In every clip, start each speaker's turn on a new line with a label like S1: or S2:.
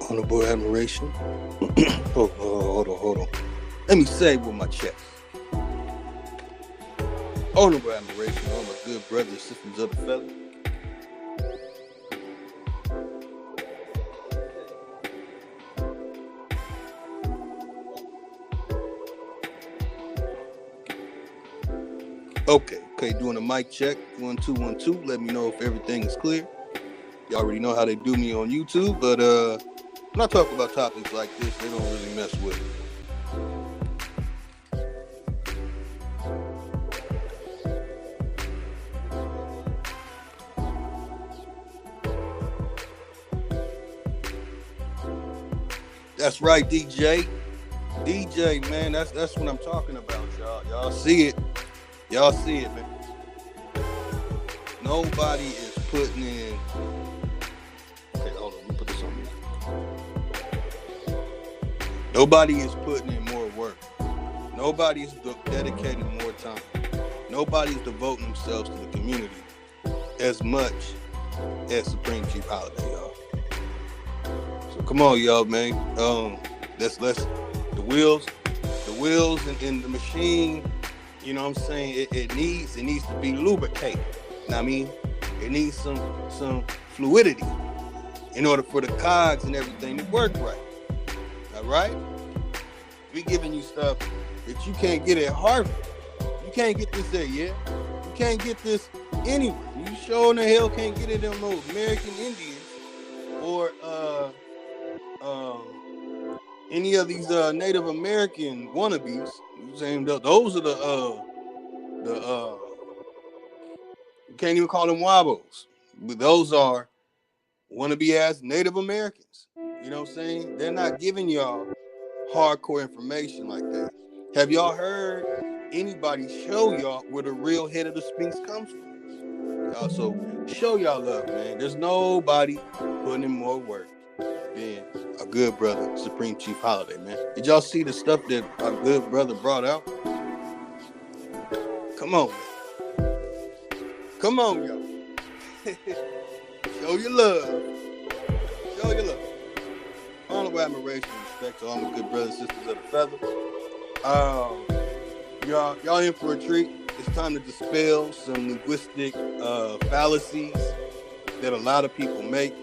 S1: Honorable admiration. Hold on. Let me say with my chest. Honorable admiration, all my good brothers and sisters of the feather. Okay, doing a mic check. 1 2 1 2. Let me know if everything is clear. Y'all already know how they do me on YouTube, but when I talk about topics like this, they don't really mess with it. That's right, DJ. DJ, man, that's what I'm talking about, y'all. Y'all see it, man. Nobody is putting in. Okay, hold on. Let me put this on me. Nobody is putting in more work. Nobody is dedicating more time. Nobody is devoting themselves to the community as much as Supreme Chief Holiday, y'all. So come on, y'all, man. Let's the wheels and the machine. You know what I'm saying? It needs to be lubricated. You know what I mean? It needs some fluidity in order for the cogs and everything to work right. All right? We giving you stuff that you can't get at Harvard. You can't get this there, yeah? You can't get this anywhere. You sure in the hell can't get it in those American Indians or any of these Native American wannabes. You saying those are the you can't even call them wabos, but those are wannabe ass Native Americans. You know what I'm saying? They're not giving y'all hardcore information like that. Have y'all heard anybody show y'all where the real head of the Sphinx comes from? Y'all, so show y'all love, man. There's nobody putting in more work than a good brother, Supreme Chief Holiday, man. Did y'all see the stuff that our good brother brought out? Come on, man. Come on, yo. Show your love. Show your love. Honorable admiration and respect to all my good brothers and sisters of the feather. Y'all in for a treat. It's time to dispel some linguistic fallacies that a lot of people make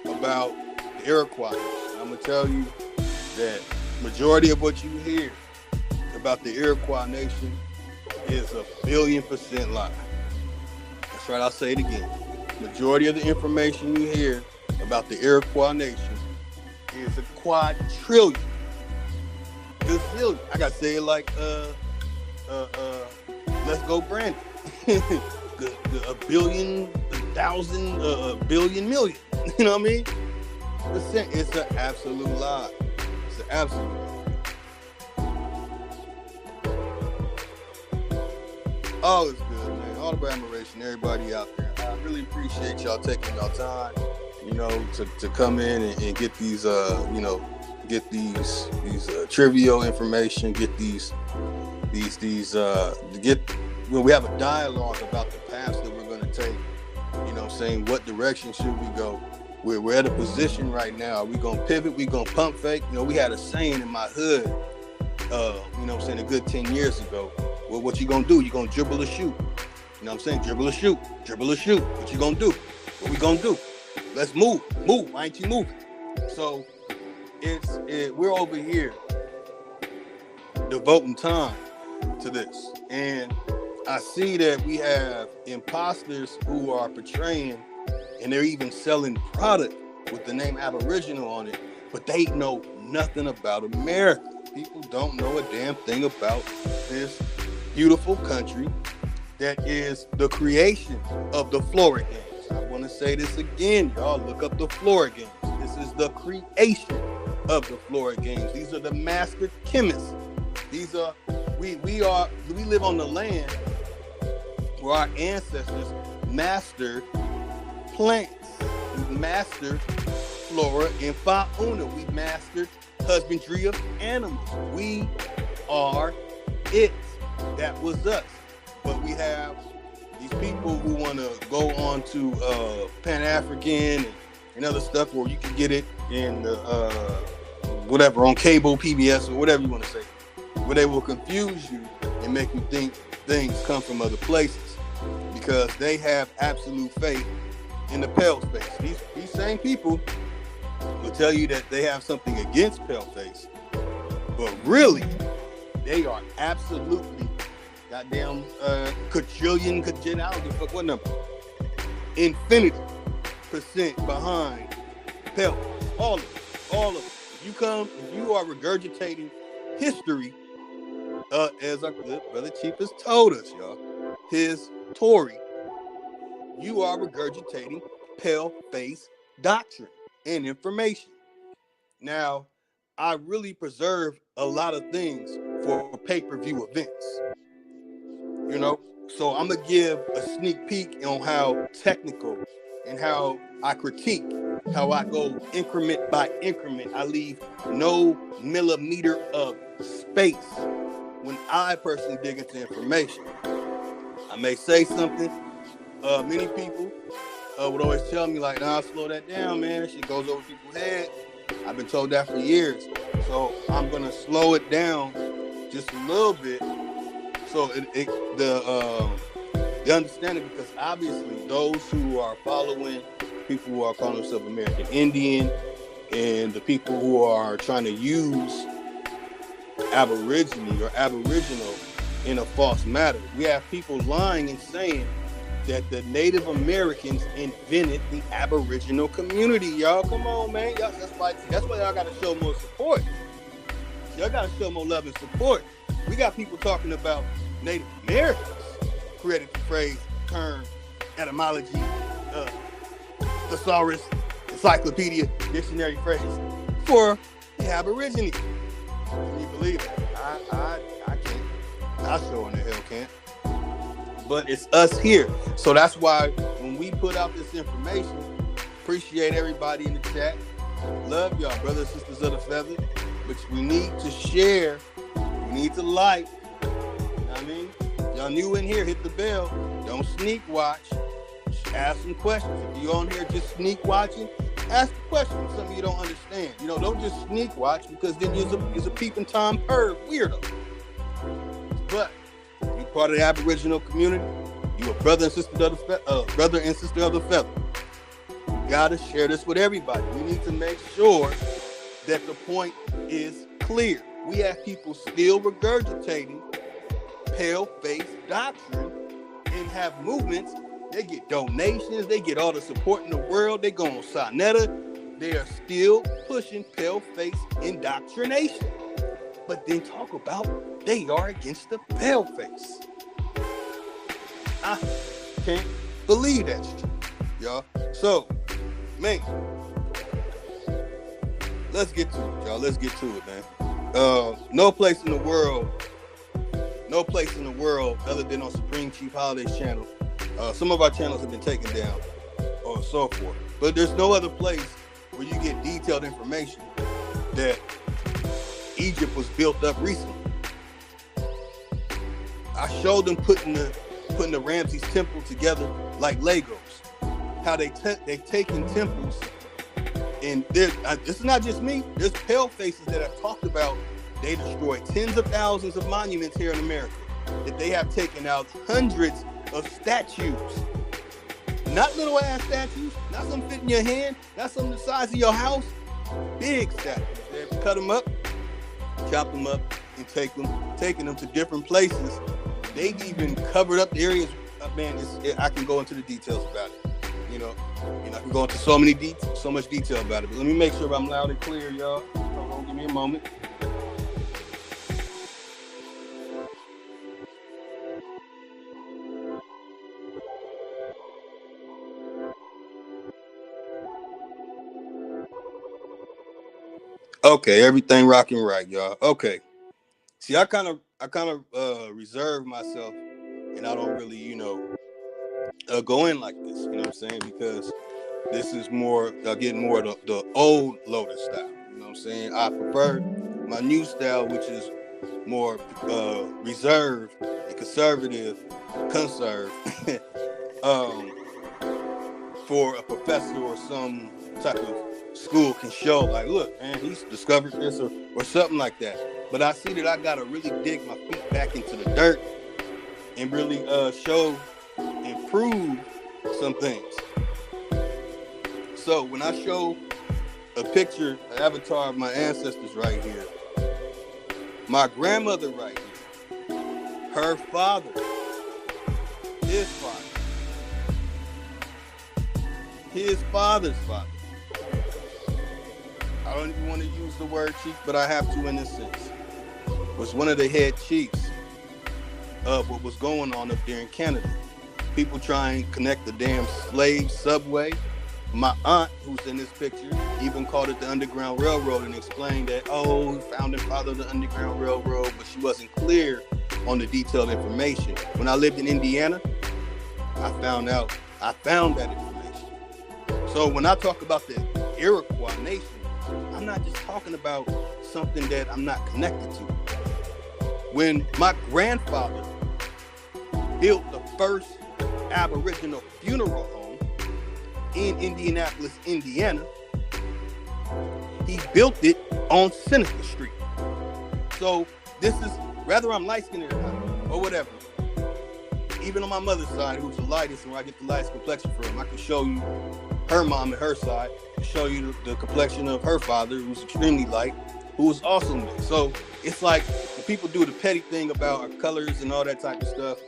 S1: about the Iroquois. I'm gonna tell you that majority of what you hear about the Iroquois Nation is a 1,000,000,000% lie. That's right, I'll say it again. Majority of the information you hear about the Iroquois Nation is a quadrillion, gazillion. I gotta say it like let's go Brandon. a billion, 1,000, a billion, million. You know what I mean? It's an absolute lie. It's an absolute lie. All is good, man. All the admiration, everybody out there. I really appreciate y'all taking y'all time, you know, to come in and get these, get these trivial information, get when we have a dialogue about the paths that we're going to take. You know what I'm saying? What direction should we go? We're at a position right now. Are we going to pivot? We going to pump fake? You know, we had a saying in my hood, you know what I'm saying, a good 10 years ago. Well, what you going to do? You going to dribble or shoot? You know what I'm saying? Dribble or shoot. Dribble or shoot. What you going to do? What we going to do? Let's move. Move. Why ain't you moving? So we're over here devoting time to this. And I see that we have imposters who are portraying, and they're even selling product with the name Aboriginal on it, but they know nothing about America. People don't know a damn thing about this beautiful country that is the creation of the Flora Games. I want to say this again, y'all. Look up the Flora Games. This is the creation of the Flora Games. These are the master chemists. These are we live on the land where our ancestors mastered plants. We mastered flora and fauna. We mastered husbandry of animals. We are it. That was us. But we have these people who want to go on to Pan-African and other stuff, or you can get it in the whatever, on cable, PBS, or whatever you want to say, where they will confuse you and make you think things come from other places, because they have absolute faith in the pale face. These same people will tell you that they have something against pale face, but really, they are absolutely goddamn quadrillion, I don't give a fuck what number, infinity % behind pale. All of it. If you are regurgitating history, as our good brother Chief has told us, y'all, his Tory, you are regurgitating pale face doctrine and information. Now, I really preserve a lot of things for pay-per-view events, you know? So I'm going to give a sneak peek on how technical and how I critique, how I go increment by increment. I leave no millimeter of space when I personally dig into information. I may say something. Many people would always tell me, like, nah, slow that down, man. That shit goes over people's heads. I've been told that for years. So I'm going to slow it down just a little bit, so the understanding, because obviously those who are following people who are calling themselves American Indian, and the people who are trying to use Aborigine or Aboriginal in a false matter. We have people lying and saying that the Native Americans invented the Aboriginal community. Y'all, come on, man. Y'all, that's why y'all got to show more support. Y'all got to show more love and support. We got people talking about Native Americans created the phrase, term, etymology, thesaurus, encyclopedia, dictionary phrase for the Aborigine. Can you believe it? I can't. I sure in the hell can't. But it's us here. So that's why when we put out this information, appreciate everybody in the chat. Love y'all, brothers and sisters of the feather. But we need to share. We need to like. You know what I mean? Y'all new in here, hit the bell. Don't sneak watch. Ask some questions. If you're on here just sneak watching, ask the question. Something you don't understand. You know, don't just sneak watch, because then you're a peeping Tom perv weirdo. But you part of the Aboriginal community. You a brother and sister of the feather. You gotta share this with everybody. We need to make sure that the point is clear. We have people still regurgitating pale-face doctrine and have movements. They get donations. They get all the support in the world. They go on Sonetta. They are still pushing pale-face indoctrination. But then talk about they are against the pale-face. I can't believe that shit, y'all. So, man, let's get to it, y'all. Let's get to it, man. No place in the world other than on Supreme Chief Holiday's channel. Some of our channels have been taken down or so forth. But there's no other place where you get detailed information that Egypt was built up recently. I showed them putting the Ramses temple together like Legos. How they've taken temples, and this is not just me. There's pale faces that have talked about they destroyed tens of thousands of monuments here in America. That they have taken out hundreds of statues. Not little ass statues, not some fit in your hand, not some the size of your house. Big statues. They've cut them up, chop them up, and taking them to different places. They've even covered up the areas. Man, I can go into the details about it. You know, I can go into so much detail about it. But let me make sure I'm loud and clear, y'all. Hold on, give me a moment. Okay, everything rocking right, y'all. Okay. See, I kind of reserve myself, and I don't really, go in like this. You know what I'm saying? Because this is more, getting more of the old Lotus style. You know what I'm saying? I prefer my new style, which is more reserved and conservative, for a professor or some type of school can show, like, look, man, he's discovered this or something like that. But I see that I gotta really dig my feet back into the dirt and really show and prove some things. So when I show a picture, an avatar of my ancestors right here, my grandmother right here, her father, his father, his father's father. I don't even want to use the word chief, but I have to in this sense. Was one of the head chiefs of what was going on up there in Canada. People trying to connect the damn slave subway. My aunt, who's in this picture, even called it the Underground Railroad and explained that, oh, founding father of the Underground Railroad, but she wasn't clear on the detailed information. When I lived in Indiana, I found that information. So when I talk about the Iroquois nation, I'm not just talking about something that I'm not connected to. When my grandfather built the first Aboriginal funeral home in Indianapolis, Indiana, he built it on Seneca Street. So this is, whether I'm light-skinned or not, or whatever, even on my mother's side, who's the lightest, and where I get the lightest complexion from, I can show you her mom and her side, show you the complexion of her father, who's extremely light, who was also mixed. So it's like, when people do the petty thing about our colors and all that type of stuff,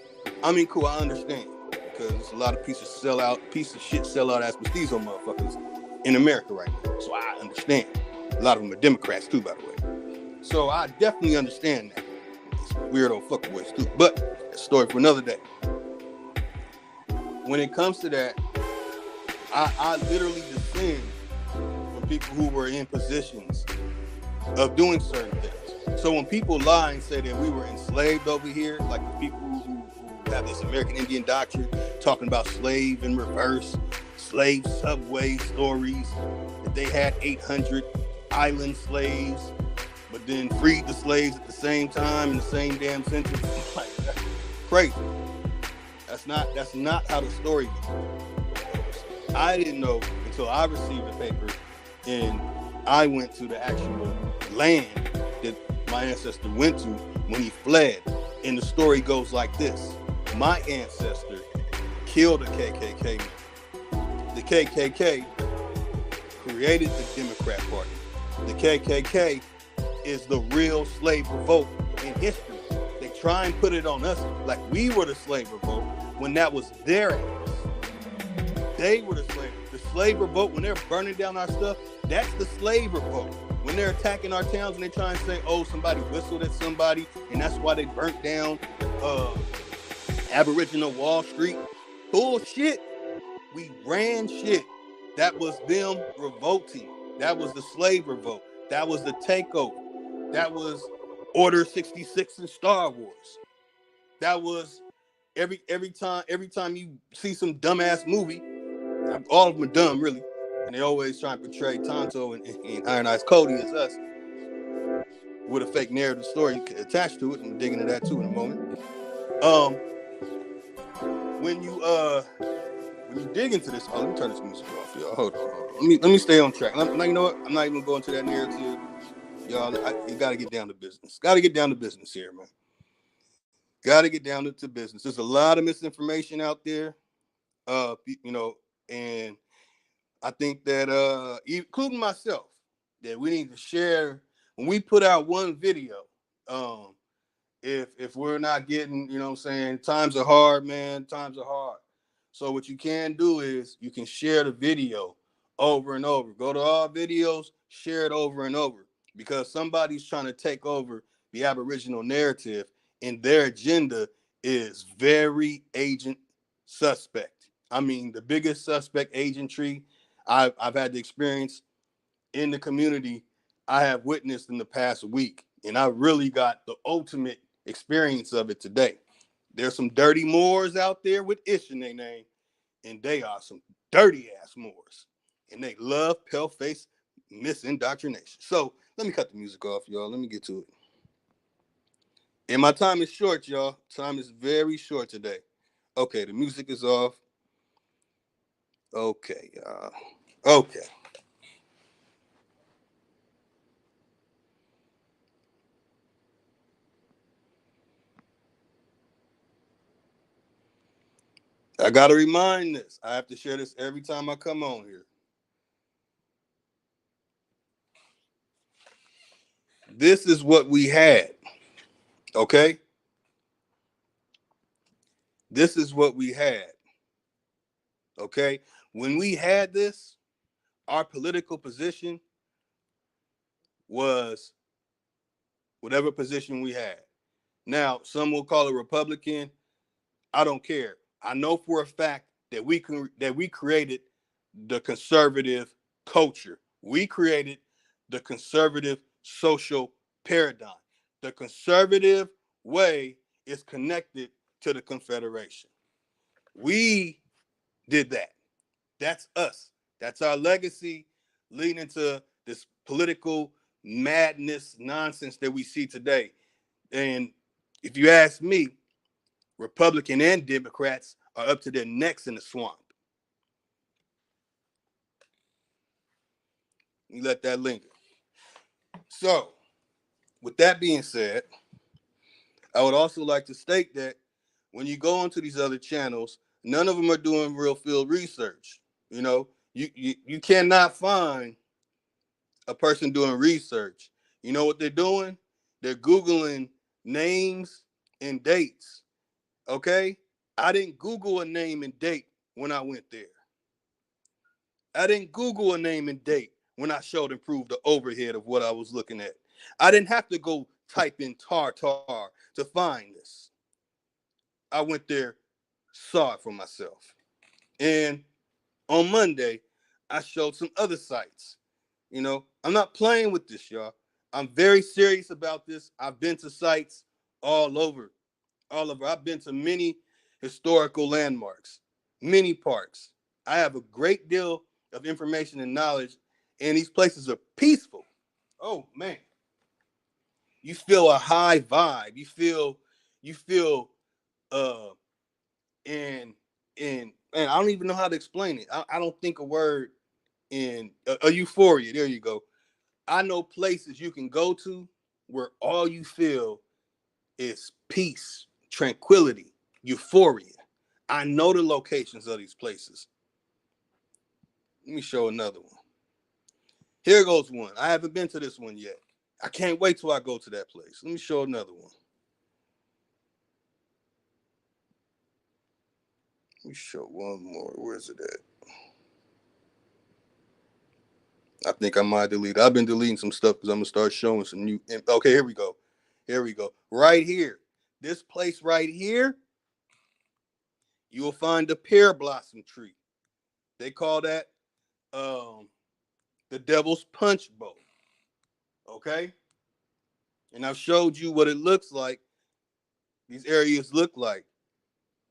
S1: I mean, cool, I understand. Because there's a lot of piece of shit sellout ass mestizo motherfuckers in America right now. So I understand. A lot of them are Democrats too, by the way. So I definitely understand that. It's weirdo fuckboys too. But that's a story for another day. When it comes to that, I literally descend from people who were in positions of doing certain things. So when people lie and say that we were enslaved over here, like the people who have this American Indian doctrine talking about slave in reverse, slave subway stories, that they had 800 island slaves, but then freed the slaves at the same time in the same damn sentence. Like, that's crazy. That's not how the story goes. I didn't know until I received the paper and I went to the actual land that my ancestor went to when he fled. And the story goes like this. My ancestor killed a KKK man. The KKK created the Democrat Party. The KKK is the real slave revolt in history. They try and put it on us like we were the slave revolt when that was their ass. They were the slave. The slave revolt, when they're burning down our stuff, that's the slave revolt. When they're attacking our towns and they try and say, oh, somebody whistled at somebody, and that's why they burnt down Aboriginal Wall Street. Bullshit. We ran shit. That was them revolting. That was the slave revolt. That was the takeover. That was Order 66 in Star Wars. That was every time you see some dumbass movie, all of them are dumb, really. And they always try and portray Tonto and Iron Eyes Cody as us with a fake narrative story attached to it. And we'll dig into that too in a moment. When you dig into this, let me turn this music off, y'all. Hold on. Let me stay on track. You know what? I'm not even going to that narrative, y'all. You got to get down to business. Got to get down to business here, man. Got to get down to business. There's a lot of misinformation out there, and I think that, including myself, that we need to share when we put out one video. If we're not getting, you know what I'm saying, times are hard, man. Times are hard. So what you can do is you can share the video over and over. Go to all videos, share it over and over, because somebody's trying to take over the Aboriginal narrative, and their agenda is very agent suspect. I mean, the biggest suspect agentry I've had the experience in the community I have witnessed in the past week, and I really got the ultimate experience of it today. There's some dirty Moors out there with ish in their name, and they are some dirty ass Moors, and they love pale-faced misindoctrination. So let me cut the music off, y'all. Let me get to it. And my time is short, y'all. Time is very short today. Okay, the music is off. Okay, y'all. Okay. I gotta remind this. I have to share this every time I come on here. This is what we had. Okay? This is what we had. Okay? When we had this, our political position was whatever position we had. Now, some will call it Republican. I don't care. I know for a fact that we created the conservative culture. We created the conservative social paradigm. The conservative way is connected to the Confederation. We did that. That's us. That's our legacy leading to this political madness nonsense that we see today. And if you ask me, Republican and Democrats are up to their necks in the swamp. You let that linger. So, with that being said, I would also like to state that when you go onto these other channels, none of them are doing real field research. You know, you cannot find a person doing research. You know what they're doing? They're Googling names and dates. Okay? I didn't Google a name and date when I went there. I didn't Google a name and date when I showed and proved the overhead of what I was looking at. I didn't have to go type in tartar to find this. I went there, saw it for myself. And on Monday, I showed some other sites. You know, I'm not playing with this, y'all. I'm very serious about this. I've been to sites all over, all over. I've been to many historical landmarks, many parks. I have a great deal of information and knowledge, and these places are peaceful. Oh man, you feel a high vibe. You feel uh and and I don't even know how to explain it. I don't think a word in a euphoria. There you go. I know places you can go to where all you feel is peace, tranquility, euphoria. I know the locations of these places. Let me show another one. Here goes one. I haven't been to this one yet. I can't wait till I go to that place. Let me show another one. Let me show one more. Where's it at? I think I might delete. I've been deleting some stuff because I'm gonna start showing some new. Okay, here we go. Here we go. Right here, this place right here, you will find the pear blossom tree. They call that um, the Devil's Punch Bowl. Okay, and I've showed you what it looks like. These areas look like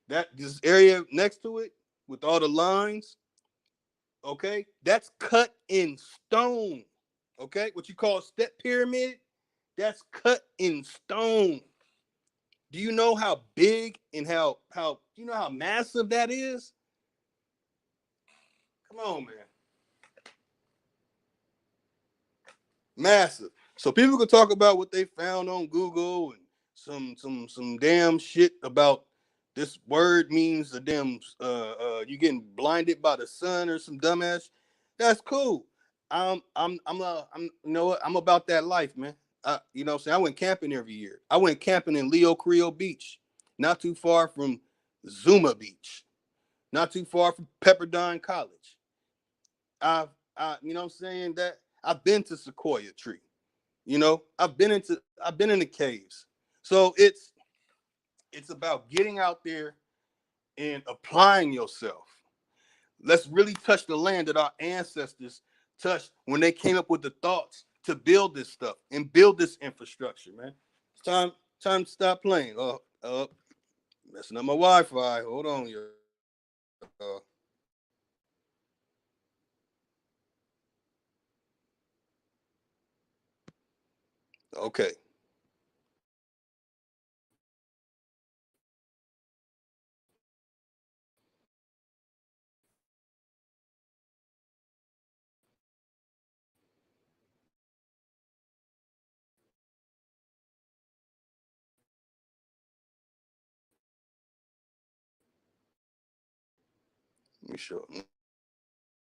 S1: that. This area next to it with all the lines. Okay, that's cut in stone. Okay, what you call a step pyramid, that's cut in stone. Do you know how big and how do you know how massive that is? Come on, man. Massive. So people could talk about what they found on Google and some damn shit about this word means the damn you getting blinded by the sun or some dumbass. That's cool. I'm you know what? I'm about that life, man. You know what I'm saying? I went camping every year. I went camping in Leo Creole Beach, not too far from Zuma Beach, not too far from Pepperdine College. You know what I'm saying? That I've been to Sequoia Tree. You know, I've been in the caves. So it's about getting out there and applying yourself. Let's really touch the land that our ancestors touched when they came up with the thoughts to build this stuff and build this infrastructure, man. It's time to stop playing. Messing up my Wi-Fi. Hold on, y'all. Okay. Let me show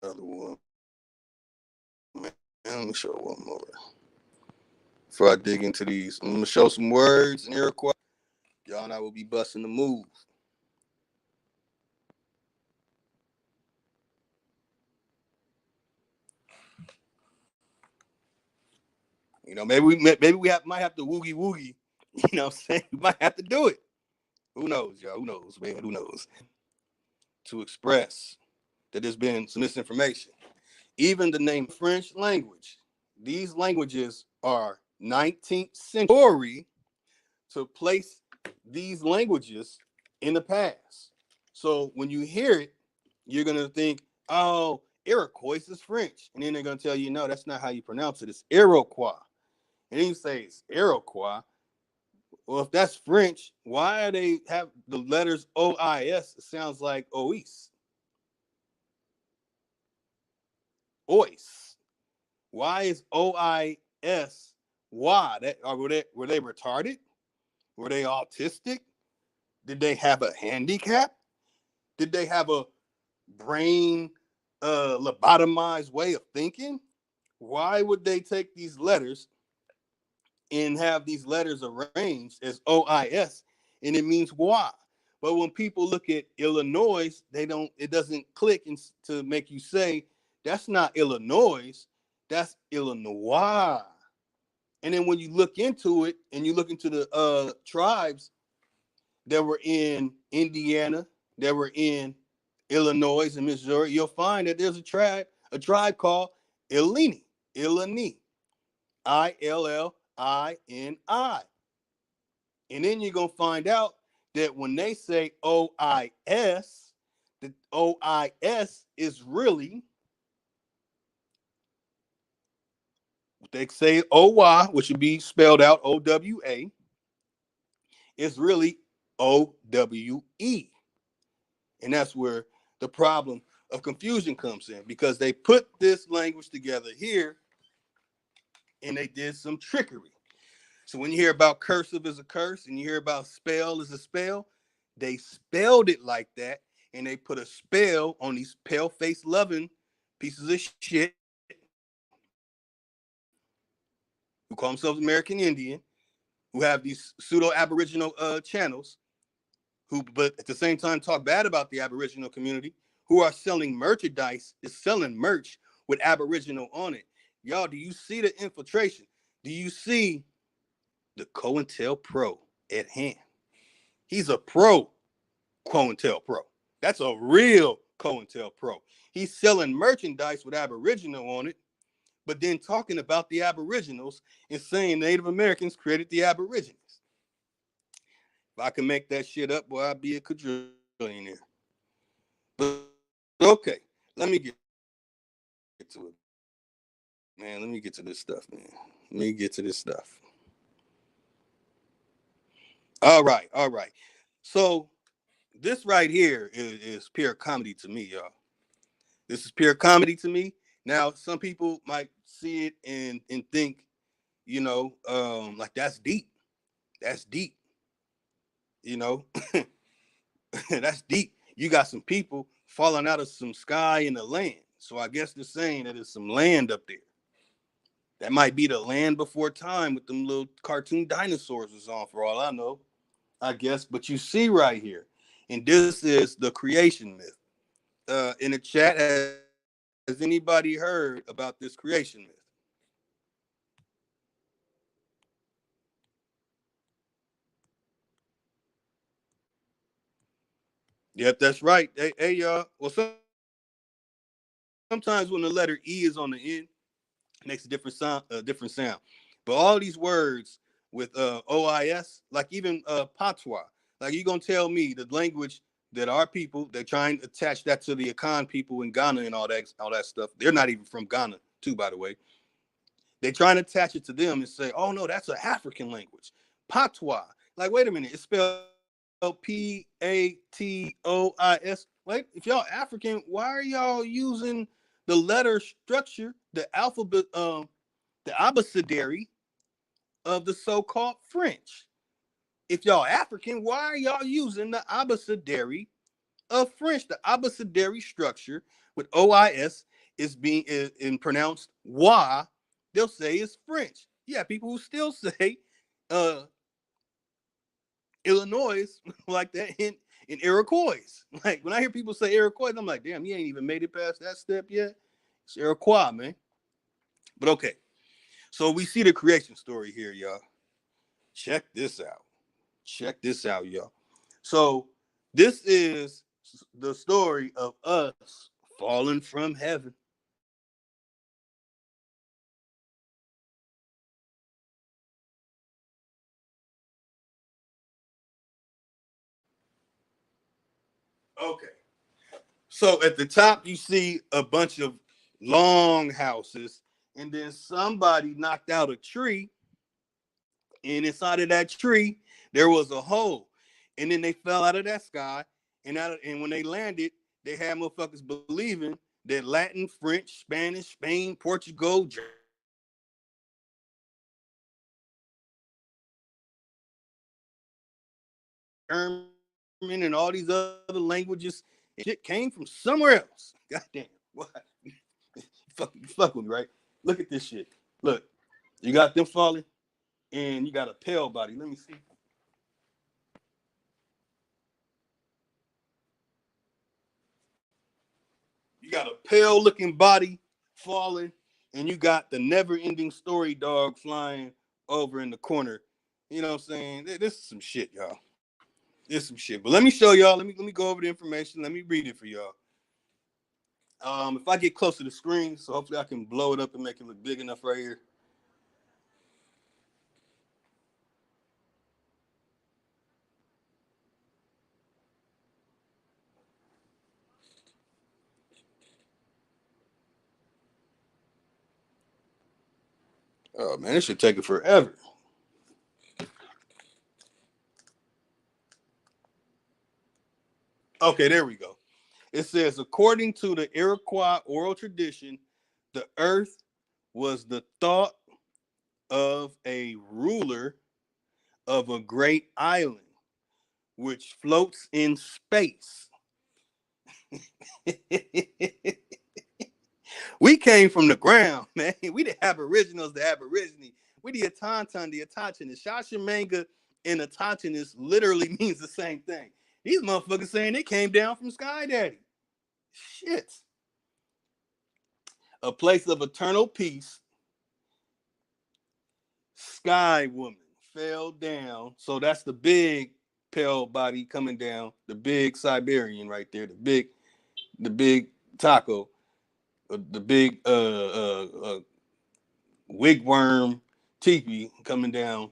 S1: another one. Man, let me show one more. Before I dig into these, I'm gonna show some words in Iroquois. Y'all and I will be busting the move. You know, might have to woogie woogie. You know what I'm saying? We might have to do it. Who knows, y'all? Who knows, man? Who knows? To express that there's been some misinformation. Even the name French language, these languages are 19th century to place these languages in the past. So when you hear it, you're going to think, oh, Iroquois is French. And then they're going to tell you, no, that's not how you pronounce it. It's Iroquois. And then you say it's Iroquois. Well, if that's French, why do they have the letters OIS? It sounds like OIS. OIS. Why is OIS? Why? Were they retarded? Were they autistic? Did they have a handicap? Did they have a brain lobotomized way of thinking? Why would they take these letters and have these letters arranged as OIS, and it means why? But when people look at Illinois, it doesn't click to make you say that's not Illinois, that's Illinois. And then when you look into it and you look into the tribes that were in Indiana, that were in Illinois and Missouri, you'll find that there's a tribe called Illini, Illini, Illini. And then you're going to find out that when they say OIS, the OIS is really, they say OY, which would be spelled out OWA, is really OWE. And that's where the problem of confusion comes in, because they put this language together here and they did some trickery. So when you hear about cursive is a curse and you hear about spell is a spell, they spelled it like that, and they put a spell on these pale-faced loving pieces of shit who call themselves American Indian, who have these pseudo-Aboriginal channels, who, but at the same time, talk bad about the Aboriginal community, who are selling merchandise, is selling merch with Aboriginal on it. Y'all, do you see the infiltration? Do you see the COINTELPRO at hand? He's a pro COINTELPRO. That's a real COINTELPRO. He's selling merchandise with Aboriginal on it, but then talking about the Aboriginals and saying Native Americans created the Aborigines. If I can make that shit up, boy, I'd be a quadrillionaire. But okay, let me get to it. Man, let me get to this stuff, man. Let me get to this stuff. All right. So this right here is pure comedy to me, y'all. This is pure comedy to me. Now, some people might see it and think, like that's deep. That's deep. You know, that's deep. You got some people falling out of some sky in the land. So I guess they're saying that there's some land up there. That might be the land before time with them little cartoon dinosaurs was on, for all I know, I guess. But you see right here, and this is the creation myth. In the chat, has anybody heard about this creation myth? Yep, that's right. Hey, y'all. Well, sometimes when the letter E is on the end, it makes a different sound. But all these words with OIS, like even patois, like you gonna tell me the language that our people, they're trying to attach that to the Akan people in Ghana and all that stuff. They're not even from Ghana, too, by the way. They're trying to attach it to them and say, oh no, that's an African language. Patois. Like, wait a minute, it's spelled Patois. Wait, if y'all African, why are y'all using the letter structure, the alphabet, the abecedary of the so-called French? If y'all African, why are y'all using the abecedary of French. The abecedary structure with OIS is being in pronounced Y. They'll say it's French. Yeah, people who still say uh, Illinois like that in Iroquois. Like when I hear people say Iroquois, I'm like, damn, you ain't even made it past that step yet. It's Iroquois, man. But okay, so we see the creation story here, y'all. Check this out. Check this out, y'all. So this is the story of us falling from heaven. Okay. So at the top, you see a bunch of long houses, and then somebody knocked out a tree, and inside of that tree, there was a hole. And then they fell out of that sky, and when they landed, they had motherfuckers believing that Latin, French, Spanish, Spain, Portugal, German, and all these other languages, and shit came from somewhere else. Goddamn, what? Fuck with me, right? Look at this shit. Look, you got them falling, and you got a pale body. Let me see. You got a pale looking body falling, and you got the never ending story dog flying over in the corner. You know what I'm saying? This is some shit, y'all. This is some shit. But let me show y'all. Let me go over the information. Let me read it for y'all. If I get close to the screen, so hopefully I can blow it up and make it look big enough right here. Oh man, this should take it forever. Okay, there we go. It says, according to the Iroquois oral tradition, the earth was the thought of a ruler of a great island which floats in space. We came from the ground, man. We the Aboriginals, the Aborigine. We the Atonton, the Atachinis. Shashamanga and Atachinis literally means the same thing. These motherfuckers saying they came down from Sky Daddy. Shit. A place of eternal peace. Sky Woman fell down. So that's the big pale body coming down. The big Siberian right there. The big taco. The big wigworm teepee coming down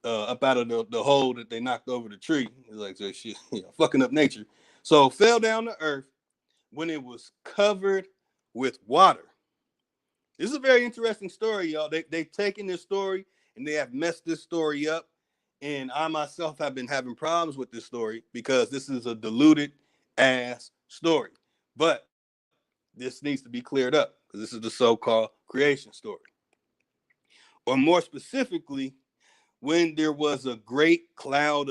S1: up out of the hole that they knocked over the tree. It's like that shit, fucking up nature. So fell down to earth when it was covered with water. This is a very interesting story, y'all. They've taken this story and they have messed this story up. And I myself have been having problems with this story because this is a diluted ass story. But this needs to be cleared up because this is the so-called creation story. Or more specifically, when there was a great cloud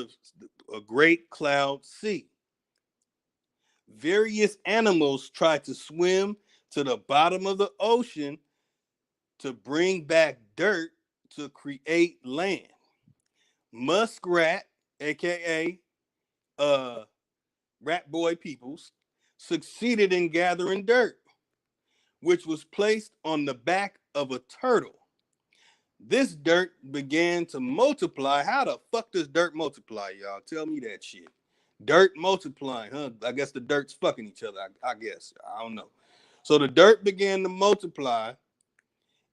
S1: sea. Various animals tried to swim to the bottom of the ocean to bring back dirt to create land. Muskrat, aka Rat Boy Peoples, succeeded in gathering dirt, which was placed on the back of a turtle. This dirt began to multiply. How the fuck does dirt multiply, y'all? Tell me that shit. Dirt multiplying, huh? I guess the dirt's fucking each other. I guess. I don't know. So the dirt began to multiply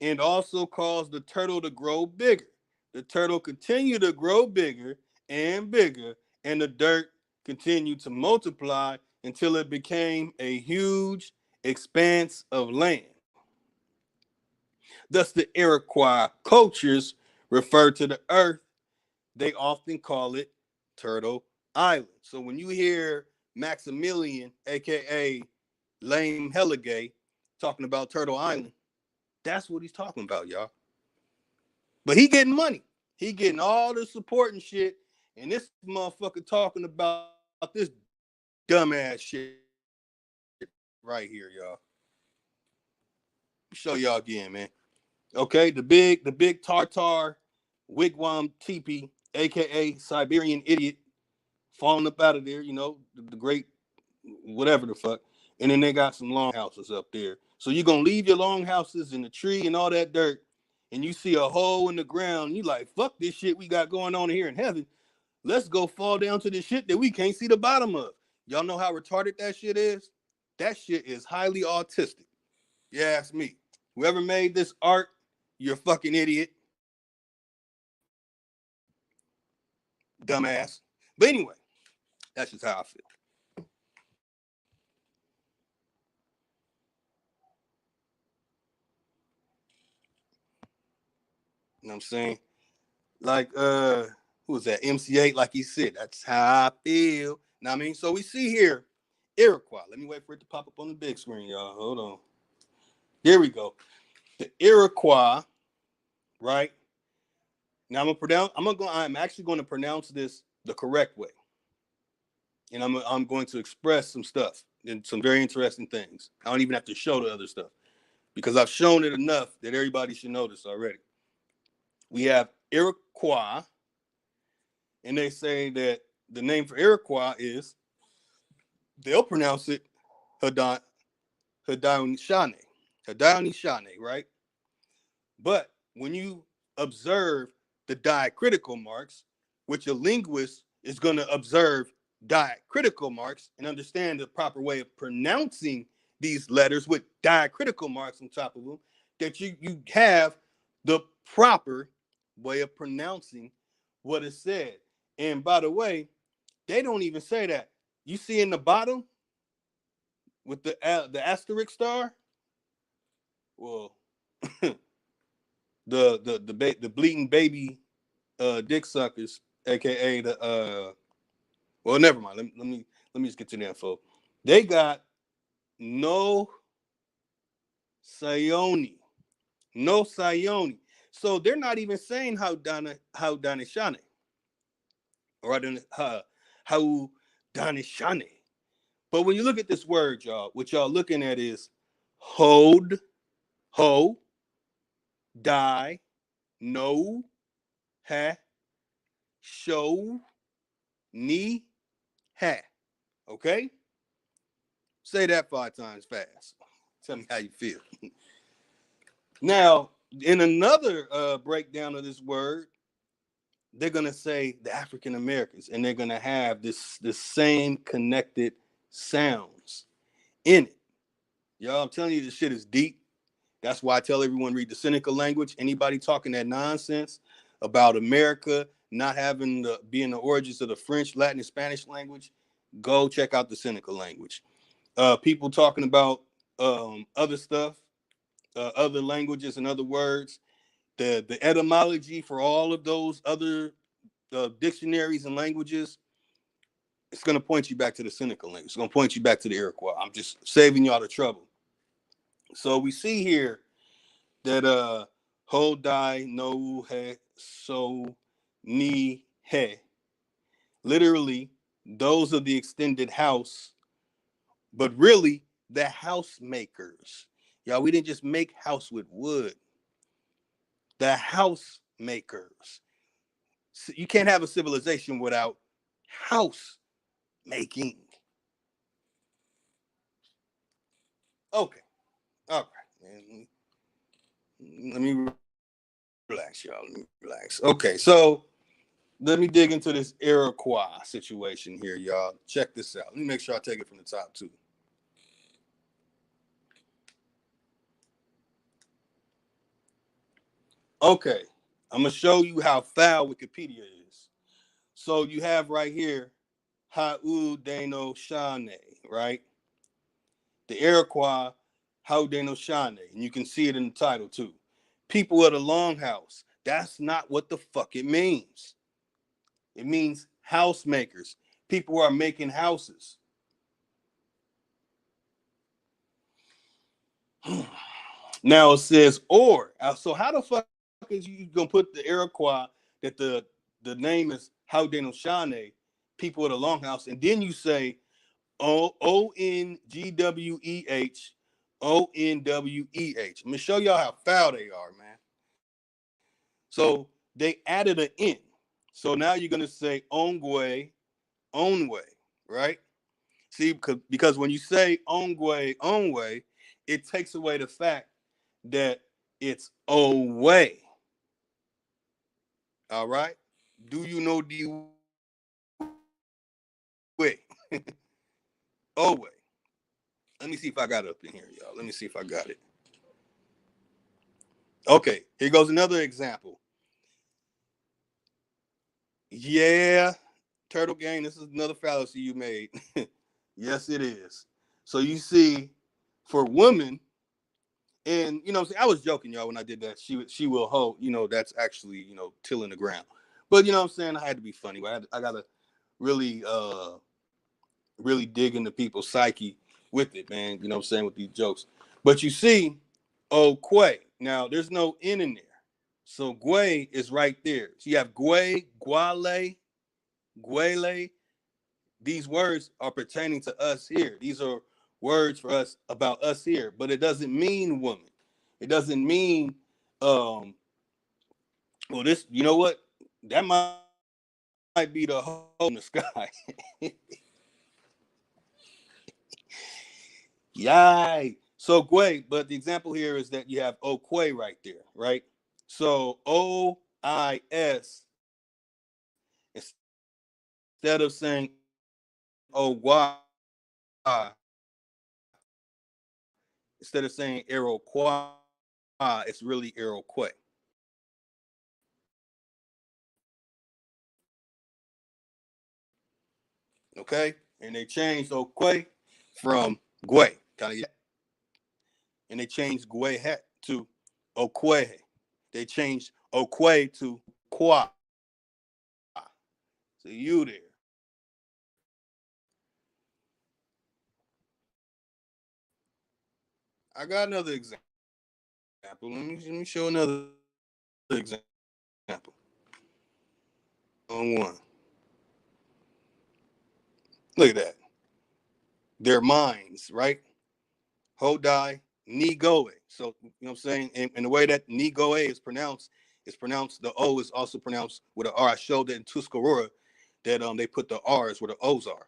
S1: and also caused the turtle to grow bigger. The turtle continued to grow bigger and bigger, and the dirt continued to multiply until it became a huge expanse of land. Thus, the Iroquois cultures refer to the earth, they often call it Turtle Island. So when you hear Maximilian, aka Lame Helligay, talking about Turtle Island, that's what he's talking about, y'all. But he getting money. He getting all the support and shit. And this motherfucker talking about this dumbass shit right here, y'all. Show y'all again, man. Okay, the big tartar wigwam teepee, aka Siberian idiot, falling up out of there. The great whatever the fuck. And then they got some longhouses up there. So you're gonna leave your longhouses in the tree and all that dirt, and you see a hole in the ground. And you like, fuck this shit we got going on here in heaven. Let's go fall down to the shit that we can't see the bottom of. Y'all know how retarded that shit is? That shit is highly autistic. You ask me. Whoever made this art, you're a fucking idiot. Dumbass. But anyway, that's just how I feel. You know what I'm saying? Like, who was that? MC8, like he said, that's how I feel. Know what I mean? So we see here Iroquois. Let me wait for it to pop up on the big screen, y'all. Hold on. Here we go. The Iroquois, right? Now I'm actually going to pronounce this the correct way. And I'm going to express some stuff and some very interesting things. I don't even have to show the other stuff because I've shown it enough that everybody should know this already. We have Iroquois, and they say that the name for Iroquois is, they'll pronounce it Haudenosaunee. Haudenosaunee, right? But when you observe the diacritical marks, which a linguist is going to observe diacritical marks and understand the proper way of pronouncing these letters with diacritical marks on top of them, that you have the proper way of pronouncing what is said. And by the way, they don't even say that. You see in the bottom with the asterisk star, well, the bleeding baby dick suckers, aka the well, never mind. Let me just get to the info. They got no Sayoni. No Sayoni. So they're not even saying how Danishane or how Danishane. But when you look at this word, y'all, what y'all looking at is hold, ho, die, no, ha, show, ni, ha. Okay? Say that 5 times fast. Tell me how you feel. Now, in another breakdown of this word, they're gonna say the African Americans, and they're gonna have this same connected sounds in it. Y'all, I'm telling you, this shit is deep. That's why I tell everyone read the Seneca language. Anybody talking that nonsense about America not having being the origins of the French, Latin, and Spanish language, go check out the Seneca language. People talking about other stuff, other languages and other words. The etymology for all of those other dictionaries and languages, it's going to point you back to the Seneca language. It's going to point you back to the Iroquois. I'm just saving y'all the trouble. So we see here that ho dai no he so ni he, literally those are the extended house, but really the house makers. Y'all, we didn't just make house with wood. The house makers. You can't have a civilization without house making. Okay. All right. Let me relax, y'all. Let me relax. Okay. So let me dig into this Iroquois situation here, y'all. Check this out. Let me make sure I take it from the top, too. Okay. I'm going to show you how foul Wikipedia is. So you have right here Haudenosaunee, right? The Iroquois Haudenosaunee, and you can see it in the title too. People of the Longhouse. That's not what the fuck it means. It means house makers. People who are making houses. Now it says or. So how the fuck is you gonna put the Iroquois that the name is Haudenosaunee, people of the Longhouse, and then you say Ongwehonweh. I'm gonna show y'all how foul they are, man. So they added an N. So now you're gonna say Ongweh'onweh, right? See, because when you say Ongweh'onweh, it takes away the fact that it's away. All right. Do you know the way? Away. Let me see if I got it up in here, y'all. Let me see if I got it. Okay, here goes another example. Yeah, Turtle Gang, this is another fallacy you made. Yes, it is. So you see, for women, and I was joking, y'all, when I did that. She will hold. That's actually tilling the ground. But I'm saying, I had to be funny. I gotta really really dig into people's psyche with it, man. You know what I'm saying, with these jokes. But you see, oh Quay. Now there's no N in there. So Gwe is right there. So you have Gwe, Guale, Guele. These words are pertaining to us here. These are words for us about us here, but it doesn't mean woman. It doesn't mean well, this, you know what? That might be the hole in the sky. Yay. So Gwe, but the example here is that you have Okwe right there, right? So OIS, instead of saying Owa, instead of saying Iroquois, it's really Iroquois. Okay? And they changed Okwe from Gwe. Kind of, and they changed Gwe to Okwe. They changed Okwe to Kwa. So you there. I got another example. Let me show another example. On one. Look at that. Their minds, right? Hodai, Nigoe. So, what I'm saying? And the way that Nigoe is pronounced, the O is also pronounced with an R. I showed that in Tuscarora that they put the R's where the O's are.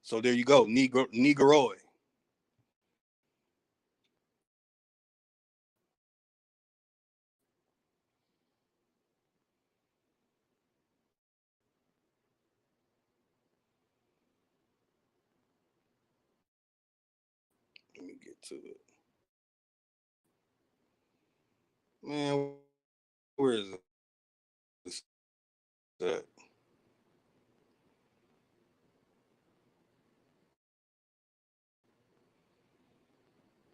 S1: So there you go, Nigroe. Let me get to it. Man, where is it?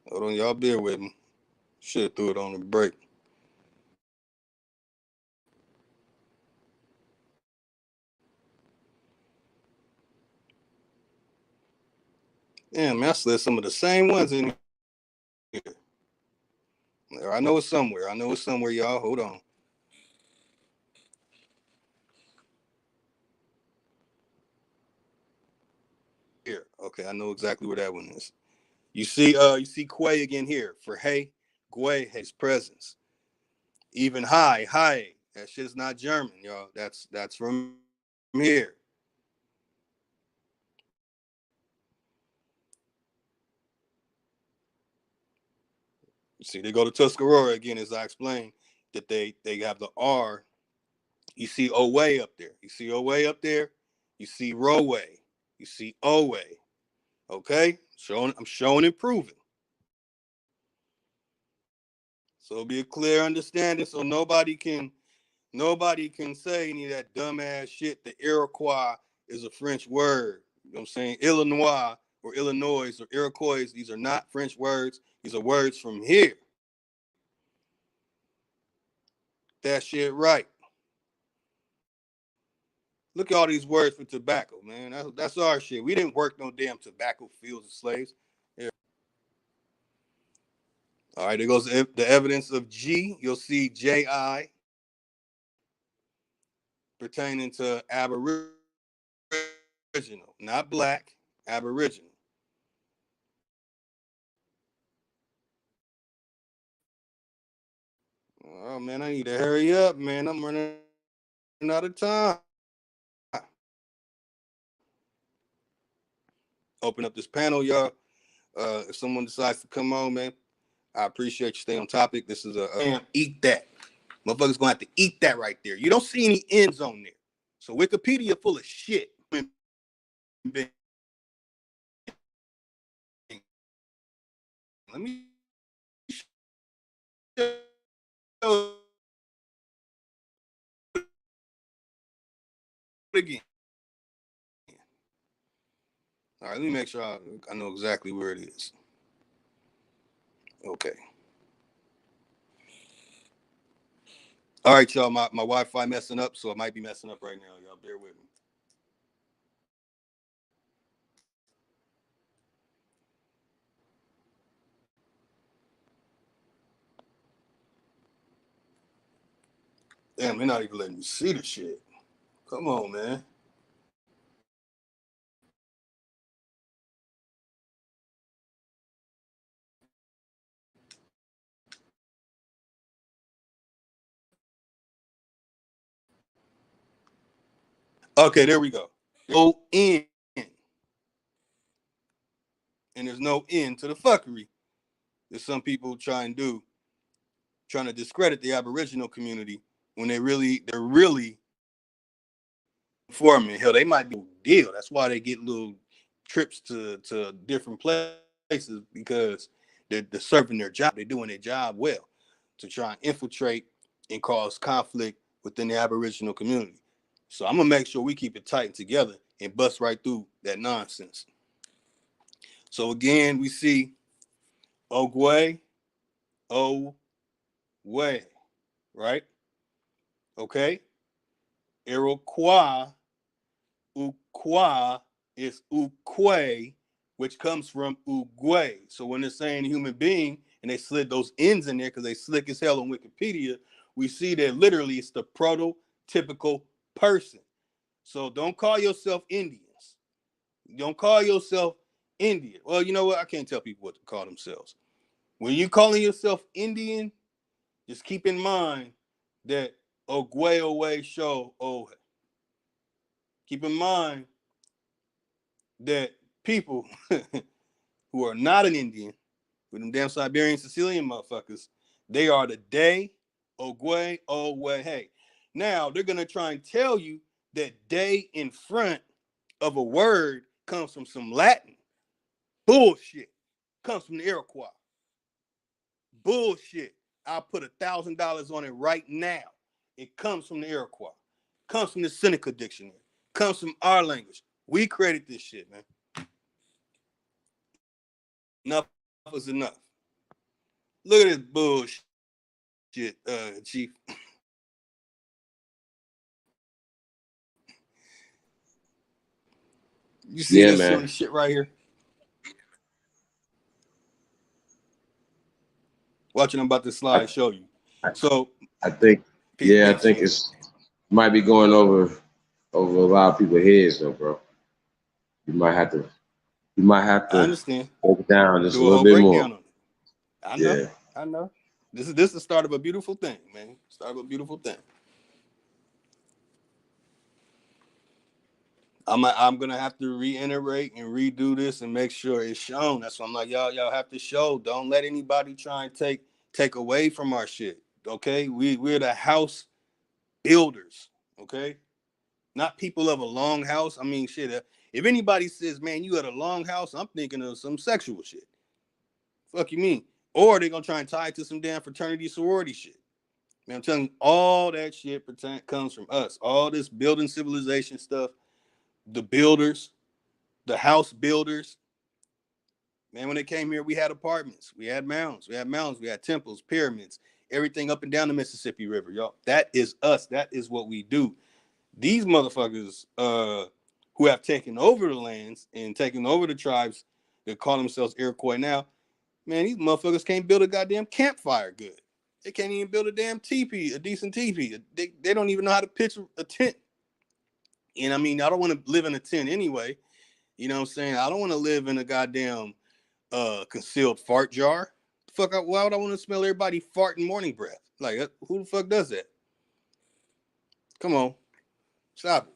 S1: Hold on, y'all bear with me. Should threw it on the break. Damn, man, I slid some of the same ones in here. I know it's somewhere. I know it's somewhere, y'all. Hold on. Here. Okay, I know exactly where that one is. You see Quay again here for hey, Gwe, his presence. Even hi. That shit's not German, y'all. That's from here. You see, they go to Tuscarora again, as I explained, that they have the R. You see Oway up there. You see Oway up there. You see Roway. You see Oway. Okay, I'm showing and proving. So it'll be a clear understanding, so nobody can say any of that dumbass shit. The Iroquois is a French word. You know what I'm saying? Illinois or Illinois or Iroquois, these are not French words. These are words from here. That shit right. Look at all these words for tobacco, man. That's our shit. We didn't work no damn tobacco fields as slaves. Yeah. All right, there goes the evidence of G. You'll see JI pertaining to Aboriginal, not black. Aboriginal. Oh man, I need to hurry up, man. I'm running out of time. Open up this panel, y'all. If someone decides to come on, man, I appreciate you staying on topic. This is eat that. Motherfuckers gonna have to eat that right there. You don't see any ends on there. So Wikipedia full of shit. Let me show it again. All right, let me make sure I know exactly where it is. Okay. All right, y'all. My Wi-Fi messing up, so it might be messing up right now. Y'all bear with me. Damn, they're not even letting me see the shit. Come on, man. Okay, there we go. No end. And there's no end to the fuckery that some people try and do, trying to discredit the Aboriginal community when they're really forming. Hell, they might be a deal. That's why they get little trips to different places, because they're serving their job. They're doing their job well to try and infiltrate and cause conflict within the Aboriginal community. So I'm gonna make sure we keep it tight and together and bust right through that nonsense. So again, we see Ongweh'onweh, right? Okay. Iroquois, Ukwa is Ukwe, which comes from Ongweh. So when they're saying human being and they slid those ends in there because they slick as hell on Wikipedia, we see that literally it's the prototypical person. So don't call yourself Indians. Don't call yourself Indian. Well, you know what? I can't tell people what to call themselves. When you calling yourself Indian, just keep in mind that Ongweh'onweh show oh. Keep in mind that people who are not an Indian, with them damn Siberian Sicilian motherfuckers, they are the day Ongweh'onweh. Now they're gonna try and tell you that day in front of a word comes from some Latin. Bullshit. Comes from the Iroquois. Bullshit. I'll put $1,000 on it right now. It comes from the Iroquois. Comes from the Seneca dictionary. Comes from our language. We created this shit, man. Enough is enough. Look at this bullshit, Chief. You see this shit right here? Watching, I'm about to slide show you. So
S2: I think it's might be going over a lot of people's heads though, bro. You might have to
S1: I understand.
S2: break it down just a
S1: Do a
S2: little
S1: whole
S2: bit more.
S1: breakdown on it. I know. Yeah. I know. This is the start of a beautiful thing, man. Start of a beautiful thing. I'm gonna have to reiterate and redo this and make sure it's shown. That's why I'm like, y'all have to show. Don't let anybody try and take away from our shit. Okay, we're the house builders. Okay, not people of a long house. I mean, shit. If anybody says, man, you got a long house, I'm thinking of some sexual shit. Fuck you mean? Or they're gonna try and tie it to some damn fraternity sorority shit. Man, I'm telling you, all that shit comes from us. All this building civilization stuff, the builders, the house builders. Man, when they came here, we had apartments, we had mounds, we had temples, pyramids, everything up and down the Mississippi River, y'all. That is us. That is what we do. These motherfuckers who have taken over the lands and taken over the tribes that call themselves Iroquois now, man, these motherfuckers can't build a goddamn campfire good. They can't even build a damn teepee, a decent teepee. They don't even know how to pitch a tent. And I mean, I don't want to live in a tent anyway. You know what I'm saying? I don't want to live in a goddamn concealed fart jar. Fuck, why would I want to smell everybody farting morning breath? Like, who the fuck does that? Come on, stop it.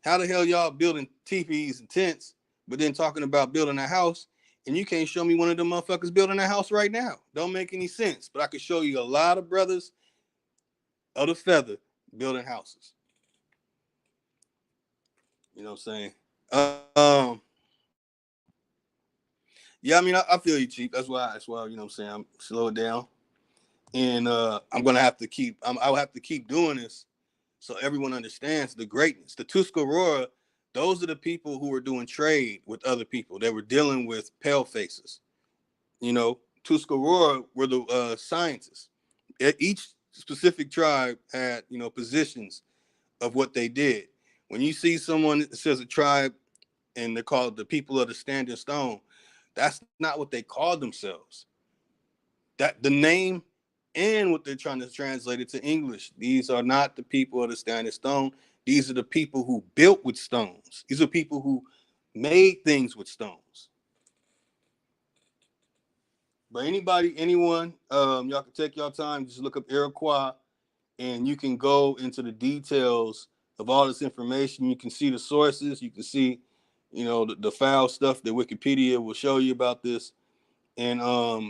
S1: How the hell y'all building teepees and tents, but then talking about building a house, and you can't show me one of them motherfuckers building a house right now? Don't make any sense. But I can show you a lot of brothers of the feather building houses. You know what I'm saying? Yeah, I mean, I feel you, Chief. That's why, you know what I'm saying, I'm slow it down. And I'm gonna have to keep I'll have to keep doing this so everyone understands the greatness. The Tuscarora, those are the people who were doing trade with other people. They were dealing with pale faces. You know, Tuscarora were the scientists. Each specific tribe had, you know, positions of what they did. When you see someone that says a tribe and they're called the people of the standing stone, that's not what they call themselves. That the name and what they're trying to translate it to English. These are not the people of the standing stone. These are the people who built with stones. These are people who made things with stones. But anyone, y'all can take your time, just look up Iroquois, and you can go into the details of all this information. You can see the sources. You can see, you know, the foul stuff that Wikipedia will show you about this. And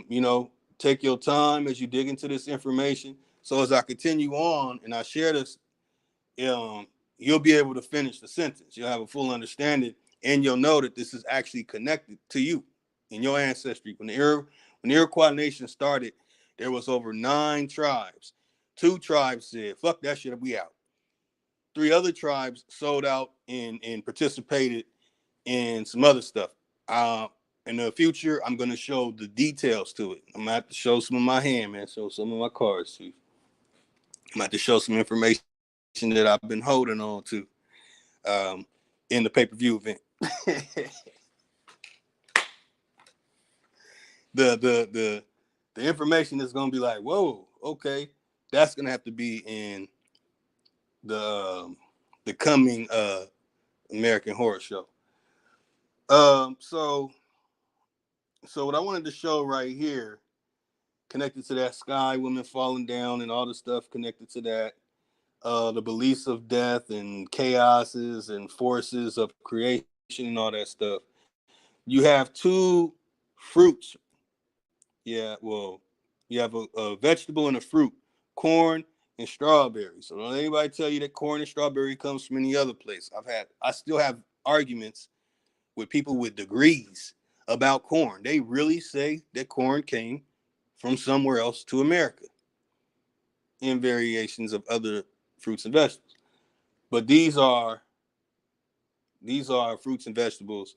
S1: you know, take your time as you dig into this information. So as I continue on and I share this, you'll be able to finish the sentence. You'll have a full understanding, and you'll know that this is actually connected to you in your ancestry. When the Iroquois nation started, there was over 9 tribes. 2 tribes said, "Fuck that shit, we out." 3 other tribes sold out and participated in some other stuff. Uh, in the future, I'm gonna show the details to it. I'm gonna have to show some of my hand, man. Show some of my cards, Chief. I'm gonna have to show some information that I've been holding on to um, in the pay-per-view event. the the information is gonna be like, whoa, okay, that's gonna have to be in the um, the coming American Horror Show. So what I wanted to show right here, connected to that sky, women falling down, and all the stuff connected to that, the beliefs of death and chaoses and forces of creation and all that stuff. You have 2 fruits. Yeah, well, you have a vegetable and a fruit, corn and strawberry. So don't anybody tell you that corn and strawberry comes from any other place. I still have arguments with people with degrees about corn. They really say that corn came from somewhere else to America in variations of other fruits and vegetables. But these are fruits and vegetables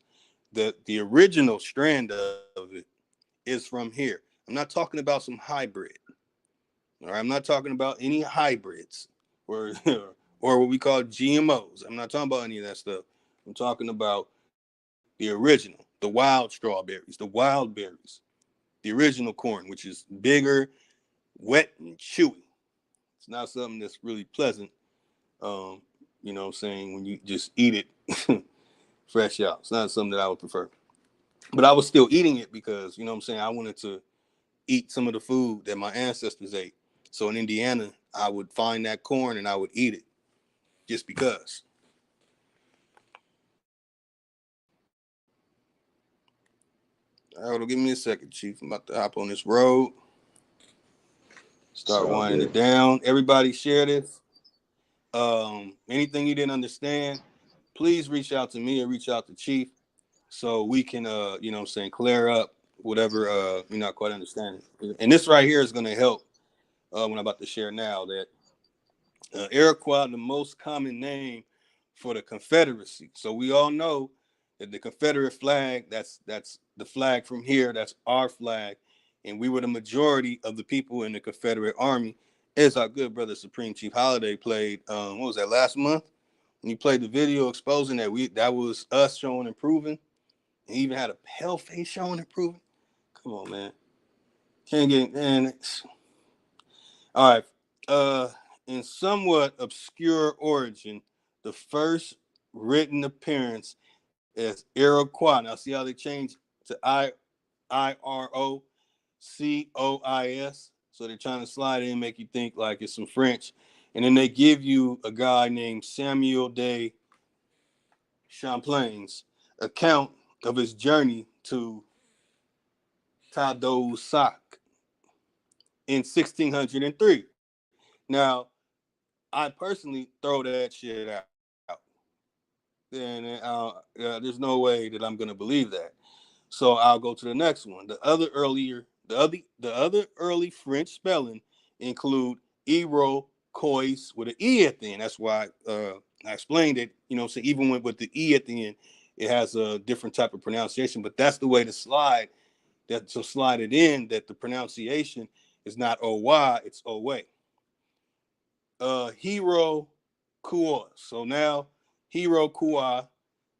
S1: that the original strand of it is from here. I'm not talking about some hybrid. All right, I'm not talking about any hybrids or or what we call GMOs. I'm not talking about any of that stuff. I'm talking about the original, the wild strawberries, the wild berries, the original corn, which is bigger, wet, and chewy. It's not something that's really pleasant. Um, you know what I'm saying, when you just eat it fresh out. It's not something that I would prefer. But I was still eating it because, you know what I'm saying, I wanted to eat some of the food that my ancestors ate. So in Indiana, I would find that corn and I would eat it just because. All right, give me a second, Chief. I'm about to hop on this road, start winding it down. Everybody share this. Anything you didn't understand, please reach out to me or reach out to Chief so we can, you know what I'm saying, clear up whatever you're not quite understanding. And this right here is going to help what I'm about to share now, that Iroquois, the most common name for the Confederacy. So we all know that the Confederate flag, that's the flag from here, that's our flag. And we were the majority of the people in the Confederate Army, as our good brother Supreme Chief Holiday played, what was that, last month? When he played the video exposing that was us showing and proving. And he even had a pale face showing and proving. Come on, man. Can't get, man. All right. In somewhat obscure origin, the first written appearance as Iroquois. Now see how they changed to Irocois. So they're trying to slide in, make you think like it's some French. And then they give you a guy named Samuel de Champlain's account of his journey to Tadoussac in 1603. Now, I personally throw that shit out. And there's no way that I'm going to believe that. So I'll go to the next one. The other early French spelling include Iroquois with an E at the end. That's why I explained it. So even with the E at the end, it has a different type of pronunciation. But that's the way to slide it in. That the pronunciation is not O-Y, it's O-way. Hero Kua. So now Hero Kua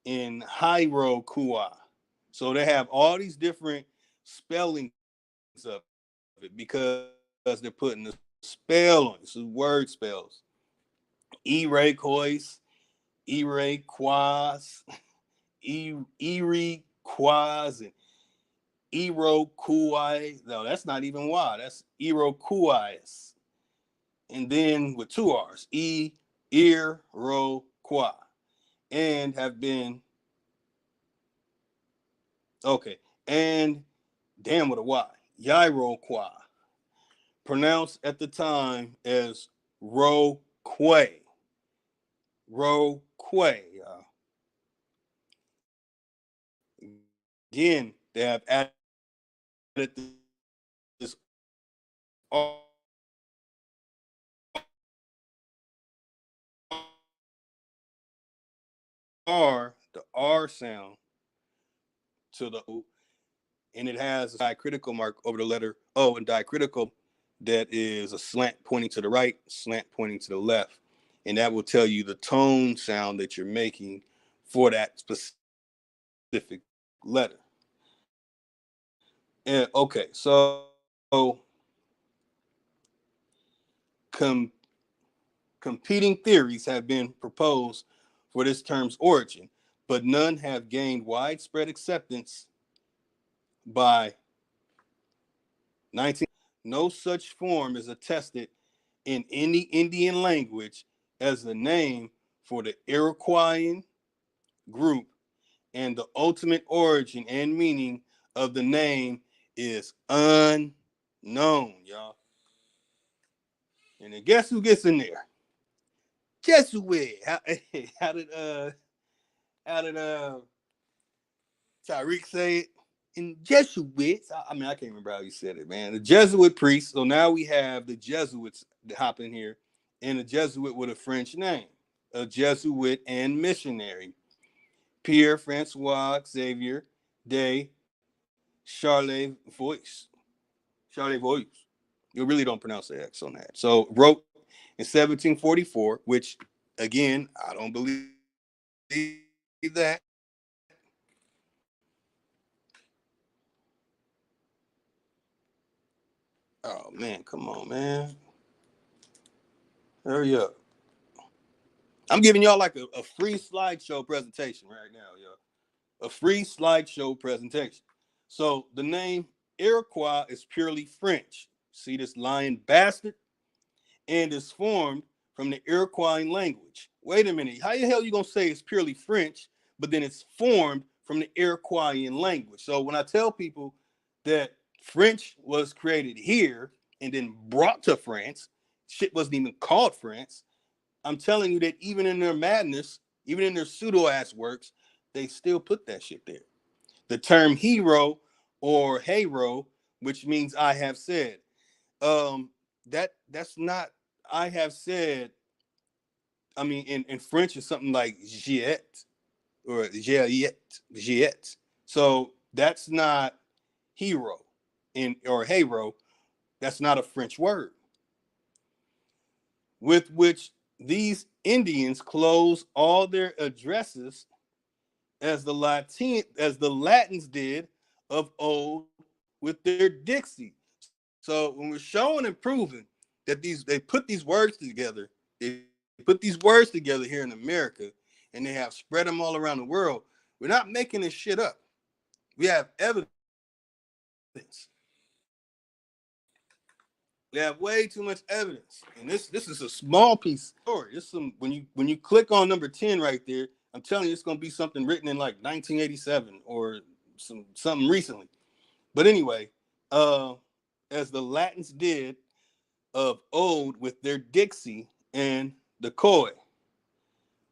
S1: in Hyro Kua. So they have all these different spellings of it because they're putting a spell on it. So word spells. Iroquois, Iroquois, Iroquois, and Iroquois. No, that's not even Y. That's Iroquois. And then with two R's, Iroquois. And have been, okay, and damn with a Y, Iroquois. Pronounced at the time as Roquay. Roquay. Again, they have added this the R sound to the O, and it has a diacritical mark over the letter O, and diacritical that is a slant pointing to the right, slant pointing to the left. And that will tell you the tone sound that you're making for that specific letter. And okay, so competing theories have been proposed for this term's origin, but none have gained widespread acceptance by 19. No such form is attested in any Indian language as the name for the Iroquoian group, and the ultimate origin and meaning of the name is unknown, y'all. And then guess who gets in there? Jesuit. How did Tyreek say it? In Jesuits. I mean, I can't remember how he said it, man. The Jesuit priests. So now we have the Jesuits that hop in here, and a Jesuit with a French name, a Jesuit and missionary, Pierre Francois Xavier de Charlevoix. Charlevoix. You really don't pronounce the X on that. So wrote in 1744, which again, I don't believe that. Oh man, come on, man. Hurry up. I'm giving y'all like a free slideshow presentation right now, y'all. A free slideshow presentation. So the name Iroquois is purely French. See this lying bastard? And is formed from the Iroquois language. Wait a minute. How the hell are you going to say it's purely French, but then it's formed from the Iroquois language? So when I tell people that French was created here and then brought to France, shit wasn't even called France. I'm telling you that even in their madness, even in their pseudo ass works, they still put that shit there. The term hero or hero, which means I have said, that's not I have said. I mean, in French, it's something like giet or giet. So that's not hero or hero. That's not a French word. With which these Indians close all their addresses as the Latins did of old with their Dixie. So when we're showing and proving that they put these words together, they put these words together here in America, and they have spread them all around the world. We're not making this shit up. We have evidence. We have way too much evidence, and this is a small piece story. This some when you click on number 10 right there, I'm telling you, it's gonna be something written in like 1987 or something recently. But anyway, as the Latins did of old with their Dixie and the Coy,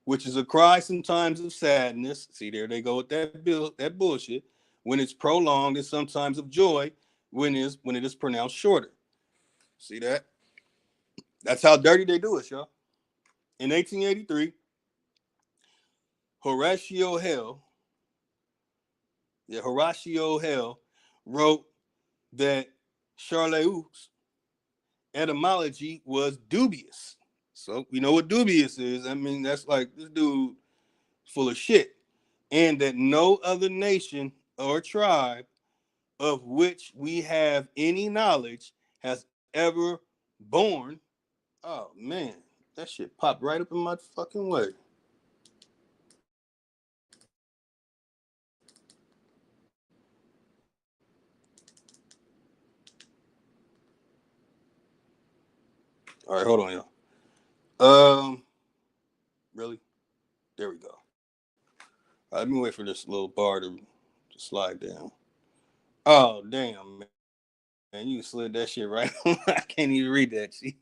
S1: which is a cry sometimes of sadness. See, there they go with that bullshit. When it's prolonged, and sometimes of joy when it is pronounced shorter. See that? That's how dirty they do it, y'all. In 1883, Horatio Hell wrote that Charleau's etymology was dubious. So we know what dubious is. I mean, that's like this dude full of shit. And that no other nation or tribe of which we have any knowledge has ever born. Oh man, that shit popped right up in my fucking way. All right, hold on, y'all. Really? There we go. Let me wait for this little bar to slide down. Oh damn, man, you slid that shit right. I can't even read that shit.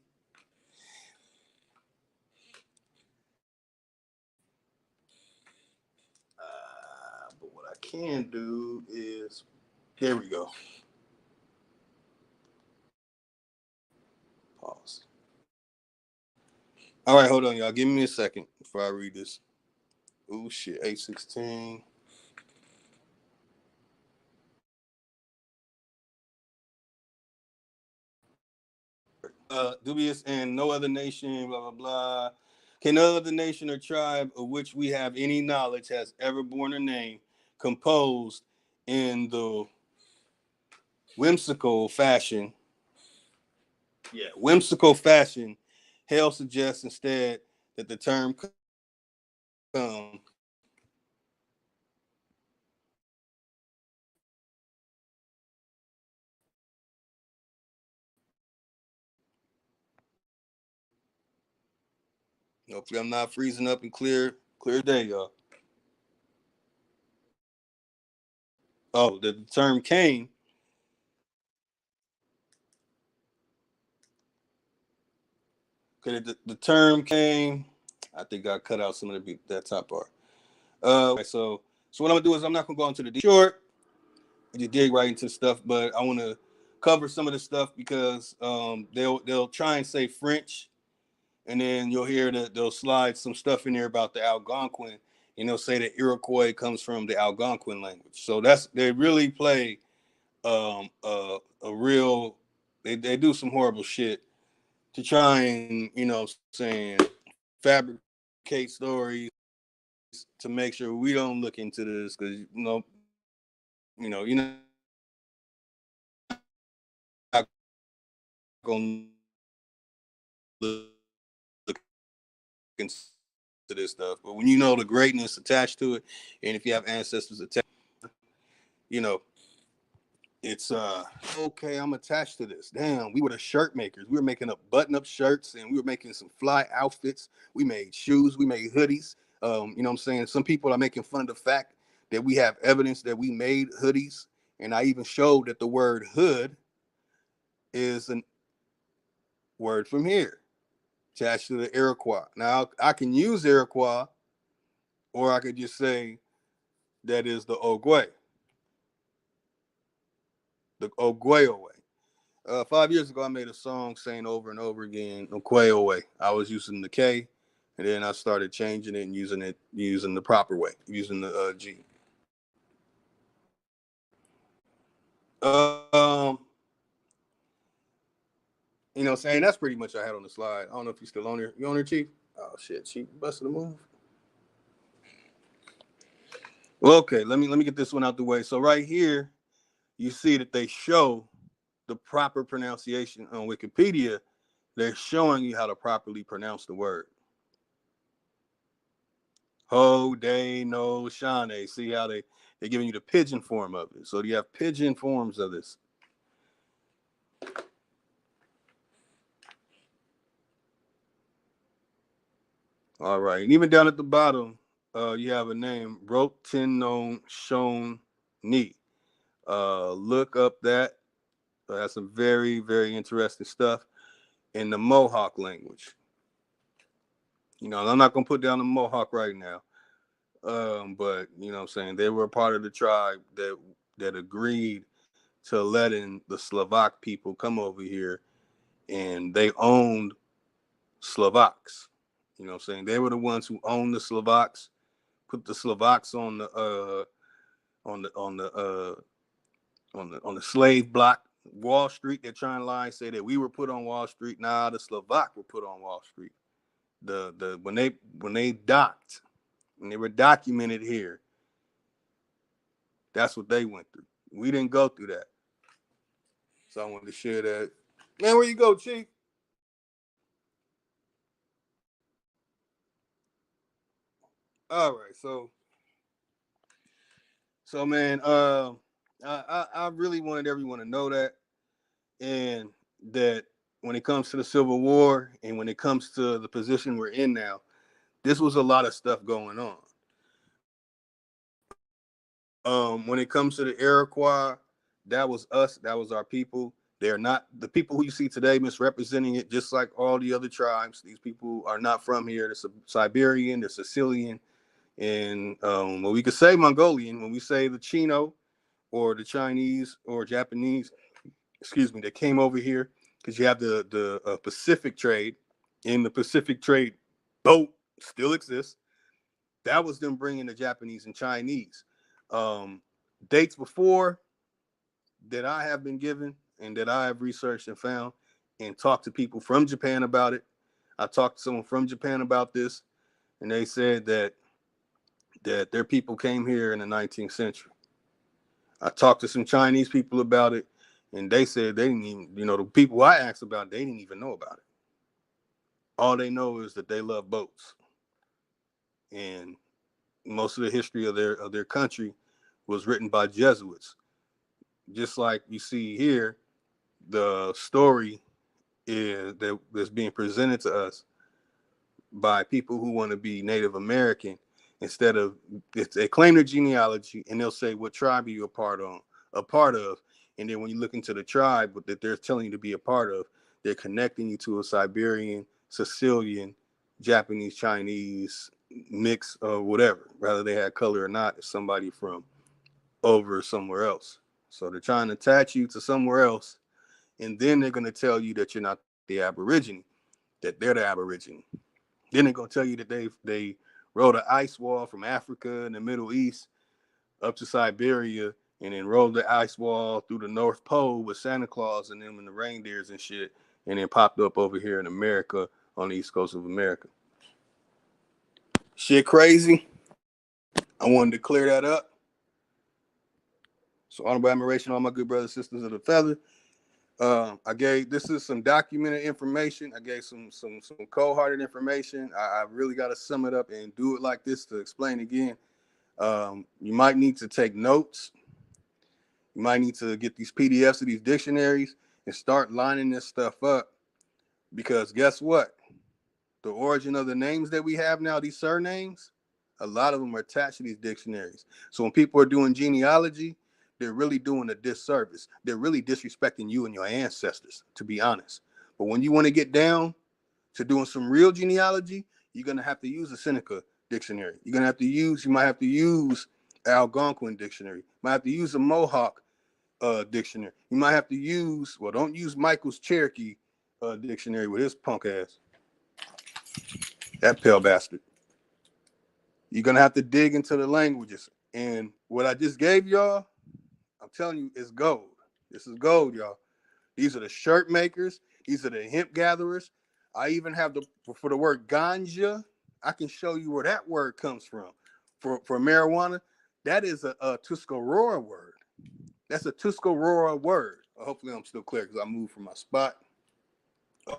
S1: But what I can do is, here we go. Pause. All right, hold on, y'all. Give me a second before I read this. Oh shit, 816. Dubious and no other nation, blah blah blah. Can no other nation or tribe of which we have any knowledge has ever borne a name composed in the whimsical fashion? Yeah, whimsical fashion. Hale suggests instead that the term come hopefully I'm not freezing up and clear day, y'all. Oh, the term came. Okay, the term came. I think I cut out some of that top part. So what I'm gonna do is I'm not gonna go into the short. You dig right into stuff, but I want to cover some of the stuff because they'll try and say French, and then you'll hear that they'll slide some stuff in there about the Algonquin, and they'll say that Iroquois comes from the Algonquin language. So they really play a real they do some horrible shit to try and saying fabricate stories to make sure we don't look into this because you're not gonna look into this stuff. But when you know the greatness attached to it, and if you have ancestors attached, you know, it's okay, I'm attached to this. Damn, we were the shirt makers. We were making up button-up shirts and we were making some fly outfits. We made shoes, we made hoodies. You know what I'm saying? Some people are making fun of the fact that we have evidence that we made hoodies. And I even showed that the word hood is a word from here, attached to the Iroquois. Now I can use Iroquois, or I could just say that is the Ongweh, the Ongweh'onweh. 5 years ago, I made a song saying over and over again, Ongweh'onweh. I was using the K, and then I started changing it and using the proper way, using the G. Um, saying that's pretty much I had on the slide. I don't know if you're still on there. You on there, Chief? Oh shit, Chief busted a move. Well, okay, let me get this one out the way. So right here, you see that they show the proper pronunciation on Wikipedia. They're showing you how to properly pronounce the word. Haudenosaunee. See how they're giving you the pigeon form of it. So you have pigeon forms of this. All right. And even down at the bottom, you have a name, Ongweh'onweh. Look up that. That's some very, very interesting stuff in the Mohawk language. You know, I'm not going to put down the Mohawk right now. But, you know what I'm saying, they were a part of the tribe that agreed to letting the Slovak people come over here, and they owned Slovaks. You know what I'm saying? They were the ones who owned the Slovaks, put the Slovaks on the slave block. Wall Street, they're trying to lie and say that we were put on Wall Street. Nah, the Slovak were put on Wall Street. When they docked and they were documented here, that's what they went through. We didn't go through that. So I wanted to share that. Man, where you go, Chief? All right, so man, I really wanted everyone to know that, and that when it comes to the Civil War and when it comes to the position we're in now, this was a lot of stuff going on. When it comes to the Iroquois, that was us. That was our people. They're not the people who you see today misrepresenting it, just like all the other tribes. These people are not from here. They're Siberian, they're Sicilian, and when we could say Mongolian, when we say the Chino or the Chinese or Japanese, excuse me, that came over here, because you have the Pacific trade, and the Pacific trade boat still exists. That was them bringing the Japanese and Chinese. Dates before that I have been given and that I have researched and found and talked to people from Japan about it. I talked to someone from Japan about this, and they said that their people came here in the 19th century. I talked to some Chinese people about it, and they said they didn't even, the people I asked about, they didn't even know about it. All they know is that they love boats, and most of the history of their country was written by Jesuits. Just like you see here, the story that's being presented to us by people who want to be Native American. Instead of, if they claim their genealogy and they'll say what tribe are you a part of, and then when you look into the tribe that they're telling you to be a part of, they're connecting you to a Siberian, Sicilian, Japanese, Chinese mix or whatever, whether they had color or not, it's somebody from over somewhere else. So they're trying to attach you to somewhere else, and then they're going to tell you that you're not the Aborigine, that they're the Aborigine. Then they're going to tell you that they rode an ice wall from Africa and the Middle East up to Siberia, and then rode the ice wall through the North Pole with Santa Claus and them and the reindeers and shit, and then popped up over here in America on the East Coast of America. Shit crazy. I wanted to clear that up. So honorable admiration, all my good brothers and sisters of the feather. This is some documented information. I gave some cold-hearted information. I really got to sum it up and do it like this to explain again. You might need to take notes. You might need to get these PDFs of these dictionaries and start lining this stuff up, because guess what? The origin of the names that we have now, these surnames, a lot of them are attached to these dictionaries. So when people are doing genealogy, they're really doing a disservice. They're really disrespecting you and your ancestors, to be honest. But when you want to get down to doing some real genealogy, you're going to have to use the Seneca dictionary. You might have to use Algonquin dictionary. You might have to use a Mohawk dictionary. You might have to use, don't use Michael's Cherokee dictionary with his punk ass. That pale bastard. You're going to have to dig into the languages. And what I just gave y'all, I'm telling you, it's gold. This is gold, y'all. These are the shirt makers. These are the hemp gatherers. I even have for the word ganja, I can show you where that word comes from. For marijuana, that is a Tuscarora word. That's a Tuscarora word. Hopefully I'm still clear because I moved from my spot.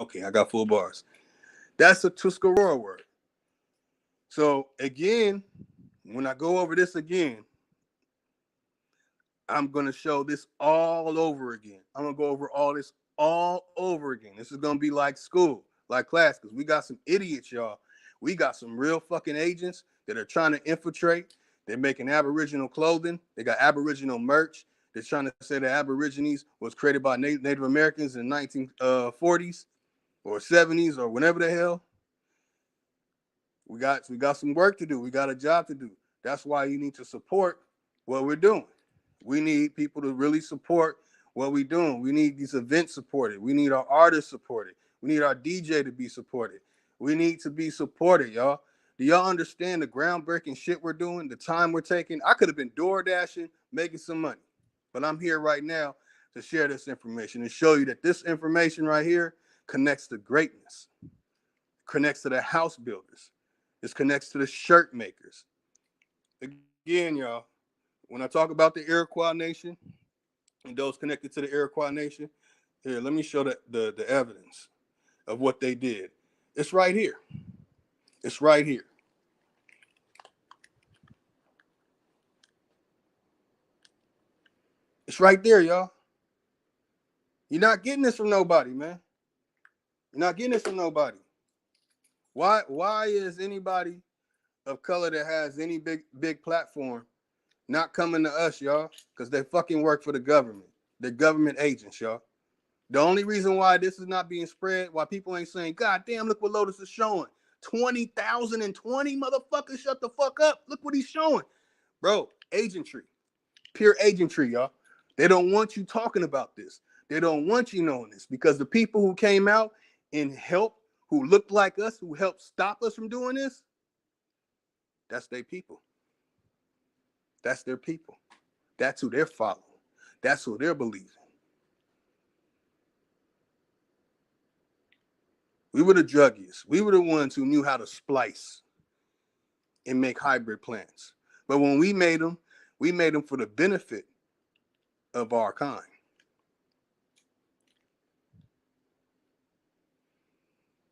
S1: Okay, I got full bars. That's a Tuscarora word. So again, when I go over this again, I'm going to show this all over again. I'm going to go over all this all over again. This is going to be like school, like class, because we got some idiots, y'all. We got some real fucking agents that are trying to infiltrate. They're making Aboriginal clothing. They got Aboriginal merch. They're trying to say that Aborigines was created by Native Americans in the 1940s or 70s or whenever the hell. We got some work to do. We got a job to do. That's why you need to support what we're doing. We need people to really support what we're doing. We need these events supported. We need our artists supported. We need our DJ to be supported. We need to be supported, y'all. Do y'all understand the groundbreaking shit we're doing, the time we're taking? I could have been door dashing, making some money, but I'm here right now to share this information and show you that this information right here connects to greatness, connects to the house builders. This connects to the shirt makers. Again, y'all, when I talk about the Iroquois Nation and those connected to the Iroquois Nation, here, let me show the evidence of what they did. It's right here. It's right here. It's right there, y'all. You're not getting this from nobody, man. You're not getting this from nobody. Why is anybody of color that has any big platform not coming to us, y'all? Because they fucking work for the government. They're government agents, y'all. The only reason why this is not being spread, why people ain't saying, God damn, look what Lotus is showing. 20,020 motherfuckers, shut the fuck up. Look what he's showing. Bro, agentry. Pure agentry, y'all. They don't want you talking about this. They don't want you knowing this because the people who came out and helped, who looked like us, who helped stop us from doing this, that's their people. That's their people. That's who they're following. That's who they're believing. We were the druggies. We were the ones who knew how to splice and make hybrid plants. But when we made them for the benefit of our kind.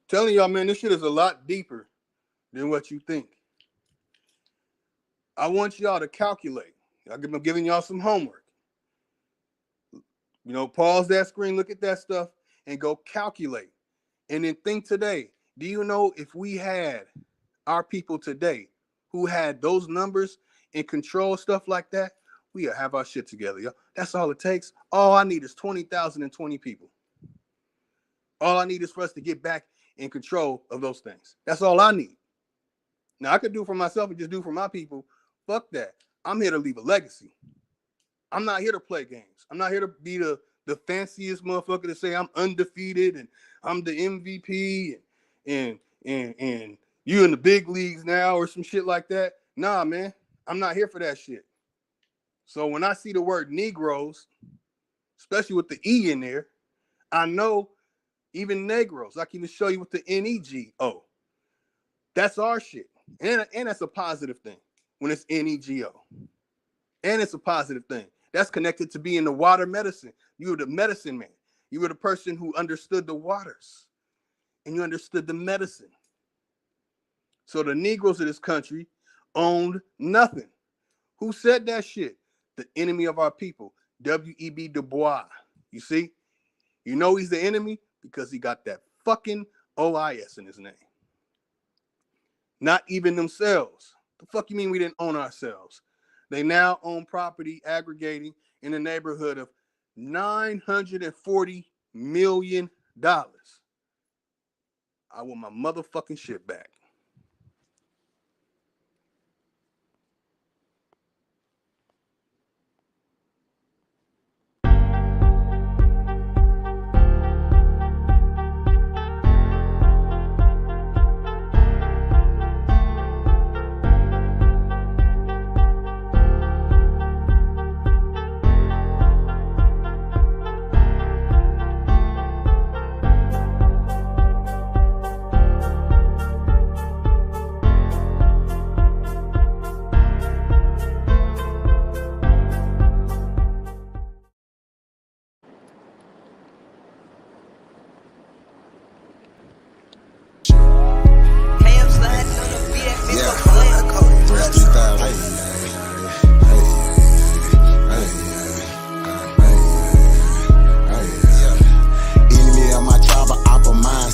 S1: Telling y'all, man, this shit is a lot deeper than what you think. I want y'all to calculate. I'm giving y'all some homework. You know, pause that screen, look at that stuff, and go calculate. And then think today, do you know if we had our people today who had those numbers and control stuff like that, we'll have our shit together, y'all. That's all it takes. All I need is 20,020 people. All I need is for us to get back in control of those things. That's all I need. Now, I could do for myself and just do for my people. Fuck that. I'm here to leave a legacy. I'm not here to play games. I'm not here to be the fanciest motherfucker to say I'm undefeated and I'm the MVP and you in the big leagues now or some shit like that. Nah, man. I'm not here for that shit. So when I see the word Negroes, especially with the E in there, I know even Negros. I can even show you with the N-E-G-O. That's our shit. And that's a positive thing when it's N-E-G-O. And it's a positive thing. That's connected to being the water medicine. You were the medicine man. You were the person who understood the waters. And you understood the medicine. So the Negroes of this country owned nothing. Who said that shit? The enemy of our people. W.E.B. Du Bois. You see? You know he's the enemy because he got that fucking O-I-S in his name. Not even themselves. The fuck you mean we didn't own ourselves? They now own property aggregating in the neighborhood of $940 million. I want my motherfucking shit back.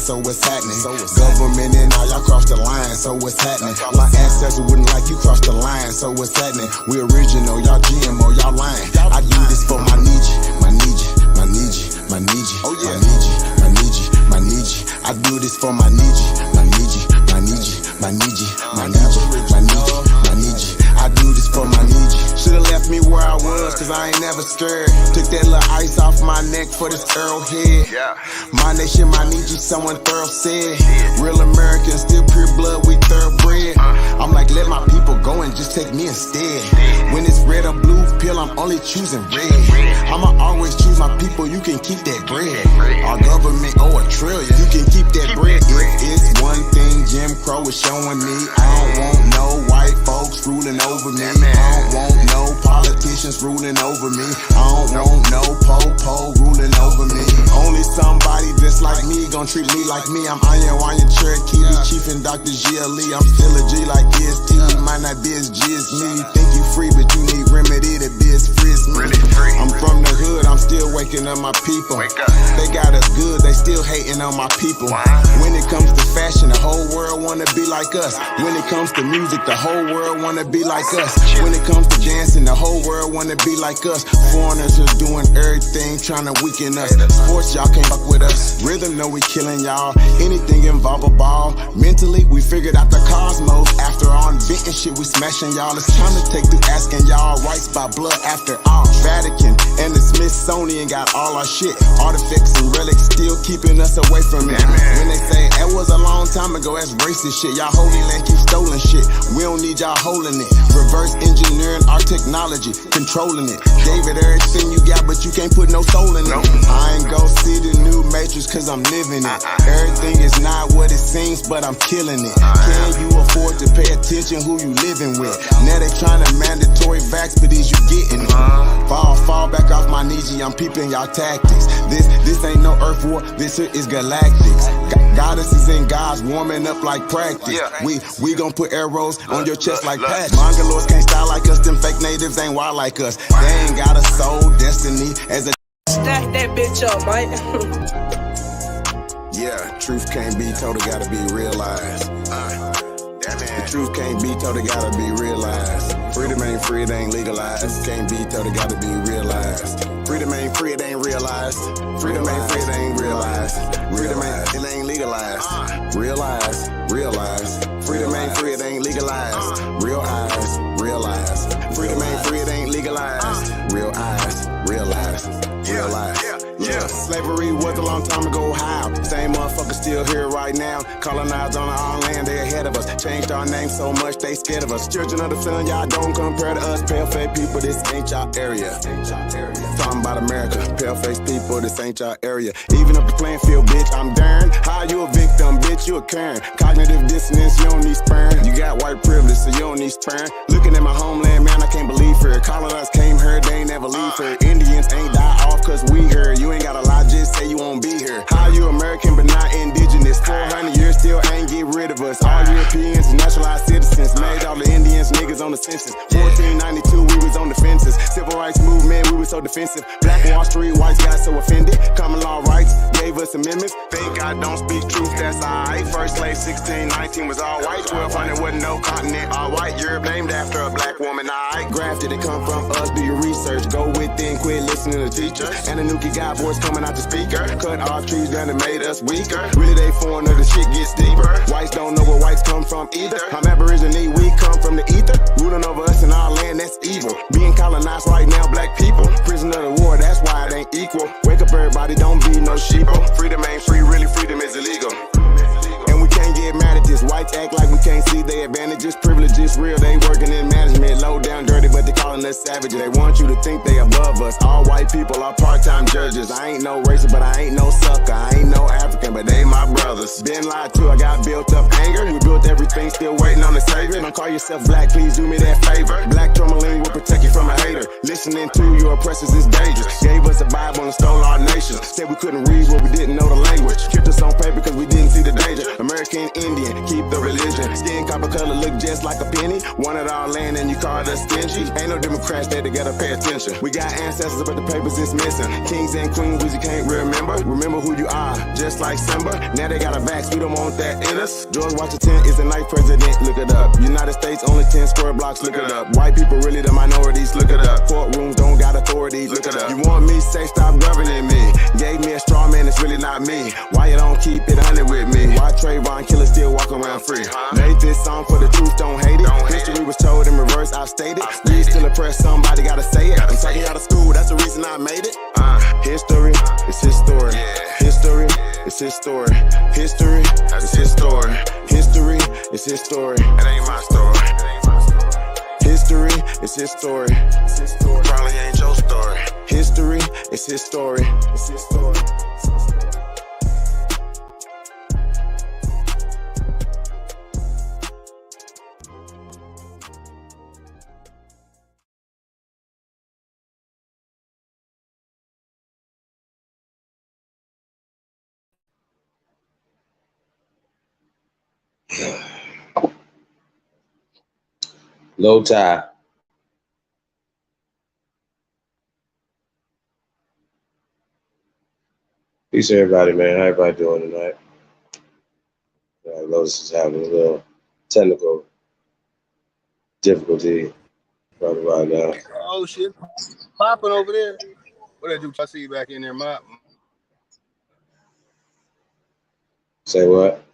S3: So what's happening? Government and all, y'all crossed the line, so what's happening? My ancestors wouldn't like you crossed the line, so what's happening? We original, y'all GMO, y'all lying. I do this for my Niji, my Niji, my Niji, my Niji, my Niji, my Niji, my Niji. I do this for my Niji, my Niji, my Niji, my Niji, my Niji, my Niji, my Niji. I do this for my Niji. Should've left me where I was, cause I ain't never scared. Took that little ice off my neck for this arrowhead. My nation, my Niji, someone thorough said. Real Americans, still pure blood, we thoroughbred. I'm like, let my people go and just take me instead. When it's red or blue pill, I'm only choosing red. I'ma always choose my people, you can keep that bread. Our government owe $1 trillion, you can keep that bread. If it's one thing Jim Crow is showing me, I don't want no white folks ruling over me. I don't want no politicians ruling over me. I don't want no po-po ruling over me. Only somebody just like me gon' treat me like me. I'm Iron Cherokee, Chief and Dr. GLE. I'm still a G like EST. Might not be as G as me. You think you free, but you need remedy to be as free as me. I'm from the hood, I'm still waking up my people. They got us good, they still hating on my people. When it comes to fashion, the whole world wanna be like us. When it comes to music, the whole world wanna be like us. When it comes to dancing, the whole world wanna be like us. Foreigners are doing everything, trying to weaken us. Sports, y'all can't fuck with us. Rhythm, know we killing y'all. Anything involve a ball. Mentally, we figured out the cosmos. After all inventing shit, we smashing y'all. It's time to take through asking y'all rights by blood after all. Vatican and the Smithsonian got all our shit. Artifacts and relics still keeping us away from it. When they say that was a long time ago, that's racist shit. Y'all holy land keep stolen shit. We don't need y'all holding it. Reverse engineering our technology, controlling it. Gave it everything you got, but you can't put no soul in it. I ain't go see the new Matrix cause I'm living it. Everything is not what it seems, but I'm killing it. Can you afford to pay attention who you living with? Now they trying to mandatory vax, but is you getting it? Fall back off my Niji, I'm peeping y'all tactics. This ain't no Earth war, this here is galactics. Goddesses and gods warming up like practice. We gon' put arrows on your chest like patches. Mongoloids can't style like us, them fake natives ain't wild like us. They ain't got a soul, destiny as a
S4: stack that bitch up, Mike.
S3: Yeah, truth can't be told, it gotta be realized. The truth can't be told, it gotta be realized. Freedom ain't free, it ain't legalized. Can't be told, it gotta be realized. Freedom ain't free, it ain't realized. Freedom ain't free, it ain't realized. Freedom ain't, it ain't legalized. Realize. Freedom ain't free, it ain't legalized. Realize. Freedom ain't free, it ain't legalized. Realize. Yeah. Slavery was a long time ago, how? Same motherfuckers still here right now. Colonized on our own land, they ahead of us. Changed our name so much, they scared of us. Children of the sun, y'all don't compare to us. Pale-faced people, this ain't y'all area. Talking about America, pale-faced people, this ain't y'all area. Even up the playing field, bitch, I'm darn. How you a victim, bitch, you a Karen. Cognitive dissonance, you don't need sperm. You got white privilege, so you don't need sperm. Looking at my homeland, man, I can't believe her. Colonized came here, they ain't never leave her. Indians ain't die off cause we here. You ain't gotta lie, just say you won't be here. How you American but not indigenous? 400 years still ain't get rid of us. All Europeans and naturalized citizens. Made all the Indians niggas on the census. 1492 we was on the fences. Civil rights movement, we was so defensive. Black Wall Street, whites got so offended. Common law rights gave us amendments. Think I don't speak truth, that's alright. First slave 1619 was all white. 1200 wasn't no continent, all white. Europe named after a black woman, alright. Grafted, it come from us, do your research. Go within, quit listening to teachers. And the Nuki got voice coming out the speaker. Cut off trees down and made us weaker. Really they foreigner, the shit gets deeper. Whites don't know where whites come from either. I'm Aborigine, we come from the ether. Ruling over us in our land, that's evil. Being colonized right now, black people. Prisoner of the war, that's why it ain't equal. Wake up everybody, don't be no sheeple. Freedom ain't free, really freedom is illegal. And we can't get mad at this. Whites act like we can't see their advantages. Privilege it's just real. They working in management, low down dirty, but they calling us savages. They want you to think they above us. All white people are part-time judges. I ain't no racist, but I ain't no sucker. I ain't no African, but they my brothers. Been lied to, I got built up anger. We built everything, still waiting on the savior. Don't call yourself black, please do me that favor. Black tourmaline will protect you from a hater. Listening to your oppressors is dangerous. Gave us a Bible and stole our nation. Said we couldn't read what we didn't know the language. Kept us on paper because we didn't see the danger. American Indian, keep the religion. Skin copper color look just like a penny. Wanted our land and you called us stingy. Ain't no Democrats there to gotta pay attention. We got ancestors but the papers is missing. Kings and queens we just can't remember. Remember who you are, just like Simba. Now they got a vax, we don't want that in us. George Washington is the ninth president, look it up. United States only 10 square blocks, look it up. White people really the minorities, look it up. Courtrooms don't got authority, look it up. You want me, say stop governing me. Gave me a straw man, it's really not me. Why you don't keep it 100 with me? Why Trayvon killer still walk around free? Made this song for the truth, don't hate it. History was told in reverse, I've stated. We still oppressed, somebody gotta say it. I'm talking out of school, that's the reason I made it. History is his story. History is his story. History is his story. History is his story. It ain't my story. History is his story. Probably ain't your story. History is his story. It's his story.
S2: Low tide. Peace, everybody, man. How everybody doing tonight? Lotus is having a little technical difficulty right now.
S1: Oh shit, popping over there. What that do? I see you back in there, Mop.
S2: Say what?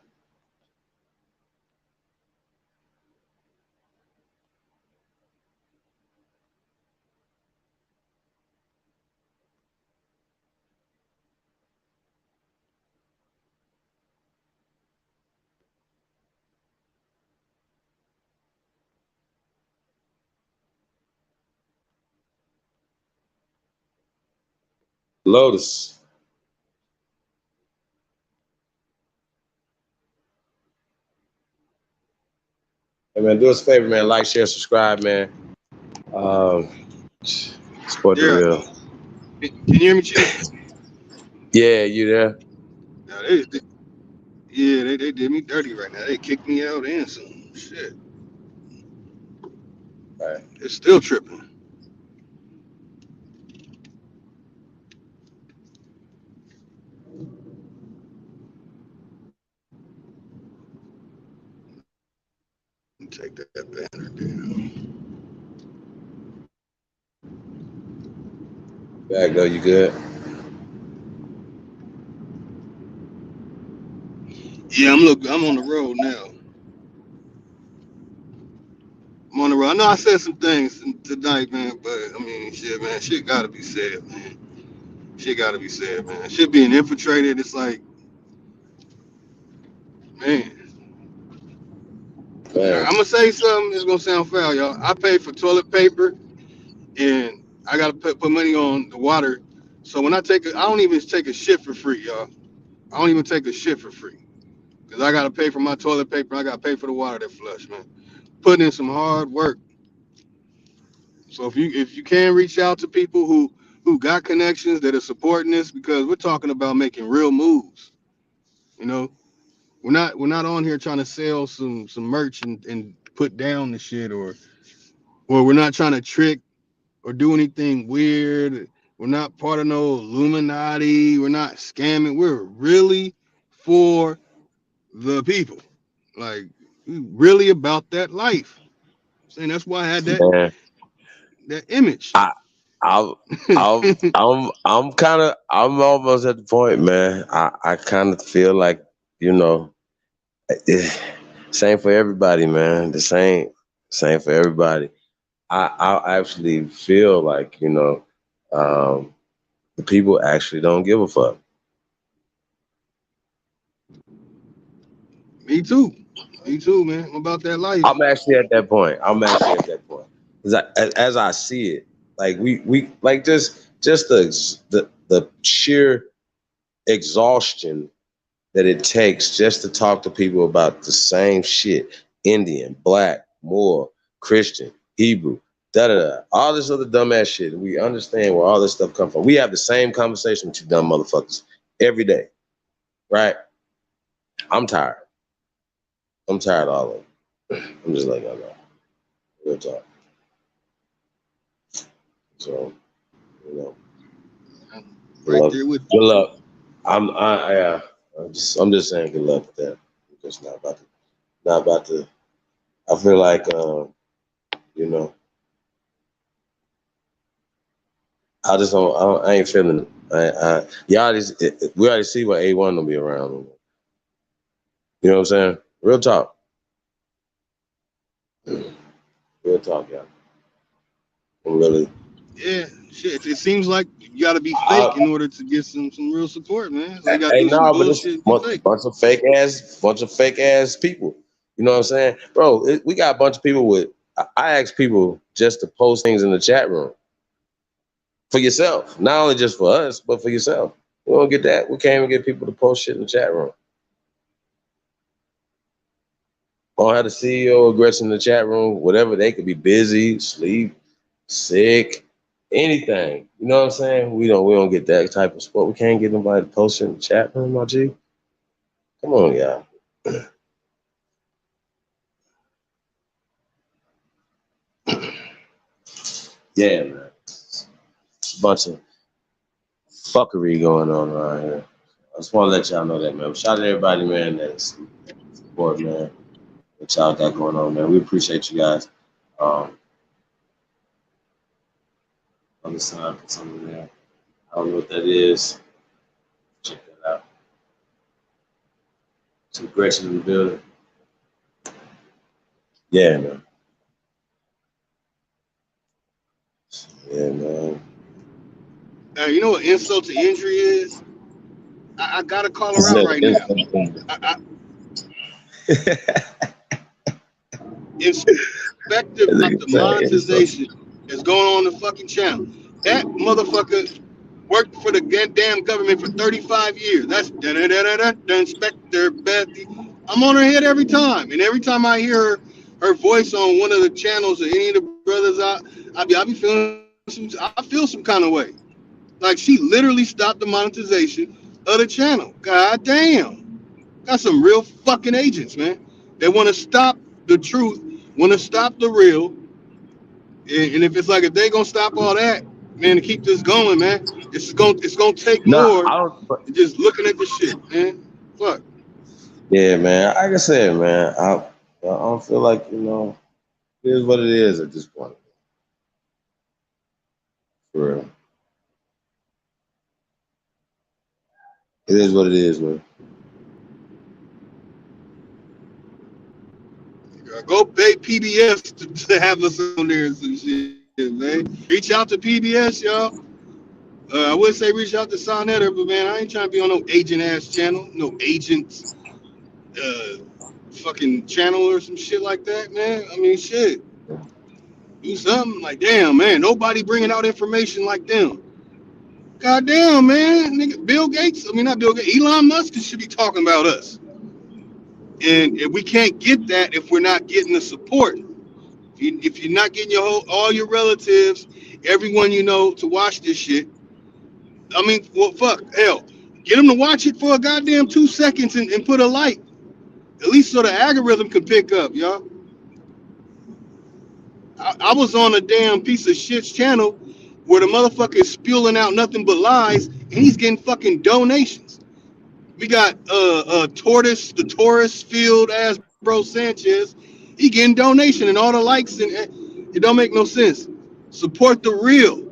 S2: Lotus. Hey man, do us a favor, man. Like, share, subscribe, man. Support the real.
S1: Can you hear me, Chief?
S2: Yeah, you there?
S1: No, they did me dirty right now. They kicked me out and some shit.
S2: Right.
S1: It's still tripping. Take that banner down.
S2: Back though, you good?
S1: Yeah, I'm on the road now. I'm on the road. I know I said some things tonight, man, but I mean, shit, man, shit gotta be said, man. Shit gotta be said, man. Shit being infiltrated, it's like, man. I'm gonna say something. It's gonna sound foul, y'all. I paid for toilet paper, and I gotta put money on the water. So when I don't even take a shit for free, y'all. I don't even take a shit for free, cause I gotta pay for my toilet paper. I gotta pay for the water that flush, man. Putting in some hard work. So if you can reach out to people who got connections that are supporting this, because we're talking about making real moves. You know, we're not on here trying to sell some merch and put down the shit, or we're not trying to trick or do anything weird. We're not part of no Illuminati. We're not scamming. We're really for the people. Like, we really about that life. And that's why I had that image.
S2: I'm almost at the point, man. I kind of feel like, you know, same for everybody, man. The same for everybody. I actually feel like, you know, the people actually don't give a fuck.
S1: Me too. Me too, man. I'm about that life.
S2: I'm actually at that point. As I see it, like we like just the sheer exhaustion that it takes just to talk to people about the same shit: Indian, Black, Moor, Christian, Hebrew, da da da, all this other dumbass shit. We understand where all this stuff comes from. We have the same conversation with you dumb motherfuckers every day, right? I'm tired. I'm tired of all of it. I'm just like, oh no, real talk. So, you know,
S1: Right there with
S2: good luck. I'm just saying good luck with that. It's not about to. I feel like you know, I ain't feeling it. We already see what A1 will be around. You know what I'm saying? Real talk. Real talk, y'all. Really.
S1: yeah, shit. It seems like you got to be fake in order to get some real support, man. So you got to do some
S2: But it's
S1: bullshit. Be fake.
S2: bunch of fake ass people. You know what I'm saying, bro? We got a bunch of people with. I ask people just to post things in the chat room for yourself, not only just for us, but for yourself. We don't get that. We can't even get people to post shit in the chat room. I don't have the CEO aggressive in the chat room, whatever. They could be busy, sleep, sick, anything. You know what I'm saying? We don't get that type of support. We can't get nobody to post in the chat room, my G. Come on, y'all. Yeah, man. It's a bunch of fuckery going on around here. I just want to let y'all know that, man. Shout out to everybody, man, that's support, man. What y'all got going on, man. We appreciate you guys. On the side, put something there. I don't know what that is. Check that out. Some Gretchen in the building. Yeah, man. Yeah, man.
S1: You know what insult to injury is? I gotta call her out right now. Inspector about the monetization that's going on the fucking channel. That motherfucker worked for the damn government for 35 years. That's the Inspector Bethy. I'm on her head every time, and every time I hear her voice on one of the channels or any of the brothers, I be feeling I feel some kind of way. Like she literally stopped the monetization of the channel. God damn. Got some real fucking agents, man. They want to stop the truth, want to stop the real. And if it's like if they gonna stop all that, man, to keep this going, man, it's gonna take more than just looking at the shit, man. Fuck.
S2: Yeah, man. Like I said, man, I don't feel like, you know, it is what it is at this point. For real. It is what it is, man.
S1: Go pay PBS to have us on there and some shit, man. Reach out to PBS, y'all. I would say reach out to Sonetter, but man, I ain't trying to be on no agent ass channel, no agents, fucking channel or some shit like that, man. I mean, shit. Do something like, damn, man. Nobody bringing out information like them. Goddamn, man. Nigga, Bill Gates. I mean, not Bill Gates. Elon Musk should be talking about us. And we can't get that if we're not getting the support. If you're not getting all your relatives, everyone you know to watch this shit, I mean, well, fuck, hell, get them to watch it for a goddamn 2 seconds and put a like, at least so the algorithm can pick up, y'all. I was on a damn piece of shit's channel where the motherfucker is spewing out nothing but lies, and he's getting fucking donations. We got the Taurus field ass bro Sanchez. He getting donation and all the likes, and it don't make no sense. Support the real.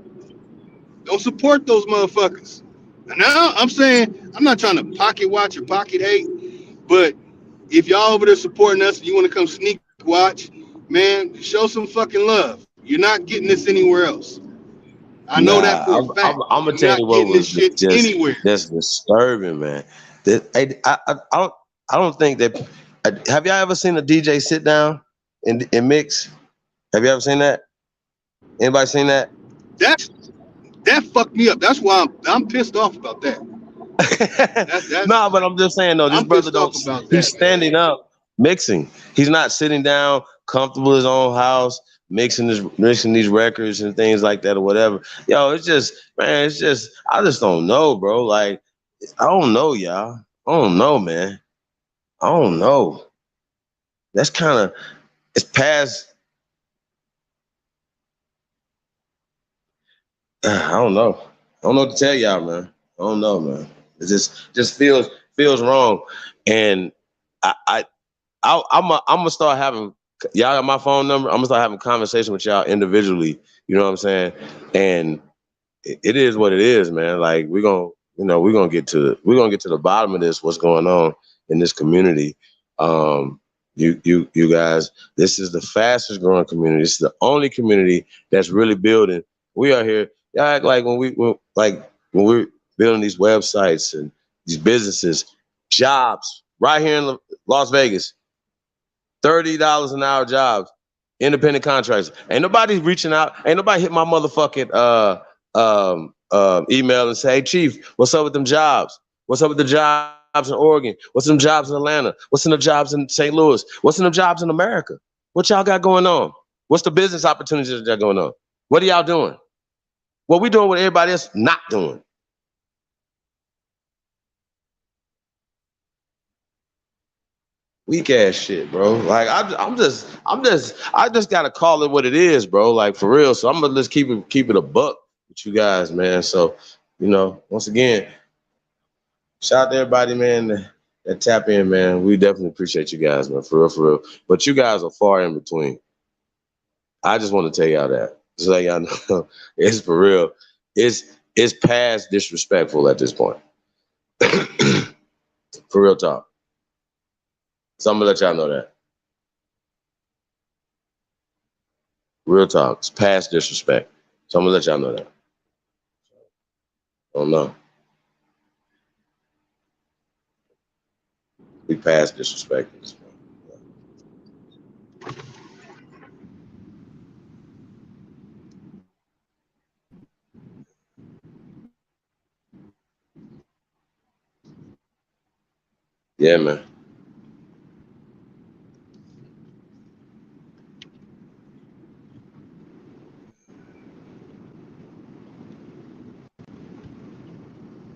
S1: Don't support those motherfuckers. And now I'm saying I'm not trying to pocket watch or pocket hate, but if y'all over there supporting us and you want to come sneak watch, man, show some fucking love. You're not getting this anywhere else. I know that for a fact.
S2: I'm gonna tell you what was just
S1: anywhere.
S2: That's disturbing, man. I don't think that Have y'all ever seen a DJ sit down and mix? Have you ever seen that? Anybody seen that?
S1: That fucked me up. That's why I'm pissed off about that. That's
S2: No, but I'm just saying though, this
S1: I'm
S2: brother
S1: pissed
S2: don't.
S1: off about
S2: He's
S1: that, man.
S2: standing up, mixing. He's not sitting down, comfortable in his own house, mixing these records and things like that or whatever. Yo, it's just, man, it's just, I just don't know, bro. Like, I don't know, y'all. I don't know, man. I don't know. That's kind of, it's past. I don't know. I don't know what to tell y'all, man. I don't know, man. It just feels wrong, and I'm gonna start having, y'all got my phone number. I'm gonna start having conversation with y'all individually. You know what I'm saying? And it is what it is, man. Like we're gonna get to the bottom of this. What's going on in this community? You guys, this is the fastest growing community. This is the only community that's really building. We are here. Y'all act like when we're building these websites and these businesses, jobs right here in Las Vegas. $30 an hour jobs, independent contractors. Ain't nobody reaching out. Ain't nobody hit my motherfucking email and say, hey, Chief, what's up with them jobs? What's up with the jobs in Oregon? What's in them jobs in Atlanta? What's in the jobs in St. Louis? What's in the jobs in America? What y'all got going on? What's the business opportunities that got going on? What are y'all doing? What we doing what everybody else not doing? Weak ass shit, bro. Like I just gotta call it what it is, bro. Like for real. So I'm gonna just keep it a buck with you guys, man. So, once again, shout out to everybody, man, that tap in, man. We definitely appreciate you guys, man. For real, for real. But you guys are far in between. I just want to tell y'all that. Just let y'all know, it's for real. It's past disrespectful at this point. For real talk. So I'm gonna let y'all know that. Real talk. It's past disrespect. So I'm gonna let y'all know that. I don't know. We past disrespect at this point. Yeah, man.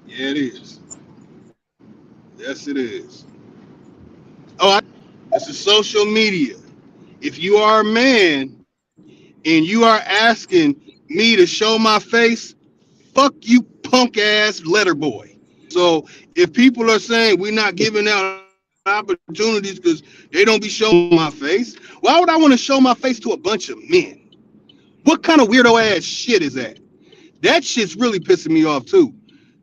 S1: Yeah, it is. Yes, it is. Oh, it's a social media. If you are a man and you are asking me to show my face, fuck you, punk ass letter boy. So if people are saying we're not giving out opportunities because they don't be showing my face, why would I want to show my face to a bunch of men? What kind of weirdo ass shit is that? That shit's really pissing me off too.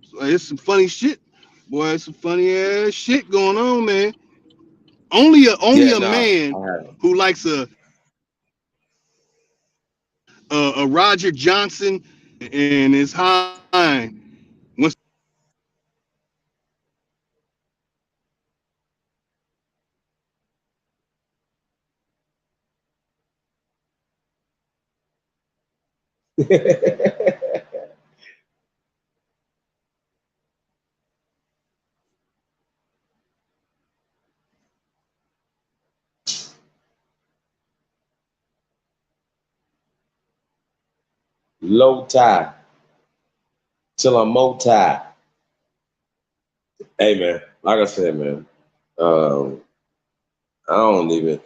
S1: So it's some funny shit, boy. It's some funny ass shit going on, man. Only
S2: Yeah,
S1: a
S2: nah.
S1: man who likes a Roger Johnson and his hind wants.
S2: Low tie till I'm mo tie. Hey, man. Like I said, man. Um, I don't even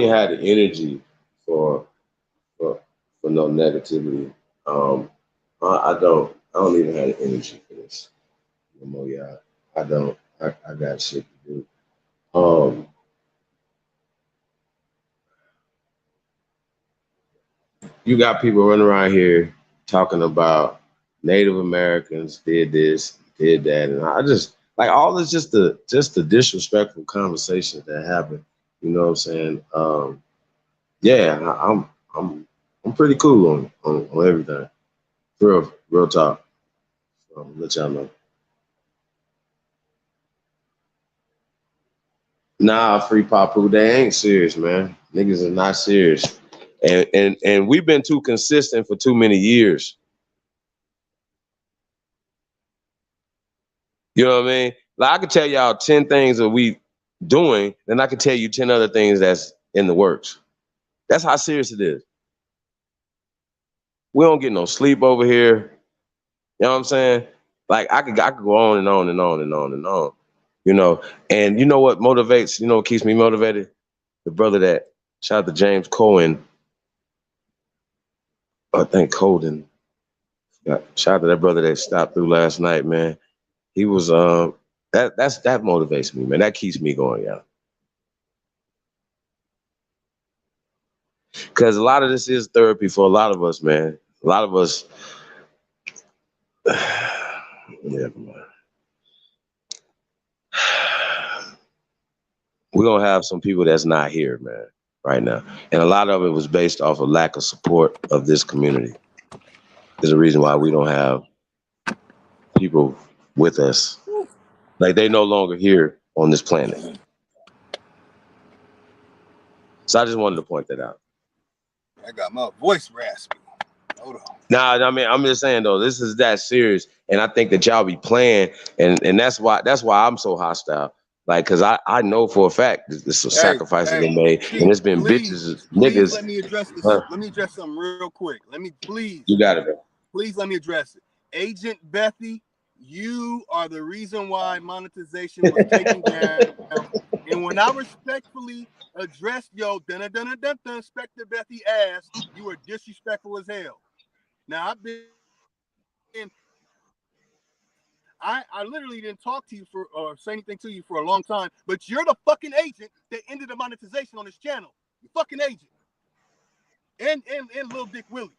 S2: have the energy for for for no negativity. Um, I don't even have the energy for this no more, y'all. I don't. I got shit to do. Um, you got people running around here talking about Native Americans did this, did that, and I just like all this just the disrespectful conversations that happen. You know what I'm saying? Yeah, I'm pretty cool on everything. Real talk. So let y'all know. Nah, free Papu, they ain't serious, man. Niggas are not serious. And we've been too consistent for too many years. You know what I mean? Like I could tell y'all 10 things that we doing, then I could tell you 10 other things that's in the works. That's how serious it is. We don't get no sleep over here. You know what I'm saying? Like I could go on and on and on and on and on. You know, and you know what motivates, you know what keeps me motivated? The brother that shout out to James Cohen. I think Colden. Shout out to that brother that stopped through last night, man. He was that motivates me, man. That keeps me going, yeah. Because a lot of this is therapy for a lot of us, man. A lot of us, yeah, we're gonna have some people that's not here, man, right now. And a lot of it was based off of lack of support of this community. There's a reason why we don't have people with us. Like they no longer here on this planet. So I just wanted to point that out.
S1: I got my voice raspy. Hold on.
S2: Nah, I mean, I'm just saying though, this is that serious, and I think that y'all be playing, and that's why I'm so hostile. Like, cause I know for a fact there's some sacrifices they made, and it's been bitches, niggas.
S1: Let me address this. Let me address something real quick. Let me please.
S2: You got it, man.
S1: Please let me address it. Agent Bethy, you are the reason why monetization was taken down. And when I respectfully addressed yo Inspector Bethy ass, you were disrespectful as hell. Now I've been I literally didn't talk to you for or say anything to you for a long time, but you're the fucking agent that ended the monetization on this channel. You fucking agent. And Lil Dick Willie.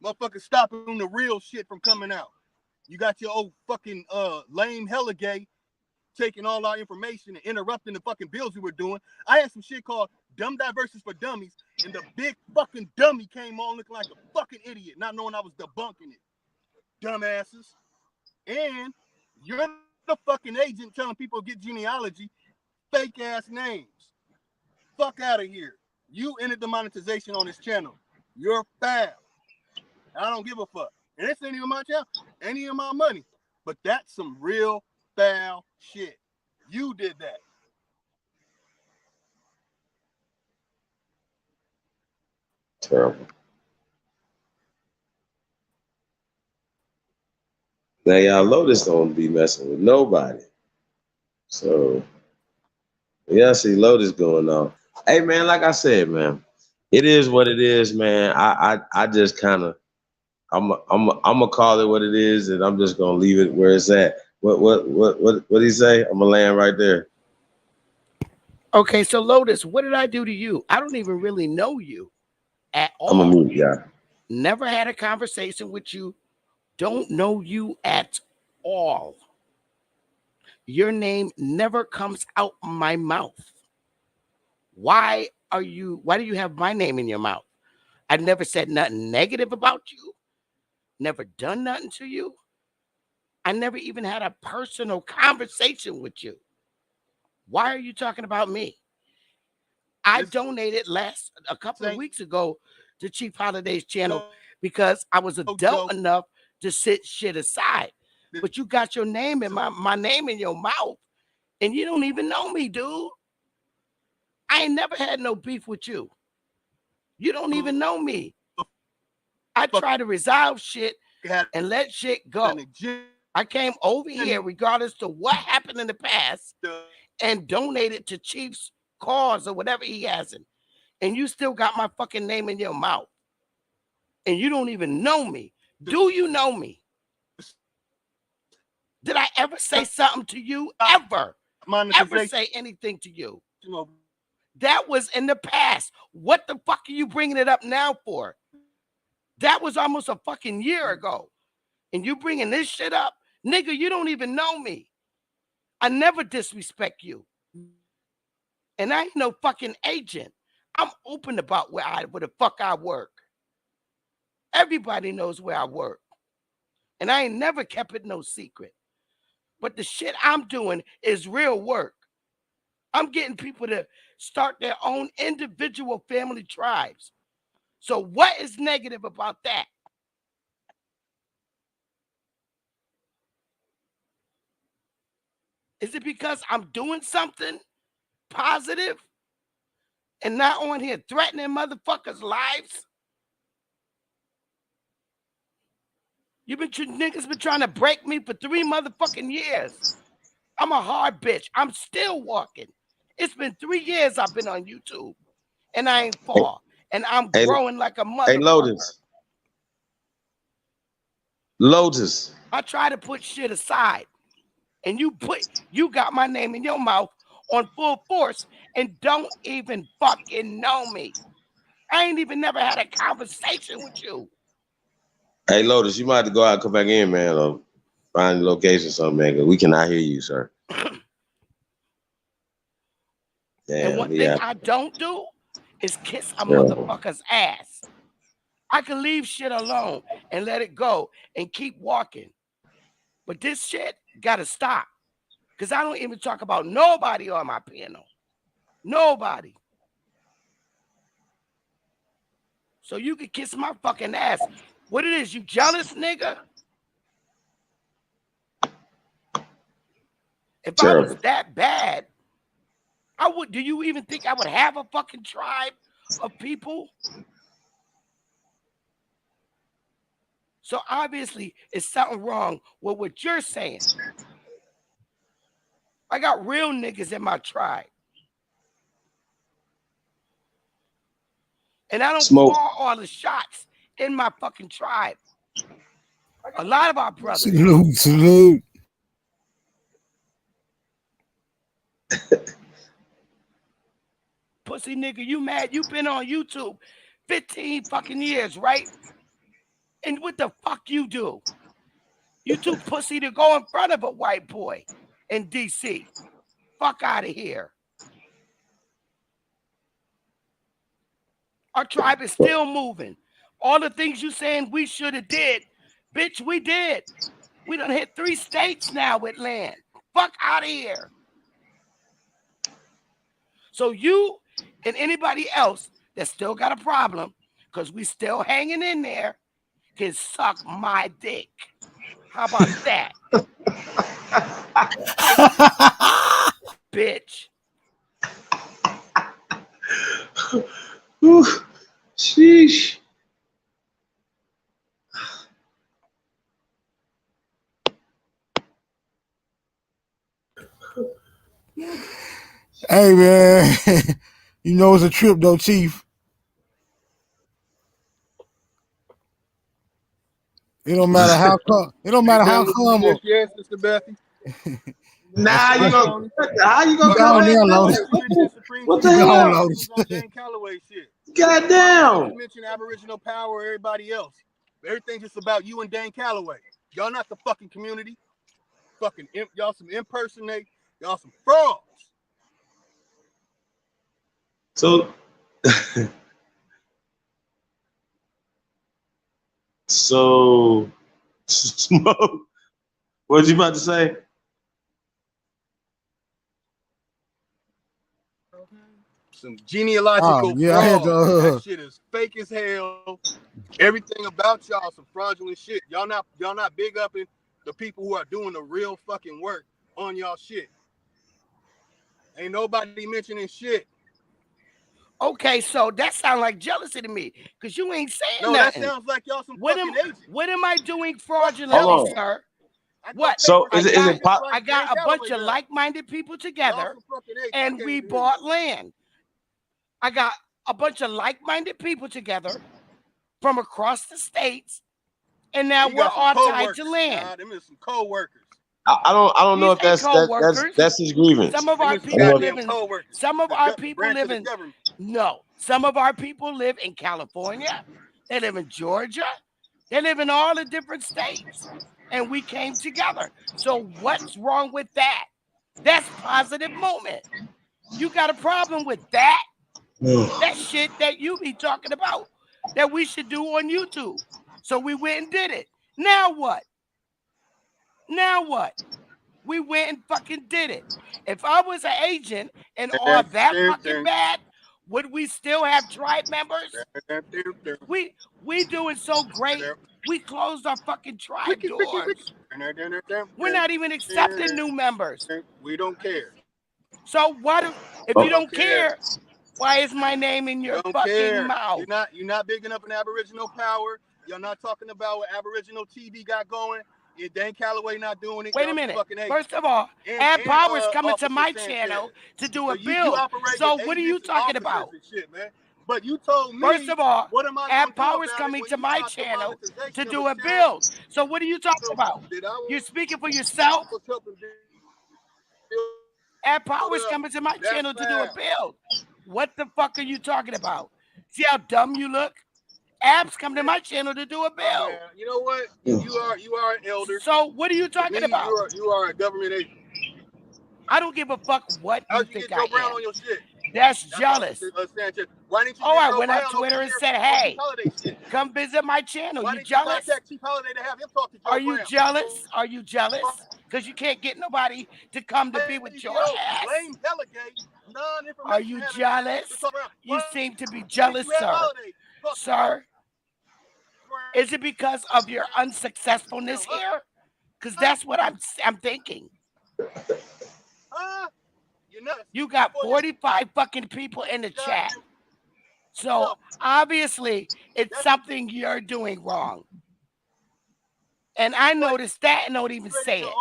S1: Motherfucker stopping the real shit from coming out. You got your old fucking lame hella gay taking all our information and interrupting the fucking bills we were doing. I had some shit called Dumb Diverses for Dummies, and the big fucking dummy came on looking like a fucking idiot, not knowing I was debunking it. Dumbasses. And you're the fucking agent telling people to get genealogy, fake ass names. Fuck out of here. You ended the monetization on this channel. You're foul. I don't give a fuck. And this ain't even my channel, ain't even my money. But that's some real foul shit. You did that.
S2: Terrible. Now y'all Lotus don't be messing with nobody. So yeah, see Lotus going on. Hey man, like I said, man, it is what it is, man. I just kind of I'm gonna call it what it is, and I'm just gonna leave it where it's at. What he say? I'm gonna land right there.
S5: Okay, so Lotus, what did I do to you? I don't even really know you at all.
S2: I'm gonna mute y'all.
S5: Never had a conversation with you. Don't know you at all. Your name never comes out my mouth. Why do you have my name in your mouth? I never said nothing negative about you. Never done nothing to you. I never even had a personal conversation with you. Why are you talking about me? I donated a couple of weeks ago to Chief Holiday's channel because I was adult enough to sit shit aside. But you got your name in my name in your mouth, and you don't even know me, dude. I ain't never had no beef with you. You don't even know me. I try to resolve shit and let shit go. I came over here regardless to what happened in the past and donated to Chief's cause or whatever he has in. And you still got my fucking name in your mouth. And you don't even know me. Do you know me? Did I ever say something to you? Ever? Ever say anything to you? That was in the past. What the fuck are you bringing it up now for? That was almost a fucking year ago. And you bringing this shit up? Nigga, you don't even know me. I never disrespect you. And I ain't no fucking agent. I'm open about where the fuck I work. Everybody knows where I work. And I ain't never kept it no secret. But the shit I'm doing is real work. I'm getting people to start their own individual family tribes. So what is negative about that? Is it because I'm doing something positive and not on here threatening motherfuckers' lives? Niggas been trying to break me for 3 motherfucking years. I'm a hard bitch. I'm still walking. It's been 3 years I've been on YouTube, and I ain't far. And I'm growing like a motherfucker.
S2: Hey, Lotus.
S5: I try to put shit aside, and you got my name in your mouth on full force and don't even fucking know me. I ain't even never had a conversation with you.
S2: Hey, Lotus, you might have to go out and come back in, man, or find a location or something, man, because we cannot hear you, sir. Damn,
S5: and one thing I don't do is kiss a motherfucker's ass. I can leave shit alone and let it go and keep walking. But this shit gotta stop. Because I don't even talk about nobody on my panel. Nobody. So you can kiss my fucking ass. What it is, you jealous, nigga? If I was that bad, do you even think I would have a fucking tribe of people? So obviously, it's something wrong with what you're saying. I got real niggas in my tribe. And I don't call all the shots in my fucking tribe. A lot of our brothers.
S6: Salute.
S5: Pussy nigga, you mad? You been on YouTube 15 fucking years, right? And what the fuck you do? You too pussy to go in front of a white boy in DC. Fuck out of here. Our tribe is still moving. All the things you saying we should have did, bitch, we did. We done hit 3 states now with land. Fuck out of here. So you and anybody else that still got a problem, because we still hanging in there, can suck my dick. How about that? Bitch.
S2: Ooh, sheesh.
S6: Hey man, you know it's a trip though, Chief. It don't matter how come. It don't matter how come.
S1: Yes, Mr. Bethy.
S2: Nah, you gonna how you gonna
S6: go there, Lotus?
S2: What the hell?
S6: Lotus?
S1: Dan Calloway shit.
S2: Goddamn.
S1: You mention Aboriginal power, everybody else. Everything's just about you and Dan Calloway. Y'all not the fucking community. Fucking y'all some impersonate. Y'all some frauds.
S2: So Smoke. What you about to say?
S1: Some genealogical
S6: yeah, I had
S1: fraud.
S6: to,
S1: That shit is fake as hell. Everything about y'all some fraudulent shit. Y'all not big up in the people who are doing the real fucking work on y'all shit. Ain't nobody mentioning shit.
S5: Okay, so that sounds like jealousy to me, because you ain't saying
S1: no,
S5: nothing.
S1: That sounds like y'all some fucking agents.
S5: What am I doing fraudulently, sir? What?
S2: So is it
S5: I got a bunch of like-minded people together, and we bought land. I got a bunch of like-minded people together from across the states, and now we're all tied to land.
S1: Them is some co-workers.
S2: I don't know if that's his grievance.
S5: Some of our people live in. Some of our people live in. No, some of our people live in California. They live in Georgia. They live in all the different states, and we came together. So what's wrong with that? That's positive movement. You got a problem with that? That shit that you be talking about that we should do on YouTube. So we went and did it. Now what? Now what? We went and fucking did it. If I was an agent and all that fucking bad, would we still have tribe members? We doing so great. We closed our fucking tribe doors. We're not even accepting new members.
S1: We don't care.
S5: So what if you don't care? Why is my name in your fucking mouth?
S1: You're not bigging up an Aboriginal power. You're not talking about what Aboriginal TV got going. Dan Calloway not doing it.
S5: Wait a minute. First of all, Ab Power's coming to my channel to do a build. So what are you talking about?
S1: Shit, man. But you told me.
S5: First of all, Ab Power's coming to my channel to do a build. So what are you talking about? You're speaking for yourself. Ab Power's coming to my channel to do a build. What the fuck are you talking about? See how dumb you look? Ab's coming to my channel to do a bill.
S1: You know what? You are an elder.
S5: So what are you talking about?
S1: You are a government agent.
S5: I don't give a fuck what you think I am.
S1: On your shit?
S5: That's jealous.
S1: Why didn't you
S5: I went on Twitter and said, hey, come visit my channel. You jealous? Are you jealous? Are you jealous? Because you can't get nobody to come to be with your ass. Are you jealous? You seem to be jealous, sir. Sir, is it because of your unsuccessfulness here? Because that's what I'm thinking. You got 45 fucking people in the chat. So obviously it's something you're doing wrong. And I noticed that and don't even say it.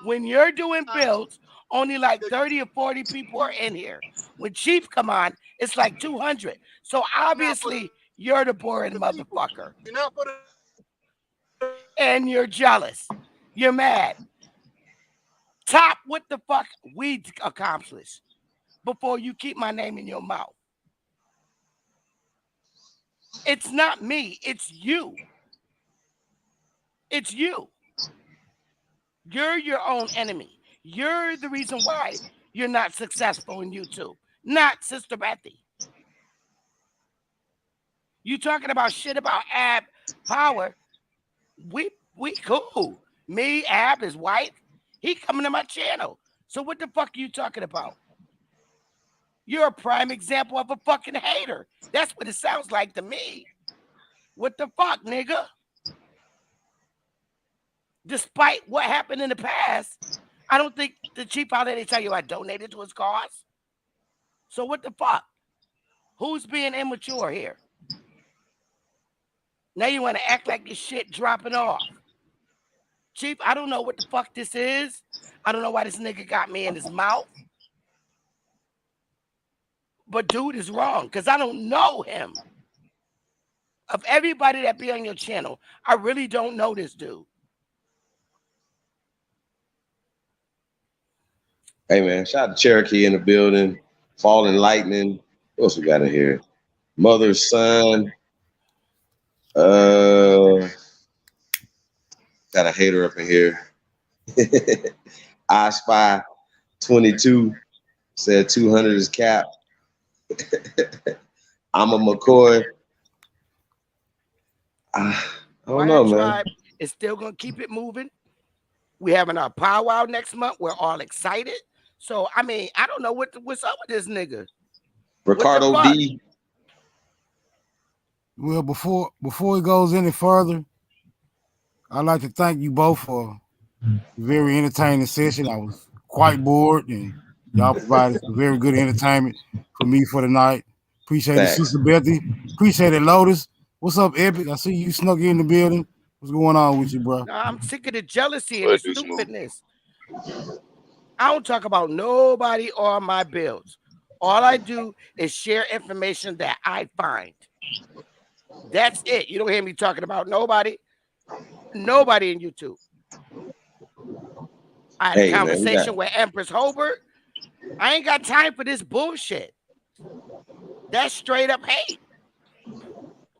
S5: When you're doing builds, only like 30 or 40 people are in here. When Chief come on, it's like 200. So obviously you're the boring motherfucker. And you're jealous. You're mad. Top what the fuck we accomplished before you keep my name in your mouth. It's not me. It's you. It's you. You're your own enemy. You're the reason why you're not successful in YouTube. Not Sister Bethy. You talking about shit about Ab Power. We cool. Me, Ab, his wife, he coming to my channel. So what the fuck are you talking about? You're a prime example of a fucking hater. That's what it sounds like to me. What the fuck, nigga? Despite what happened in the past, I don't think the Chief Holiday tell you I donated to his cause. So what the fuck? Who's being immature here? Now you want to act like your shit dropping off. Chief, I don't know what the fuck this is. I don't know why this nigga got me in his mouth. But dude is wrong because I don't know him. Of everybody that be on your channel, I really don't know this dude.
S2: Hey man, shout out to Cherokee in the building. Falling Lightning. What else we got in here? Mother, son. Got a hater up in here. I Spy 22 said 200 is cap. I'm a McCoy. I don't know, man.
S5: It's still gonna keep it moving. We having our powwow next month. We're all excited. So I mean, I don't know what's up with this nigga.
S2: Ricardo D.
S6: Well, before it goes any further, I'd like to thank you both for a very entertaining session. I was quite bored, and y'all provided some very good entertainment for me for the night. Appreciate it, Sister Bethy. Appreciate it, Lotus. What's up, Epic? I see you snuck in the building. What's going on with you, bro?
S5: I'm sick of the jealousy and the stupidness. I don't talk about nobody or my bills. All I do is share information that I find. That's it. You don't hear me talking about nobody in YouTube. I had a conversation with Empress Hobart. I ain't got time for this bullshit. That's straight up hate.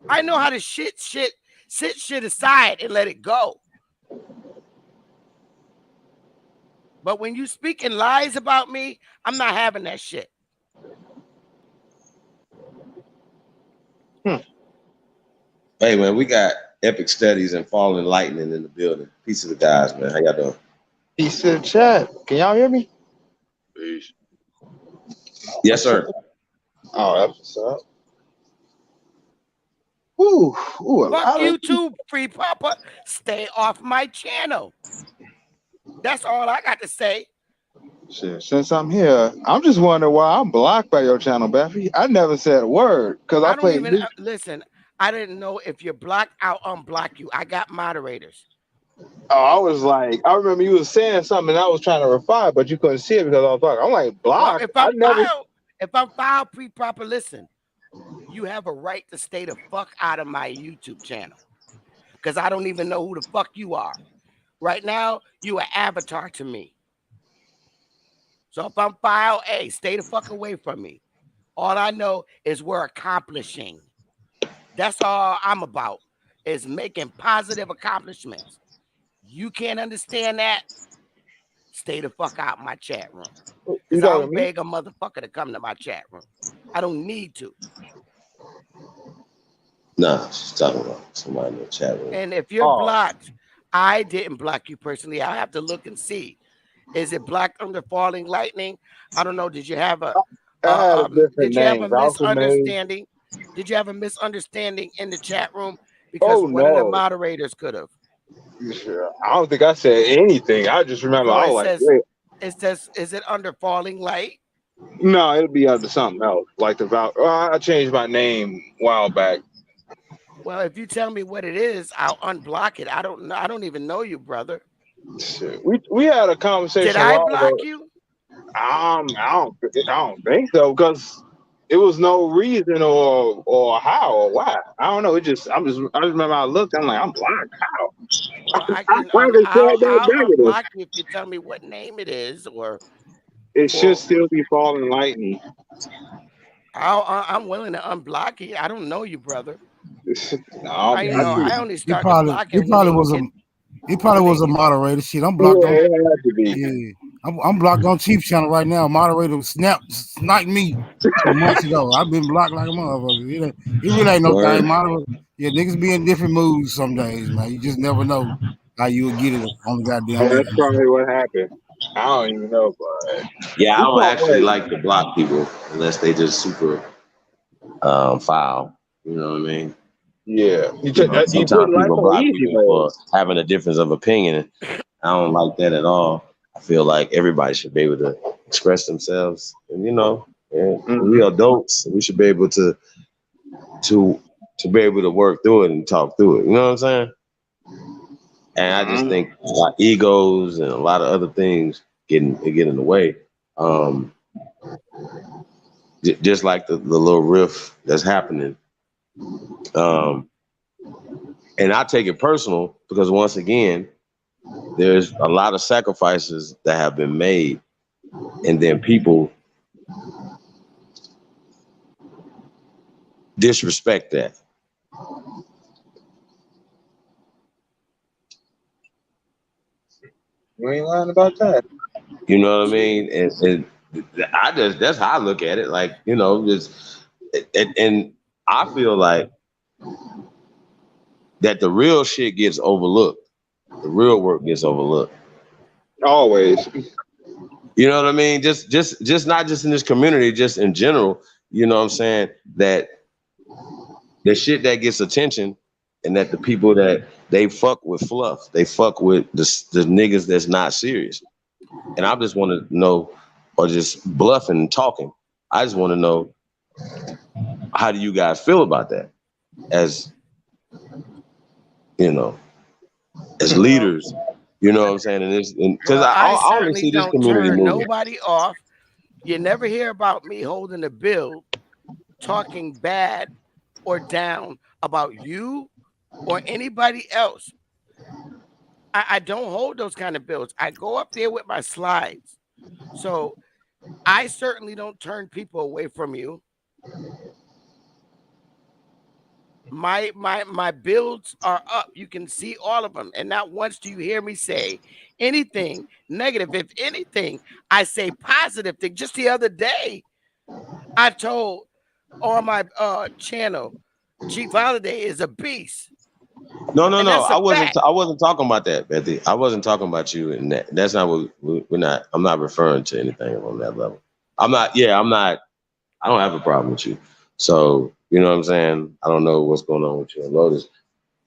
S5: I know how to sit shit aside and let it go. But when you speaking lies about me, I'm not having that shit.
S2: Hey man, we got Epic Studies and Falling Lightning in the building. Peace to the guys, man. How y'all doing?
S7: Peace to the chat. Can y'all hear me?
S2: Peace. Yes, sir.
S7: Oh, that's what's up. Ooh, a
S5: Fuck
S7: lot
S5: you
S7: of
S5: too, Free Papa. Stay off my channel. That's all I got to say.
S7: shit. Since I'm here, I'm just wondering why I'm blocked by your channel, Baffy. I never said a word because I
S5: I don't
S7: played.
S5: even listen. I didn't know if you're blocked, I'll unblock you. I got moderators.
S7: Oh, I was like, I remember you was saying something, and I was trying to reply, but you couldn't see it because I was talking. I'm like,
S5: Well,
S7: blocked. I never.
S5: if I'm filed pre-proper, listen, you have a right to stay the fuck out of my YouTube channel. Because I don't even know who the fuck you are. Right now, you an avatar to me. So if I'm filed, hey, stay the fuck away from me. All I know is we're accomplishing. That's all I'm about, is making positive accomplishments. You can't understand that? Stay the fuck out my chat room. Because I don't beg a motherfucker to come to my chat room. I don't need to.
S2: Nah, she's talking about somebody in the chat room.
S5: And if you're blocked, I didn't block you personally. I'll have to look and see. Is it blocked under falling lightning? I don't know. Did you have a misunderstanding? Did you have a misunderstanding in the chat room? Because one of the moderators could have.
S7: I don't think I said anything. I just remember I was like,
S5: is it under falling light?
S7: No, it'll be under something else. Like the I changed my name a while back.
S5: Well, if you tell me what it is, I'll unblock it. I don't know. I don't even know you, brother.
S7: Shit. We had a conversation.
S5: Did I block you?
S7: I don't think so, because it was no reason or how or why. I don't know. I just remember I looked. I'm like, I'm blocked. How?
S5: Well, I'll unblock you if you tell me what name it is, or
S7: it should still be falling lightning.
S5: I'm willing to unblock you. I don't know you, brother.
S7: No,
S5: I only started blocking.
S6: He probably was a moderator. Shit, I'm blocked on. Yeah, I'm blocked on Chief channel right now. Moderator sniped me 2 months ago. I've been blocked like a motherfucker. It really ain't no thing. Moderator, yeah, niggas be in different moods some days, man. You just never know how you would get it on the goddamn.
S7: That's probably what happened. I don't even know, but
S2: yeah, I don't actually like to block people unless they just super foul. You know what I mean?
S7: Yeah.
S2: Sometimes people block people for having a difference of opinion. I don't like that at all. I feel like everybody should be able to express themselves, and we adults. We should be able to be able to work through it and talk through it. You know what I'm saying? And I just think a lot of egos and a lot of other things get in the way. Just like the little riff that's happening. And I take it personal because once again, there's a lot of sacrifices that have been made, and then people disrespect that.
S7: You ain't lying about that.
S2: You know what I mean? And that's how I look at it. Like, and I feel like that the real shit gets overlooked. The real work gets overlooked.
S7: Always.
S2: You know what I mean? Just not just in this community, just in general. You know what I'm saying? That the shit that gets attention, and that the people that they fuck with fluff, they fuck with the niggas that's not serious. And I just want to know, or just bluffing and talking. I just want to know, how do you guys feel about that? As as leaders, you know what I'm saying? And because I only see this community moving.
S5: Nobody off. You never hear about me holding a bill, talking bad or down about you or anybody else. I don't hold those kind of bills. I go up there with my slides. So I certainly don't turn people away from you. My builds are up. You can see all of them. And not once do you hear me say anything negative. If anything, I say positive thing. Just the other day, I told on my channel, Chief Holiday is a beast.
S2: No.
S5: And that's a
S2: I wasn't.
S5: fact.
S2: I wasn't talking about that, Bethy. I wasn't talking about you, and that's not what we're not. I'm not referring to anything on that level. I'm not. Yeah, I'm not. I don't have a problem with you. So you know what I'm saying. I don't know what's going on with you and Lotus.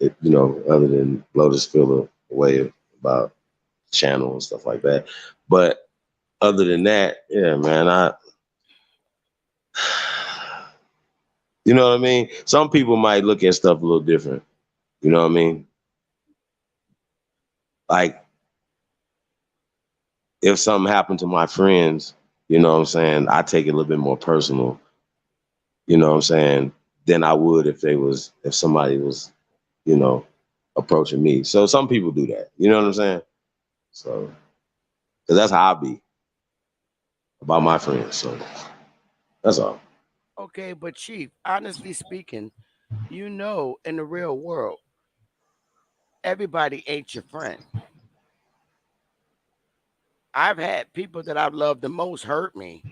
S2: Other than Lotus feel a way about channel and stuff like that. But other than that, yeah, man, you know what I mean? Some people might look at stuff a little different. You know what I mean? Like if something happened to my friends, you know what I'm saying, I take it a little bit more personal, you know what I'm saying, than I would if somebody was, approaching me. So some people do that. You know what I'm saying? So, because that's how I be about my friends. So that's all.
S5: Okay, but Chief, honestly speaking, in the real world, everybody ain't your friend. I've had people that I've loved the most hurt me.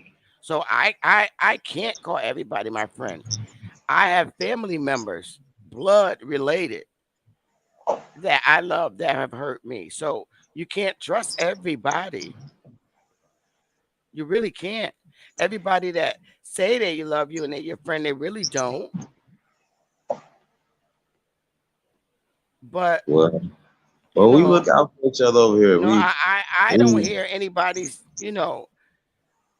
S5: So I can't call everybody my friend. I have family members, blood related, that I love that have hurt me. So you can't trust everybody. You really can't. Everybody that say they love you and they're your friend, they really don't. But
S2: Well,
S5: you
S2: we
S5: know,
S2: look out for each other over here.
S5: I don't hear anybody,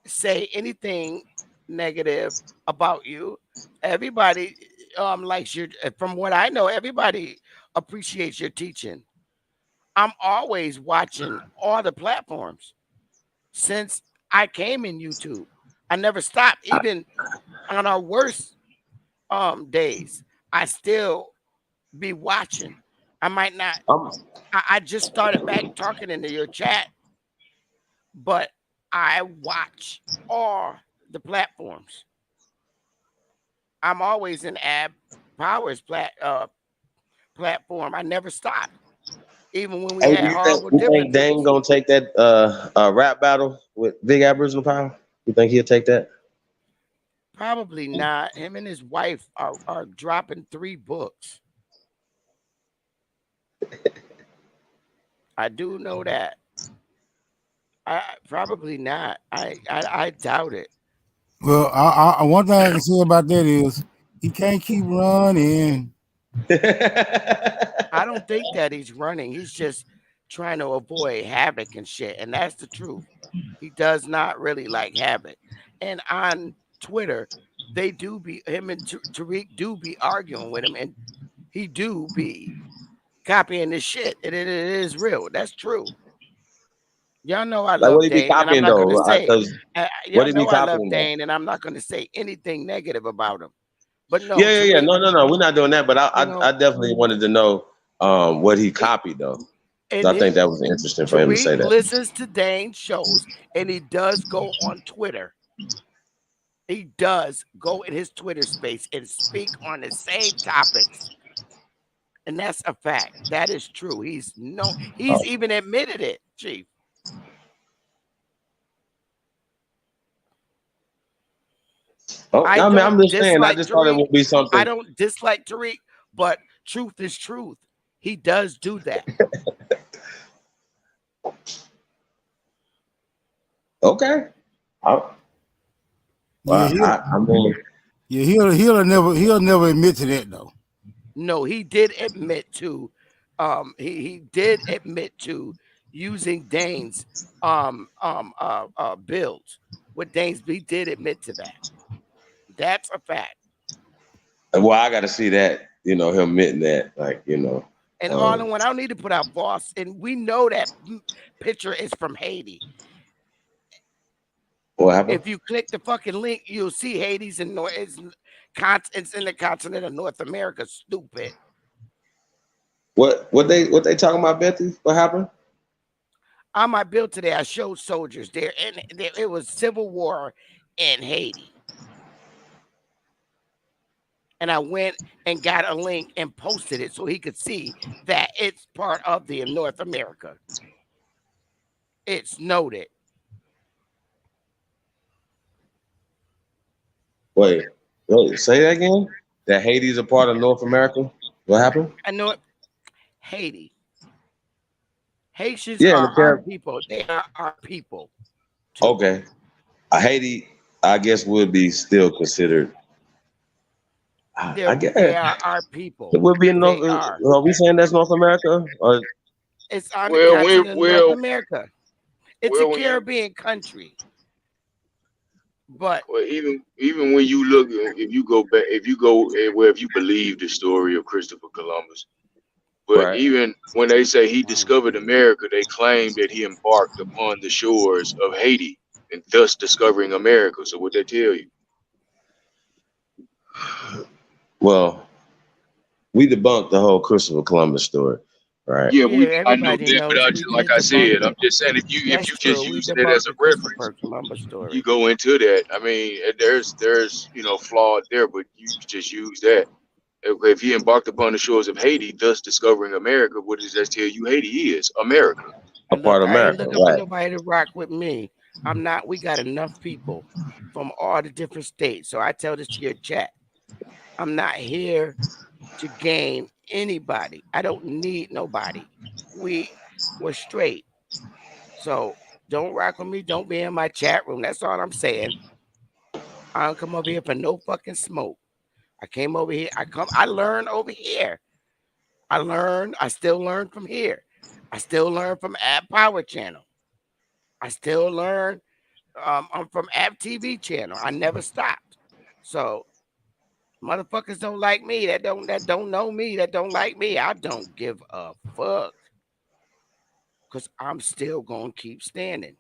S5: say anything negative about you. Everybody likes your, from what I know, everybody appreciates your teaching. I'm always watching all the platforms since I came in YouTube. I never stopped. Even on our worst days, I still be watching. I might not. I just started back talking into your chat, but I watch all the platforms. I'm always in Ab Powers platform. I never stopped, even when we
S2: Hey,
S5: had horrible
S2: you think
S5: differences.
S2: Dane gonna take that rap battle with Big Aboriginal Power? You think he'll take that?
S5: Probably not. Him and his wife are dropping 3 books. I do know that. I probably not. I doubt it.
S6: Well, I one thing I can say about that is he can't keep running.
S5: I don't think that he's running. He's just trying to avoid havoc and shit. And that's the truth. He does not really like havoc. And on Twitter, they do be him and Tariq do be arguing with him, and he do be copying this shit. And it is real. That's true. Y'all know I
S2: Like,
S5: love
S2: what he be
S5: Dane, and I'm
S2: copying
S5: not gonna
S2: though?
S5: say.
S2: Because what
S5: Y'all
S2: he be
S5: know I love
S2: copying though?
S5: Dane, and I'm not gonna say anything negative about him. But no,
S2: Yeah.
S5: Tariq,
S2: No. We're not doing that. But
S5: you
S2: I
S5: know,
S2: definitely wanted to know what he
S5: it,
S2: copied though. 'Cause
S5: and
S2: I think
S5: it,
S2: that was interesting for him to
S5: Tariq
S2: say that.
S5: listens to Dane's shows, and he does go on Twitter. He does go in his Twitter space and speak on the same topics. And that's a fact. That is true. He's even admitted it, Chief.
S2: Oh,
S5: I
S2: I mean, I'm
S5: don't
S2: just saying. I
S5: dislike
S2: just thought it
S5: Tariq.
S2: would be
S5: I
S2: something.
S5: don't dislike Tariq, but truth is truth. He does do that.
S2: Okay.
S6: Yeah,
S2: I mean,
S6: he'll never admit to that though.
S5: No, he did admit to he did admit to using Dane's builds with Dane's. He did admit to that. That's a fact.
S2: well, I got to see that. Him admitting that, like,
S5: And all in one, I don't need to put out boss. And we know that picture is from Haiti.
S2: what happened?
S5: If you click the fucking link, you'll see Haiti's in it's in the continent of North America. Stupid.
S2: What they talking about, Bethy? What happened?
S5: On my build today, I showed soldiers there, and it was civil war in Haiti. And I went and got a link and posted it so he could see that it's part of the North America. It's noted.
S2: Wait, say that again. That Haiti's a part of North America. What happened?
S5: I know it. Haiti. Haitians
S2: Yeah,
S5: are our people. They are our people. Too.
S2: Okay. Haiti, I guess, would be still considered. I guess
S5: They are our people.
S2: it would be in North.
S5: They are.
S2: Are we saying that's North America? Or
S5: It's on the
S7: Well,
S5: continent of North
S7: well,
S5: America. It's
S7: well,
S5: a
S7: when you,
S5: Caribbean country. But
S7: well, even when you look, if you go back, if you believe the story of Christopher Columbus, but
S2: right?
S7: even when they say he discovered America, they claim that he embarked upon the shores of Haiti and thus discovering America. So what they tell you?
S2: Well, we debunked the whole Christopher Columbus story, right?
S7: Yeah,
S5: yeah,
S7: I know
S5: everybody
S7: that, but
S5: knows we
S7: like
S5: did
S7: I
S5: debunk
S7: said, I'm
S5: it.
S7: just saying if you
S5: That's
S7: just
S5: true. We
S7: use that as
S5: debunked
S7: a
S5: the
S7: reference,
S5: Christopher Columbus
S7: you
S5: story.
S7: go into that. I mean, there's flawed there, but you just use that. If he embarked upon the shores of Haiti, thus discovering America, what does that tell you? Haiti is America.
S2: A
S5: And
S2: part
S5: look,
S2: of
S5: I ain't
S2: America,
S5: looking for
S2: right?
S5: nobody to rock with me. I'm not. We got enough people from all the different states. So I tell this to your chat. I'm not here to gain anybody. I don't need nobody. We're straight. So don't rock with me. Don't be in my chat room. That's all I'm saying. I don't come over here for no fucking smoke. I came over here. I learn over here. I still learn from here. I still learn from App Power Channel. I still learn I'm from App TV Channel. I never stopped. So motherfuckers don't like me. That don't know me. That don't like me. I don't give a fuck. Cause I'm still gonna keep standing.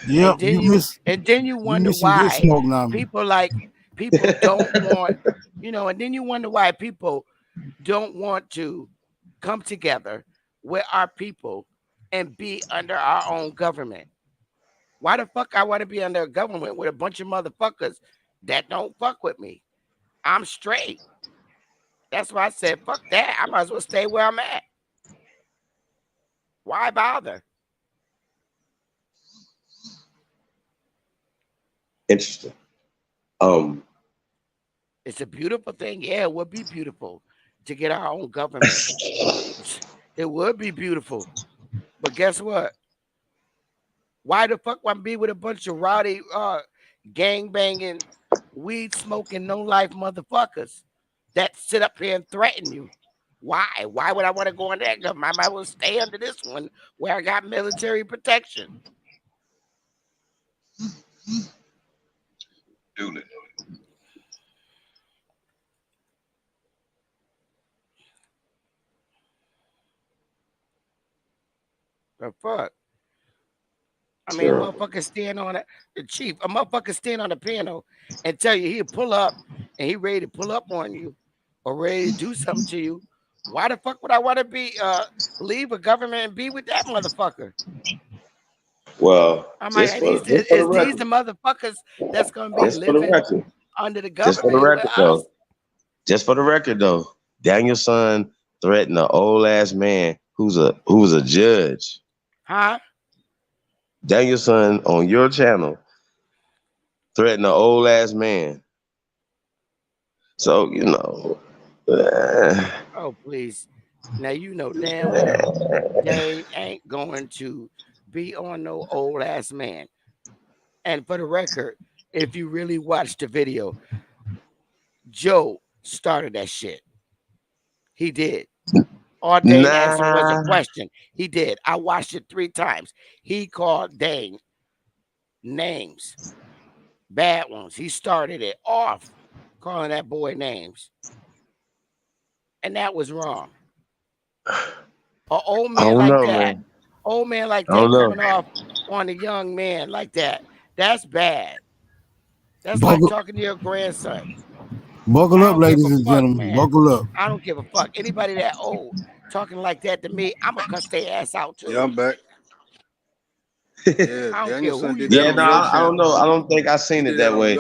S6: Yep,
S5: And then you
S6: you
S5: wonder
S6: missing good
S5: why
S6: smoke now.
S5: people don't want, and then you wonder why people don't want to come together with our people and be under our own government. Why the fuck I want to be under a government with a bunch of motherfuckers that don't fuck with me? I'm straight. That's why I said, fuck that. I might as well stay where I'm at. Why bother?
S2: Interesting.
S5: It's a beautiful thing. Yeah, it would be beautiful to get our own government. It would be beautiful. But guess what? Why the fuck want to be with a bunch of rowdy, gang banging, weed smoking, no life motherfuckers that sit up here and threaten you? Why? Why would I want to go in that government? I might as well stay under this one where I got military protection.
S7: Dude.
S5: The fuck? I mean, a motherfucker stand on the chief. A motherfucker stand on the piano and tell you he'll pull up and he ready to pull up on you or ready to do something to you. Why the fuck would I want to leave a government and be with that motherfucker?
S2: Well,
S5: These the motherfuckers that's gonna be living under the government.
S2: Just for the record, though. Just for the record, though, Daniel's son threatened an old ass man who's a judge.
S5: Huh?
S2: Daniel's son on your channel threatened an old ass man. So
S5: Oh please! Now you know damn well they ain't going to be on no old ass man. And for the record, if you really watch the video, Joe started that shit. He did. All Dane answer was a question. He did. I watched it 3 times. He called Dane names, bad ones. He started it off calling that boy names, and that was wrong. An old man like that coming off on a young man like that, that's bad. That's like talking to your grandson.
S6: Buckle up, ladies and gentlemen. Man. Buckle up.
S5: I don't give a fuck. Anybody that old talking like that to me, I'm gonna cuss their ass out too.
S1: Yeah, I'm back.
S5: Yeah, I don't care who you
S2: I don't know. I don't think I seen it that way. I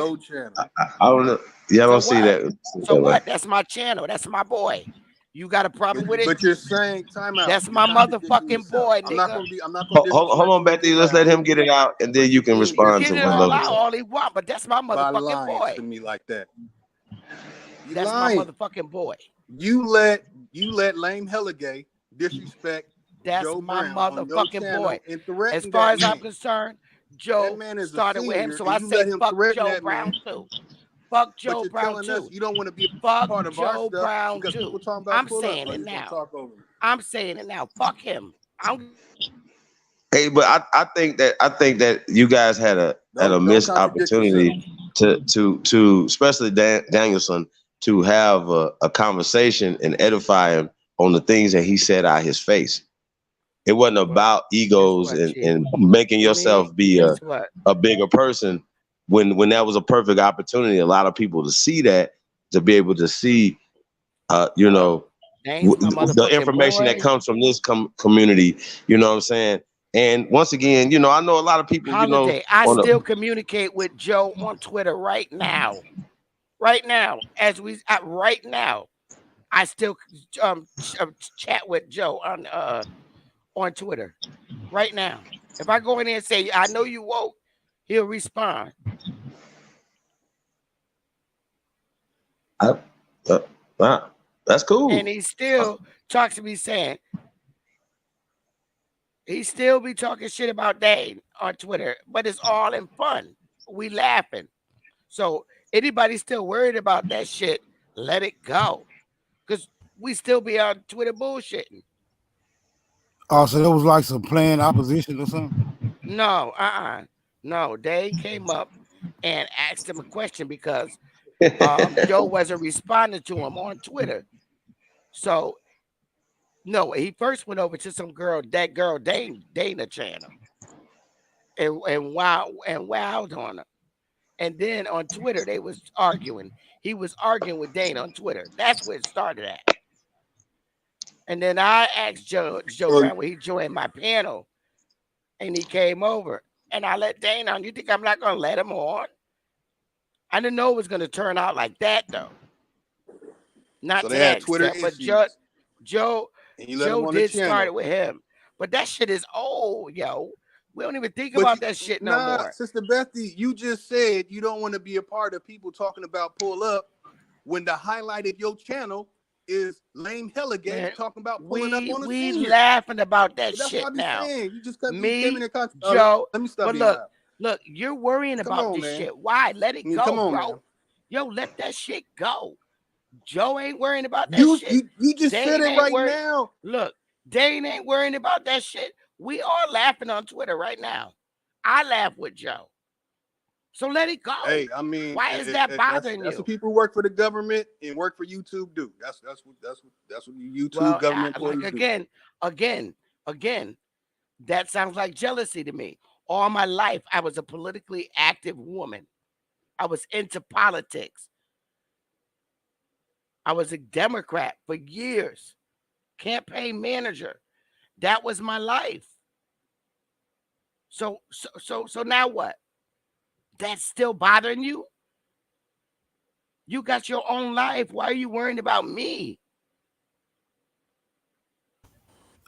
S2: don't know. Yeah, I don't see that.
S5: So what? That's my channel. That's my boy. You got a problem with it?
S1: But you're saying, time out.
S5: That's my motherfucking boy, nigga.
S2: I'm not gonna hold on, Betty. Let's let him get it out, and then you can respond to
S5: it all he want, but that's my motherfucking boy.
S1: To me like that.
S5: That's my motherfucking boy.
S1: You let Lame Helligay disrespect
S5: That's
S1: Joe
S5: my
S1: Brown on your
S5: motherfucking
S1: channel
S5: boy.
S1: and
S5: As
S1: threaten
S5: far
S1: that
S5: as I'm
S1: man.
S5: concerned,
S1: That
S5: Joe
S1: man is a
S5: started with him,
S1: senior,
S5: so
S1: and
S5: I
S1: you
S5: say
S1: let him
S5: fuck
S1: threaten
S5: Joe
S1: that man.
S5: Brown too. Fuck
S1: But
S5: Joe
S1: you're
S5: Brown
S1: telling us
S5: too.
S1: you don't want to be a
S5: Fuck
S1: part of our
S5: Joe
S1: stuff
S5: Brown
S1: because
S5: too.
S1: people talking about
S5: I'm
S1: pull up.
S5: saying
S1: Oh,
S5: it
S1: you gonna
S5: now.
S1: talk over me?
S5: I'm saying it now. Fuck him.
S2: Hey, but I think that you guys had a
S1: Don't
S2: missed
S1: contradict yourself.
S2: opportunity to especially Danielson to have a conversation and edify him on the things that he said out his face. It wasn't about egos
S5: what, Chief?
S2: and making
S5: To
S2: yourself
S5: me,
S2: be
S5: guess what?
S2: a bigger person when that was a perfect opportunity. A lot of people to see that, to be able to see, you know,
S5: Dane's my
S2: the
S5: motherfucking
S2: information that
S5: boy.
S2: comes from this community. You know what I'm saying? And once again, you know, I know a lot of people, you know,
S5: Holiday. I
S2: on
S5: still communicate with Joe on Twitter right now. Right now, right now, I still chat with Joe on Twitter. Right now, if I go in there and say I know you woke, he'll respond.
S2: That's cool.
S5: And he still talks to me saying he still be talking shit about Dane on Twitter, but it's all in fun. We laughing. So anybody still worried about that shit, let it go. Because we still be on Twitter bullshitting.
S6: Oh, so there was like some planned opposition or something?
S5: No, no. Dane came up and asked him a question because Joe wasn't responding to him on Twitter. So no, he first went over to some girl, that girl Dana channel, and wowed on her. And then on Twitter they was arguing. He was arguing with Dana on Twitter. That's where it started at. And then I asked Joe Brown when he joined my panel, and he came over, and I let Dana on. You think I'm not gonna let him on? I didn't know it was gonna turn out like that though. Not
S1: So
S5: to
S1: they
S5: that
S1: had Twitter
S5: extent, but
S1: issues,
S5: Joe
S1: and you let them on the
S5: did start
S1: channel.
S5: it with him. But that shit is old, yo. We don't even think
S1: But
S5: about that shit no more.
S1: Sister Bethy, you just said you don't want to be a part of people talking about pull up when the highlight of your channel is Lame Helligay talking about pulling up on a
S5: We
S1: senior.
S5: laughing about that
S1: But that's
S5: shit
S1: what I be
S5: now.
S1: saying. You just came
S5: Me,
S1: in and
S5: Joe.
S1: let me stop
S5: But
S1: being loud.
S5: look, you're worrying
S1: Come
S5: about
S1: on,
S5: this
S1: man.
S5: shit. Why? Let it go,
S1: Come on,
S5: bro.
S1: man.
S5: Yo, let that shit go. Joe ain't worrying about that shit.
S1: You just said it right now.
S5: Look, Dane ain't worrying about that shit. We are laughing on Twitter right now. I laugh with Joe. So let it go.
S1: Hey, I mean,
S5: why is that bothering
S1: that's
S5: you?
S1: what people who work for the government and work for YouTube do. That's what the YouTube government employees
S5: do. Again, that sounds like jealousy to me. All my life, I was a politically active woman. I was into politics. I was a Democrat for years, campaign manager. That was my life. So now what? That's still bothering you? You got your own life. Why are you worrying about me?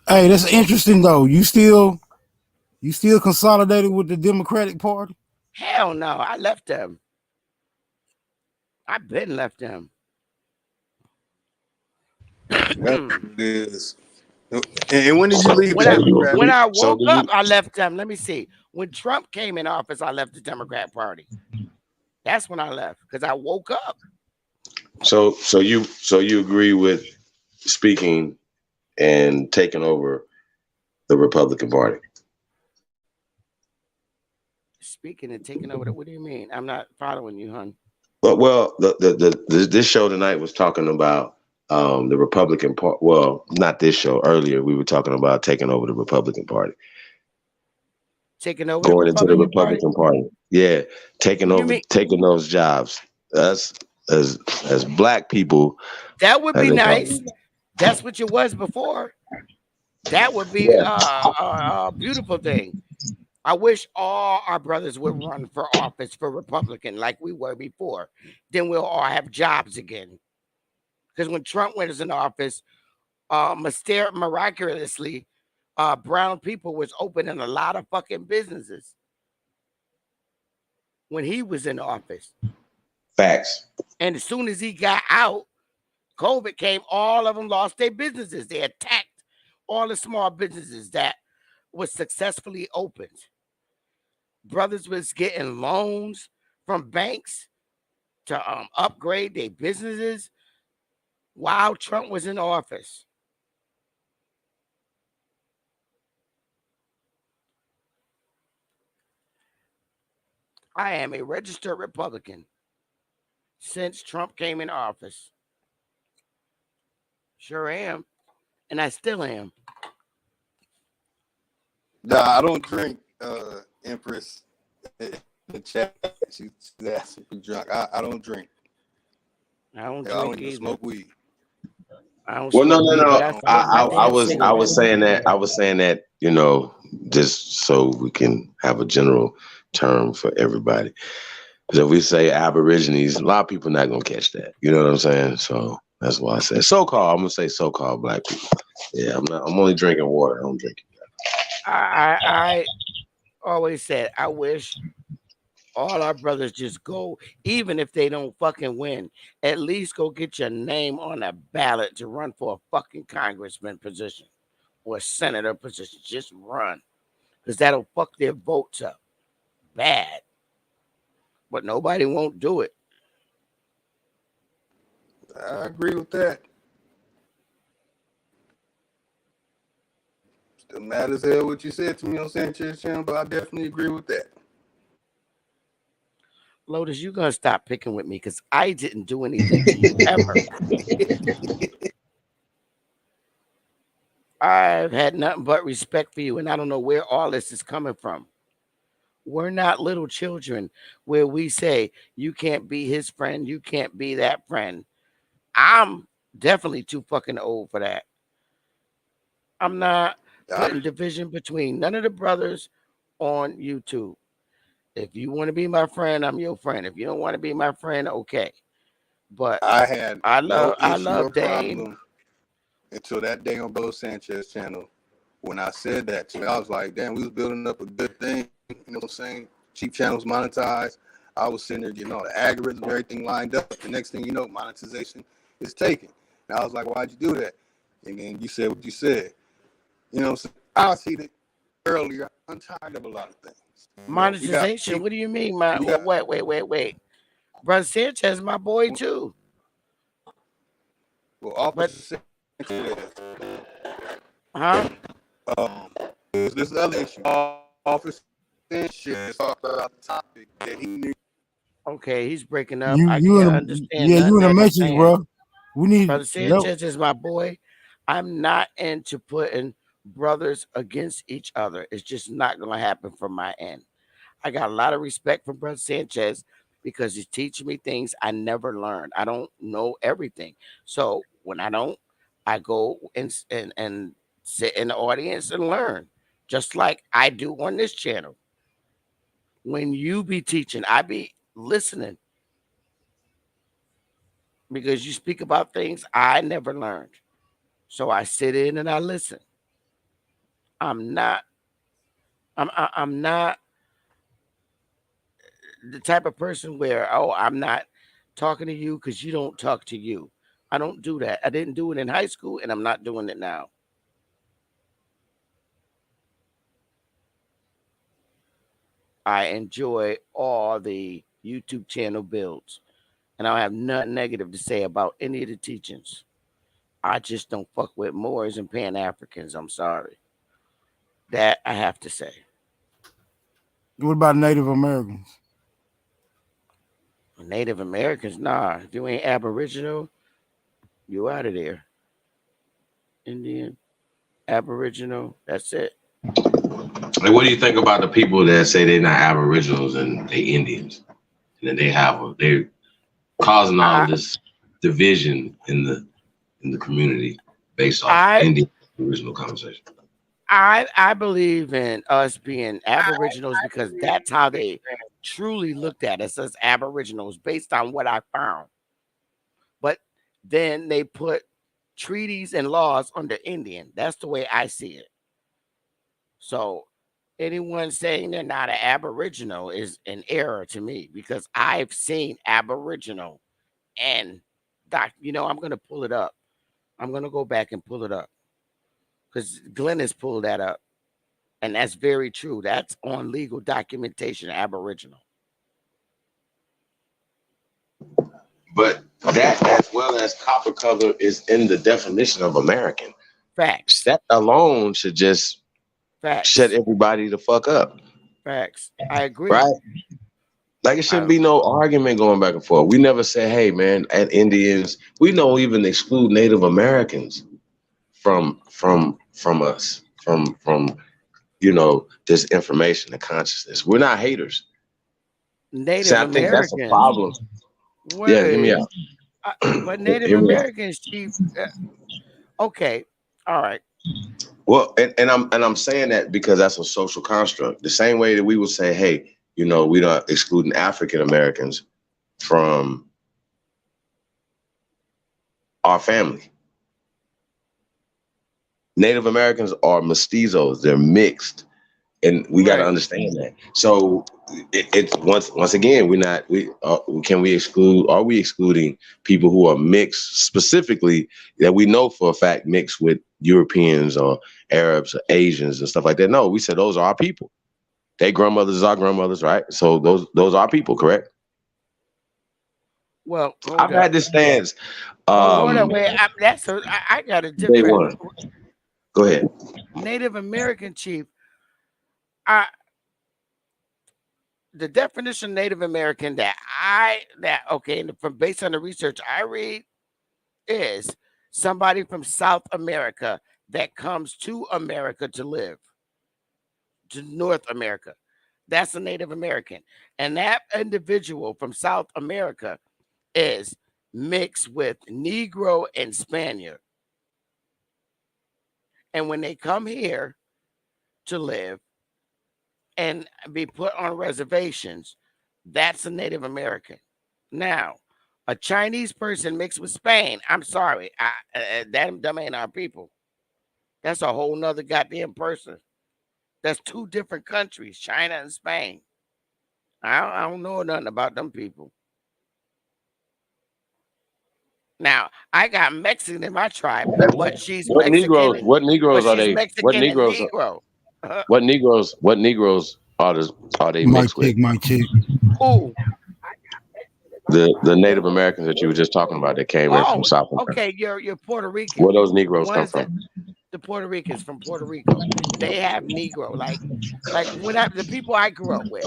S6: Hey, that's interesting though. You still consolidated with the Democratic Party?
S5: Hell no, I left them. I've been left them.
S1: This. And when did you leave?
S5: When I woke up, I left them. Let me see. When Trump came in office, I left the Democrat Party. That's when I left because I woke up.
S2: So you agree with speaking and taking over the Republican Party?
S5: Speaking and taking over. What do you mean? I'm not following you, hon.
S2: Well, this show tonight was talking about the Republican Party. Well, not this show. Earlier, we were talking about taking over the Republican Party.
S5: Taking over
S2: going into the Republican Party. Yeah, taking those jobs. Us as black people.
S5: That would be nice. That's what it was before. That would be a beautiful thing. I wish all our brothers would run for office for Republican like we were before. Then we'll all have jobs again. Because when Trump went in office, miraculously, brown people was opening a lot of fucking businesses when he was in office.
S2: Facts.
S5: And as soon as he got out, COVID came, all of them lost their businesses. They attacked all the small businesses that was successfully opened. Brothers was getting loans from banks to upgrade their businesses while Trump was in office. I am a registered Republican since Trump came in office. Sure am. And I still am.
S1: Nah, I don't drink, Empress. In the chat, she's asking for drunk. I don't drink.
S5: I don't
S1: I don't
S5: drink
S1: even
S5: either.
S1: smoke weed.
S5: I don't
S2: Well, no,
S5: smoke
S2: no,
S5: weed, but
S2: no.
S5: I smoke
S2: I was saying that, you know, just so we can have a general term for everybody. Because if we say Aborigines, a lot of people not gonna catch that. You know what I'm saying? So that's why I said so-called. I'm gonna say so-called black people. Yeah, I'm only drinking water. I don't drink it.
S5: I always said I wish all our brothers just go, even if they don't fucking win, at least go get your name on a ballot to run for a fucking congressman position or a senator position. Just run. Because that'll fuck their votes up bad. But nobody won't do it.
S1: I agree with that. Still mad as hell what you said to me on Sanchez channel, but I definitely agree with that.
S5: Lotus, you gonna stop picking with me because I didn't do anything to you ever. I've had nothing but respect for you, and I don't know where all this is coming from. We're not little children where we say you can't be his friend, you can't be that friend. I'm definitely too fucking old for that. I'm not putting division between none of the brothers on YouTube. If you want to be my friend, I'm your friend. If you don't want to be my friend, okay. But I love Dame.
S1: Problem until that day on Bo Sanchez channel. When I said that to me, I was like, damn, we was building up a good thing. You know what I'm saying? Cheap channels monetized. I was sitting there getting all the algorithms, everything lined up. The next thing you know, monetization is taken. And I was like, why'd you do that? And then you said what you said. You know what I'm saying? I see it earlier. I'm tired of a lot of things.
S5: Monetization? What do you mean? Wait. Brother Sanchez is my boy too.
S1: Well, Officer Sanchez.
S5: Huh?
S1: This other issue. Officer Sanchez talked about the topic that he knew.
S5: Okay, he's breaking up. I
S6: You
S5: can't
S6: in
S5: understand.
S6: you in the matrix, bro. We need
S5: Brother Sanchez is my boy. I'm not into putting brothers against each other. It's just not gonna happen from my end. I got a lot of respect for Brother Sanchez because he's teaching me things I never learned. I don't know everything. So when I don't, I go and sit in the audience and learn, just like I do on this channel. When you be teaching, I be listening because you speak about things I never learned. So I sit in and I listen. I'm not the type of person where, oh, I'm not talking to you because you don't talk to you. I don't do that. I didn't do it in high school, and I'm not doing it now. I enjoy all the YouTube channel builds, and I don't have nothing negative to say about any of the teachings. I just don't fuck with Moors and Pan Africans. I'm sorry. That I have to say.
S6: What about Native Americans?
S5: Native Americans, nah. If you ain't Aboriginal, you out of there. Indian, Aboriginal, that's it.
S2: Like, what do you think about the people that say they're not Aboriginals and they Indians, and then they're causing all of this division in the community based off Indian original conversation?
S5: I believe in us being Aboriginals because that's how they truly looked at us as Aboriginals based on what I found. But then they put treaties and laws under Indian. That's the way I see it. So anyone saying they're not an Aboriginal is an error to me because I've seen Aboriginal and Doc, I'm going to pull it up. I'm going to go back and pull it up because Glenn has pulled that up. And that's very true. That's on legal documentation, Aboriginal.
S2: But that, as well as copper color, is in the definition of American.
S5: Facts.
S2: That alone should just
S5: Facts.
S2: shut everybody the fuck up.
S5: Facts. I agree.
S2: Right? Like it shouldn't be no argument going back and forth. We never say, hey man, at Indians, we don't even exclude Native Americans from us, from this information and consciousness. We're not haters.
S5: Native Americans.
S2: I think that's a problem.
S5: Word.
S2: Yeah, give me out.
S5: But Native Americans, Chief. Okay, all right.
S2: Well, and I'm saying that because that's a social construct. The same way that we would say, hey, we're not excluding African Americans from our family. Native Americans are mestizos; they're mixed, and we got to understand that. So it's once again, can we exclude? Are we excluding people who are mixed, specifically that we know for a fact mixed with Europeans or Arabs or Asians and stuff like that? No, we said those are our people. Their grandmothers is our grandmothers, right? So those are our people, correct?
S5: Well,
S2: I've had this stance.
S5: Hold on, wait. I got a different.
S2: Go ahead.
S5: Native American, Chief. The definition of Native American based on the research I read is somebody from South America that comes to America to live, to North America. That's a Native American. And that individual from South America is mixed with Negro and Spaniard. And when they come here to live and be put on reservations, that's a Native American. Now, a Chinese person mixed with Spain, I'm sorry, them ain't our people. That's a whole nother goddamn person. That's two different countries, China and Spain. I don't know nothing about them people. Now, I got Mexican in my tribe, but she's
S2: what
S5: Mexican.
S2: What Negroes are they?
S5: What Negroes? Negro.
S2: What Negroes are they mixed with?
S5: Who?
S2: The Native Americans that you were just talking about that came in from South America.
S5: Okay, you're Puerto Rican.
S2: Where those Negroes come from?
S5: The Puerto Ricans from Puerto Rico. They have Negro. Like the people I grew up with,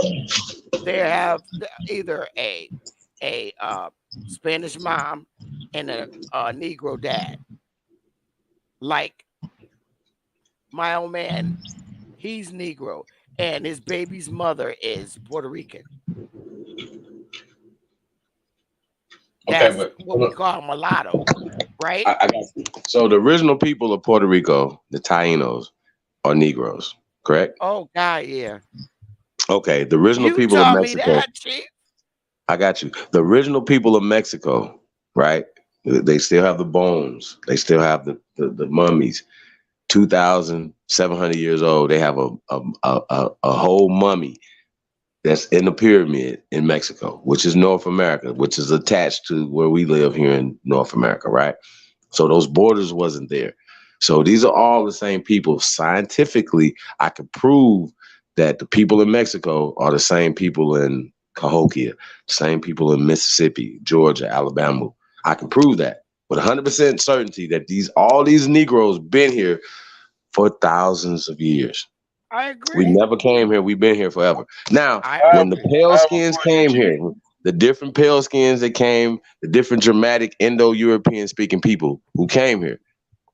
S5: they have either a Spanish mom and a Negro dad. Like my old man, he's Negro, and his baby's mother is Puerto Rican. That's what we call mulatto, right?
S2: I got you. So the original people of Puerto Rico, the Taínos, are Negroes, correct?
S5: Oh God, yeah.
S2: Okay, the original people of Mexico. I got you. The original people of Mexico, right? They still have the bones. They still have the mummies. 2,700 years old. They have a whole mummy that's in the pyramid in Mexico, which is North America, which is attached to where we live here in North America, right? So those borders wasn't there. So these are all the same people. Scientifically, I could prove that the people in Mexico are the same people in Cahokia, the same people in Mississippi, Georgia, Alabama. I can prove that with 100% certainty that all these Negroes been here for thousands of years.
S5: I agree.
S2: We never came here. We've been here forever. Now, when the pale skins came here, the different pale skins that came, the different dramatic Indo-European speaking people who came here,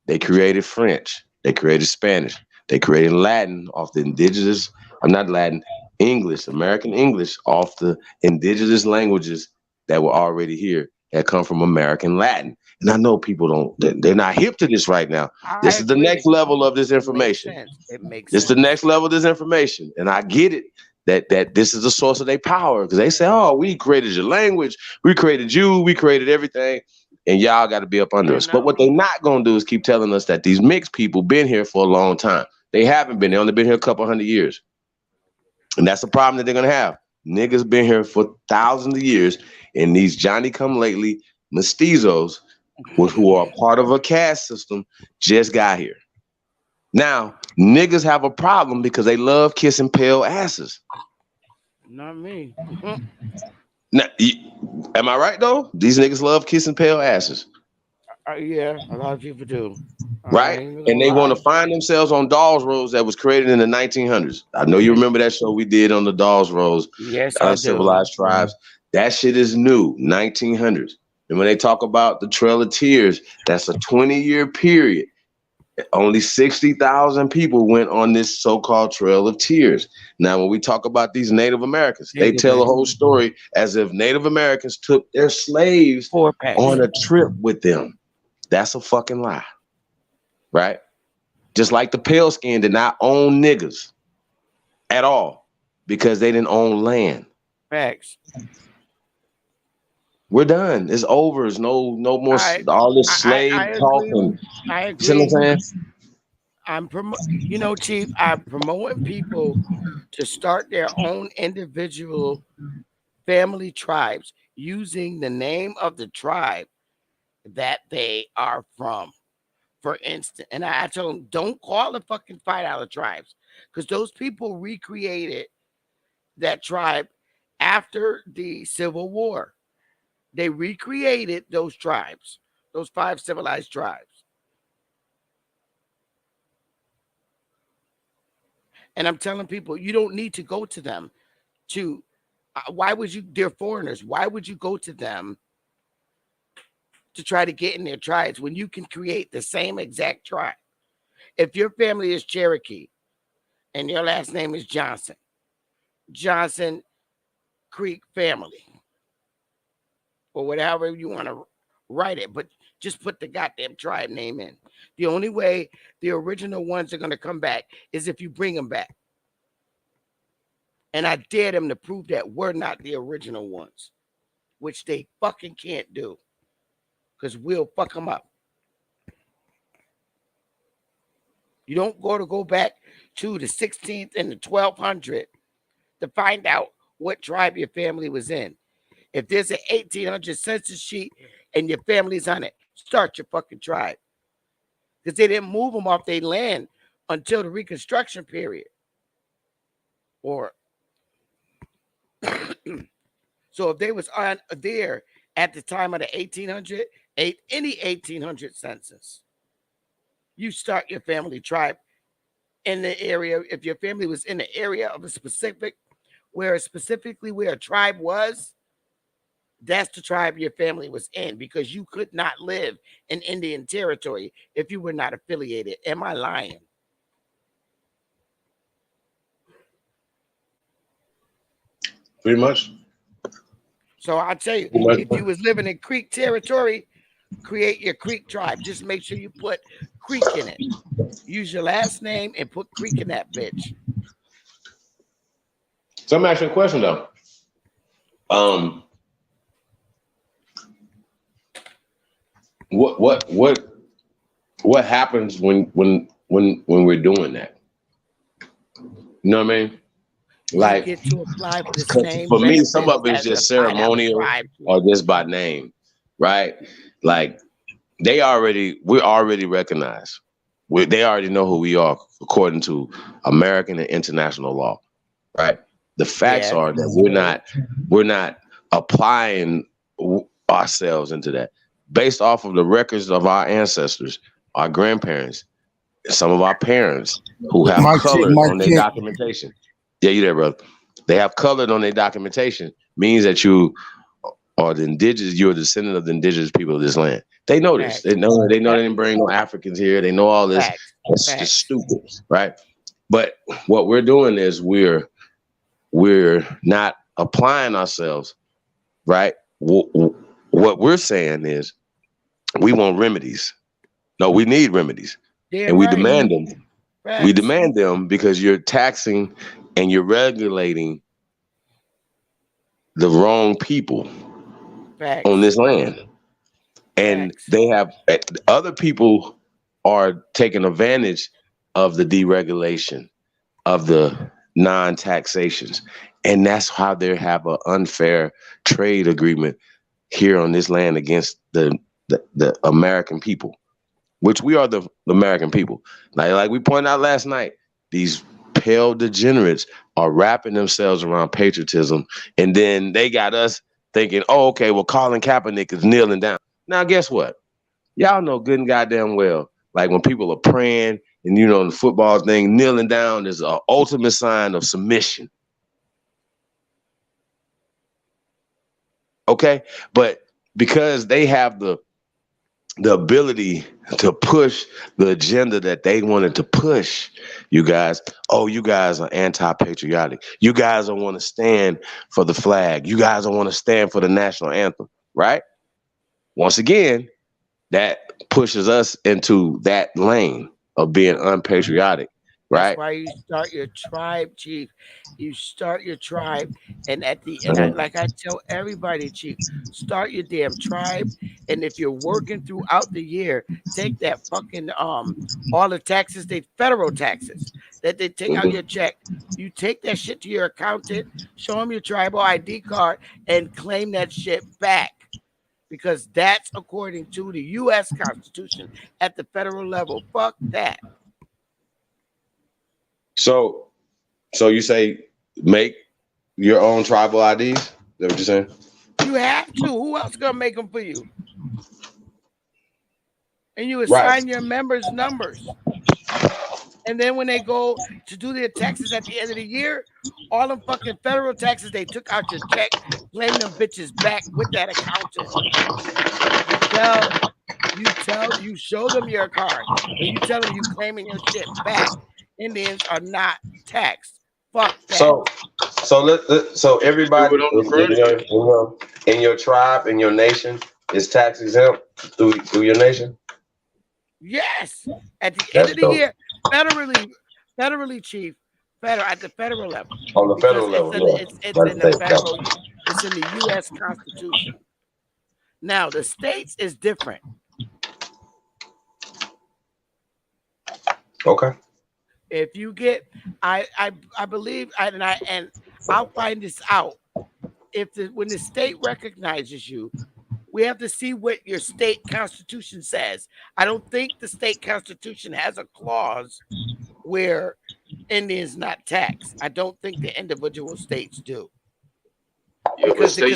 S2: they created French, they created Spanish, they created Latin off the indigenous, not Latin, English, American English off the indigenous languages that were already here that come from American Latin. And I know people they're not hip to this right now. This is the next level of this information.
S5: It makes
S2: sense. This is the next level of this information. And I get it that this is the source of their power because they say, oh, we created your language. We created you. We created everything. And y'all got to be up under us. But what they're not going to do is keep telling us that these mixed people been here for a long time. They haven't been. They only been here a couple hundred years. And that's the problem that they're going to have. Niggas been here for thousands of years. And these Johnny come lately mestizos, who are part of a caste system, just got here. Now, niggas have a problem because they love kissing pale asses.
S5: Not me.
S2: Now, am I right though? These niggas love kissing pale asses.
S5: Yeah, a lot of people do.
S2: Right? And they want to find themselves on Dawes Roads that was created in the 1900s. I know you remember that show we did on the Dawes Roads,
S5: yes,
S2: Uncivilized Tribes. That shit is new, 1900s. And when they talk about the Trail of Tears, that's a 20-year period. Only 60,000 people went on this so-called Trail of Tears. Now, when we talk about these Native Americans, they tell the whole story as if Native Americans took their slaves on a trip with them. That's a fucking lie. Right? Just like the pale skin did not own niggas at all because they didn't own land.
S5: Facts.
S2: We're done. It's over. It's no more all this slave talking.
S5: I agree.
S2: You know what I'm
S5: saying? Chief, I'm promoting people to start their own individual family tribes using the name of the tribe that they are from. For instance, and I told them, don't call the fucking $5 tribes, because those people recreated that tribe after the Civil War. They recreated those tribes, those 5 civilized tribes. And I'm telling people, you don't need to go to them to, why would you, they're foreigners, why would you go to them to try to get in their tribes when you can create the same exact tribe? If your family is Cherokee and your last name is Johnson Creek family, or whatever you want to write it, but just put the goddamn tribe name in. The only way the original ones are going to come back is if you bring them back. And I dare them to prove that we're not the original ones, which they fucking can't do. Because we'll fuck them up. You don't go back to the 16th and the 1200 to find out what tribe your family was in. If there's an 1800 census sheet and your family's on it, start your fucking tribe. Because they didn't move them off their land until the Reconstruction period. Or so if they was on there at the time of the 1800, any 1800 census, you start your family tribe in the area. If your family was in the area of a specifically where a tribe was, that's the tribe your family was in, because you could not live in Indian territory if you were not affiliated. Am I lying?
S2: Pretty much.
S5: So I'll tell you, if you was living in Creek territory, create your Creek tribe. Just make sure you put Creek in it. Use your last name and put Creek in that bitch.
S2: So I'm asking a question though. What happens when we're doing that? You know what I mean? Like,
S5: get to apply for the same
S2: for me, some of it is just ceremonial or just by name, right? Like we're already recognized. They already know who we are according to American and international law, right? The facts are that we're not applying ourselves into that based off of the records of our ancestors, our grandparents, some of our parents who have colored on their documentation. Yeah, you there, brother. They have colored on their documentation, means that you are you're a descendant of the indigenous people of this land. They know this. They know they didn't bring no Africans here. They know all this. It's just stupid, right? But what we're doing is we're not applying ourselves, right? What we're saying is we want remedies. No, we need remedies. And we demand them. We demand them because you're taxing and you're regulating the wrong people on this land. And they have other people are taking advantage of the deregulation of the non-taxations. And that's how they have an unfair trade agreement here on this land against the American people, which we are the American people. Like we pointed out last night, these pale degenerates are wrapping themselves around patriotism, and then they got us thinking, oh, okay, well, Colin Kaepernick is kneeling down. Now, guess what? Y'all know good and goddamn well, like when people are praying and, you know, the football thing, kneeling down is an ultimate sign of submission. Okay? But because they have the ability to push the agenda that they wanted to push, you guys, oh, you guys are anti-patriotic. You guys don't want to stand for the flag. You guys don't want to stand for the national anthem, right? Once again, that pushes us into that lane of being unpatriotic, right?
S5: That's why you start your tribe, Chief. You start your tribe, and at the end, like I tell everybody, Chief, start your damn tribe. And if you're working throughout the year, take that fucking all the taxes, federal taxes that they take out your check. You take that shit to your accountant, show them your tribal ID card, and claim that shit back. Because that's according to the U.S. Constitution at the federal level. Fuck that.
S2: So you say make your own tribal IDs? Is that what you're saying?
S5: You have to. Who else gonna make them for you? And you assign your members numbers. And then when they go to do their taxes at the end of the year, all them fucking federal taxes they took out your check, claim them bitches back with that accountant. You show them your card, and you tell them you claiming your shit back. Indians are not taxed. Fuck that.
S2: So everybody in your tribe, in your nation, is tax exempt through your nation?
S5: Yes. At the end of the year, federally, Chief, at the federal level.
S2: On the federal level,
S5: it's in the U.S. Constitution. Now, the states is different.
S2: Okay.
S5: If you get, I believe, and I'll find this out. When the state recognizes you, we have to see what your state constitution says. I don't think the state constitution has a clause where Indians not taxed. I don't think the individual states do.
S8: Yeah,
S5: because the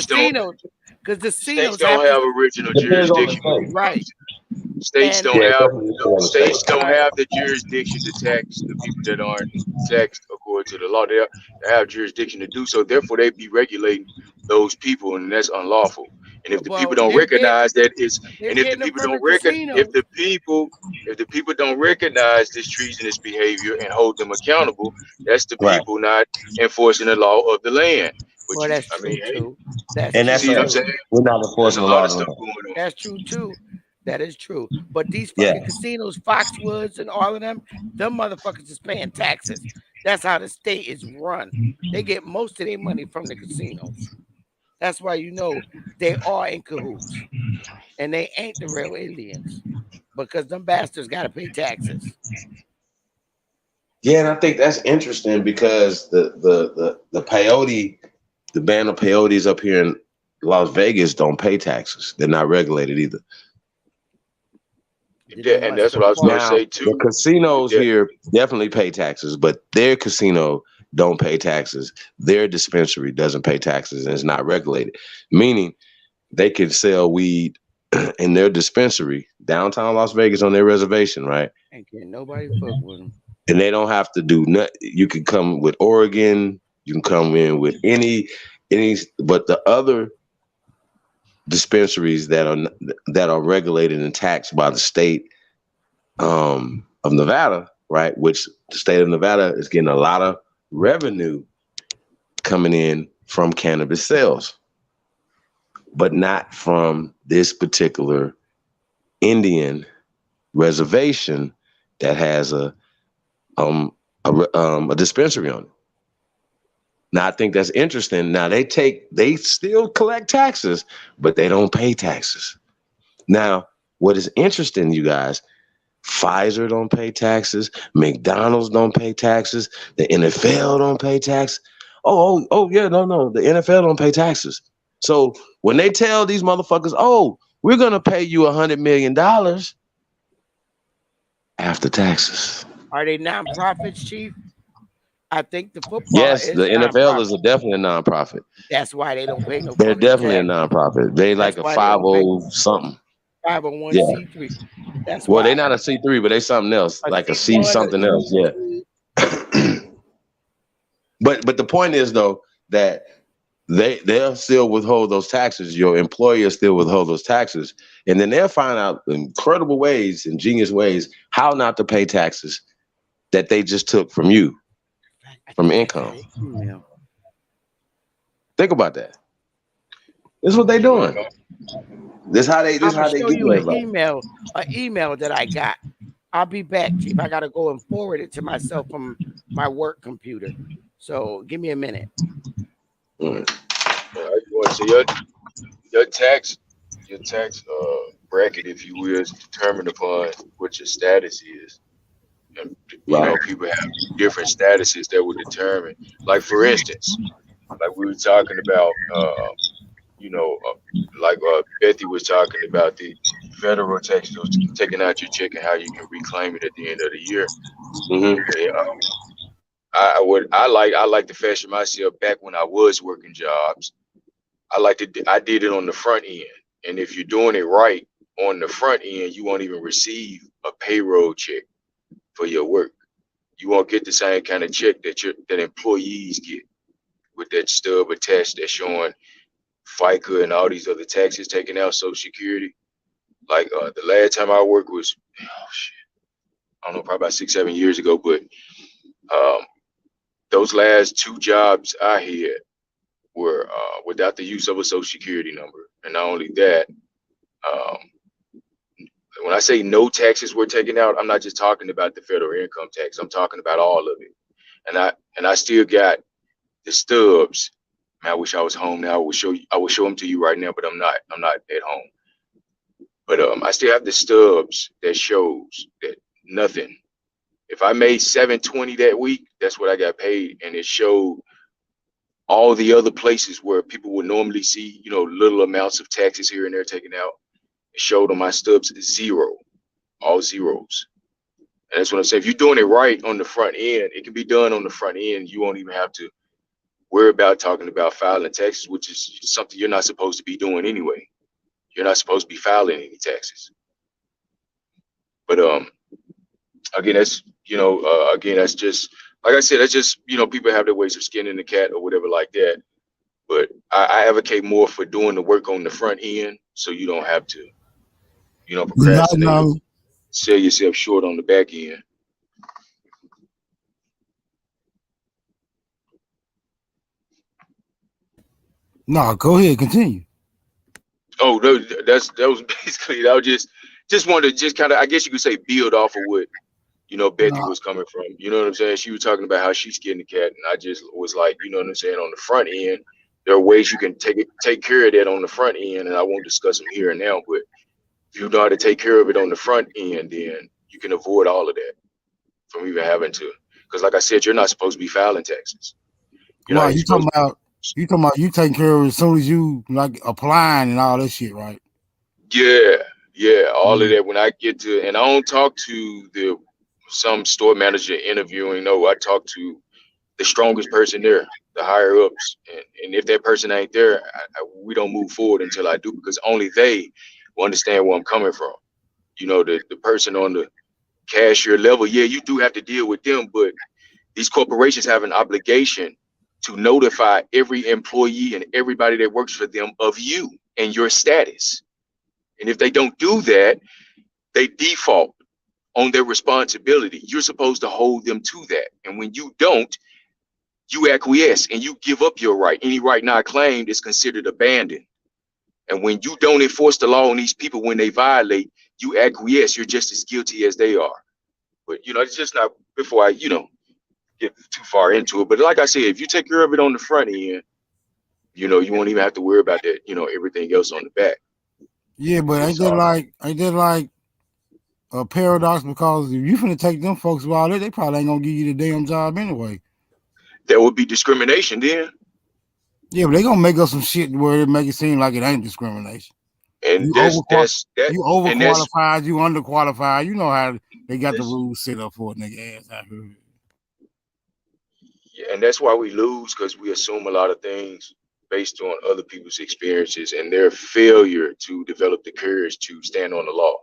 S8: casinos
S5: don't
S8: have original jurisdiction.
S5: Right.
S8: States don't have the jurisdiction to tax the people that aren't taxed according to the law. They have jurisdiction to do so. Therefore, they be regulating those people, and that's unlawful. And if the people don't recognize that if the people don't recognize this treasonous behavior and hold them accountable, that's the people not enforcing the law of the land.
S5: Well, that's true too.
S2: That's what I'm saying. We're not enforcing the law.
S5: That's true too. That is true. But these fucking casinos, Foxwoods and all of them motherfuckers is paying taxes. That's how the state is run. They get most of their money from the casinos. That's why you know they are in cahoots. And they ain't the real Indians. Because them bastards gotta pay taxes.
S2: Yeah, and I think that's interesting because the peyote, the band of peyotes up here in Las Vegas don't pay taxes. They're not regulated either.
S8: Yeah, and that's what I was going to say too.
S2: The casinos here definitely pay taxes, but their casino don't pay taxes. Their dispensary doesn't pay taxes and it's not regulated, meaning they can sell weed in their dispensary downtown Las Vegas on their reservation, right?
S5: And can't nobody fuck with them.
S2: And they don't have to do nothing. You can come with Oregon. You can come in with any, but the other dispensaries that are regulated and taxed by the state of Nevada, right? Which the state of Nevada is getting a lot of revenue coming in from cannabis sales, but not from this particular Indian reservation that has a dispensary on it. Now, I think that's interesting. Now, they still collect taxes, but they don't pay taxes. Now, what is interesting, you guys, Pfizer don't pay taxes. McDonald's don't pay taxes. The NFL don't pay tax. Oh, yeah, no. The NFL don't pay taxes. So when they tell these motherfuckers, oh, we're gonna pay you $100 million after taxes.
S5: Are they nonprofits, Chief? I think the football
S2: Yes,
S5: is
S2: the NFL
S5: nonprofit.
S2: is definitely a nonprofit.
S5: That's why they don't pay no
S2: They're
S5: fucking
S2: definitely a
S5: tax.
S2: nonprofit. They like
S5: That's
S2: a
S5: why they don't pay
S2: 50 something.
S5: 501c3. That's
S2: Well,
S5: why.
S2: they're not a C3, but they something else,
S5: A
S2: like a C
S5: C1,
S2: something else. Yeah. But the point is though that they'll still withhold those taxes. Your employer still withhold those taxes, and then they'll find out incredible ways, ingenious ways how not to pay taxes that they just took from you, from income. Think about that. This is what they doing. This how they. This
S5: I'm
S2: how
S5: gonna
S2: they
S5: show
S2: get
S5: you an
S2: everybody.
S5: email that I got. I'll be back, Chief. I gotta go and forward it to myself from my work computer. So give me a minute.
S8: So your tax bracket, if you will, is determined upon what your status is. And you know, people have different statuses that would determine. Like for instance, like we were talking about, like Bethy was talking about the federal tax taking out your check and how you can reclaim it at the end of the year. I like to fashion myself back when I was working jobs. I did it on the front end, and if you're doing it right on the front end, you won't even receive a payroll check for your work. You won't get the same kind of check that employees get with that stub attached that's showing FICA and all these other taxes taken out, Social Security. Like the last time I worked was, I don't know, probably about 6-7 years ago. But those last 2 jobs I had were without the use of a Social Security number, and not only that, when I say no taxes were taken out, I'm not just talking about the federal income tax. I'm talking about all of it, and I still got the stubs. Man, I wish I was home now. I will show them to you right now, but I'm not at home. But I still have the stubs that shows that nothing. If I made $720 that week, that's what I got paid, and it showed all the other places where people would normally see, little amounts of taxes here and there taken out. It showed on my stubs 0, all zeros. And that's what I'm saying. If you're doing it right on the front end, it can be done on the front end. You won't even have to worry about talking about filing taxes, which is something you're not supposed to be doing anyway. You're not supposed to be filing any taxes. But again, that's that's just, like I said, that's just, people have their ways of skinning the cat or whatever like that. But I advocate more for doing the work on the front end, so you don't have to, procrastinate, sell yourself short on the back end.
S6: No, go ahead, continue.
S8: Oh, that was basically, that was just wanted to just kind of, I guess you could say, build off of what, Bethy was coming from. You know what I'm saying? She was talking about how she's getting the cat, and I just was like, you know what I'm saying, on the front end, there are ways you can take care of that on the front end, and I won't discuss them here and now, but if you know how to take care of it on the front end, then you can avoid all of that from even having to. Because like I said, you're not supposed to be filing taxes.
S6: Right, you talking about you taking care of it as soon as you like applying and all that shit, right?
S8: Yeah, all of that. When I get to, and I don't talk to some store manager interviewing. No, I talk to the strongest person there, the higher ups, and if that person ain't there, we don't move forward until I do, because only they will understand where I'm coming from. The person on the cashier level, yeah, you do have to deal with them, but these corporations have an obligation to notify every employee and everybody that works for them of you and your status. And if they don't do that, they default on their responsibility. You're supposed to hold them to that. And when you don't, you acquiesce and you give up your right. Any right not claimed is considered abandoned. And when you don't enforce the law on these people when they violate, you acquiesce. You're just as guilty as they are. But, it's just not, before I, get too far into it. But like I said, if you take care of it on the front end, you won't even have to worry about that, everything else on the back.
S6: Yeah, but ain't that like a paradox? Because if you finna take them folks with all that, they probably ain't gonna give you the damn job anyway.
S8: That would be discrimination then.
S6: Yeah, but they gonna make up some shit where it make it seem like it ain't discrimination.
S8: And
S6: You
S8: that's
S6: you
S8: and that's
S6: overqualified, you underqualified. You know how they got the
S8: that's
S6: rules set up for a nigga ass out here.
S8: yeah, and that's why we lose, because we assume a lot of things based on other people's experiences and their failure to develop the courage to stand on the law.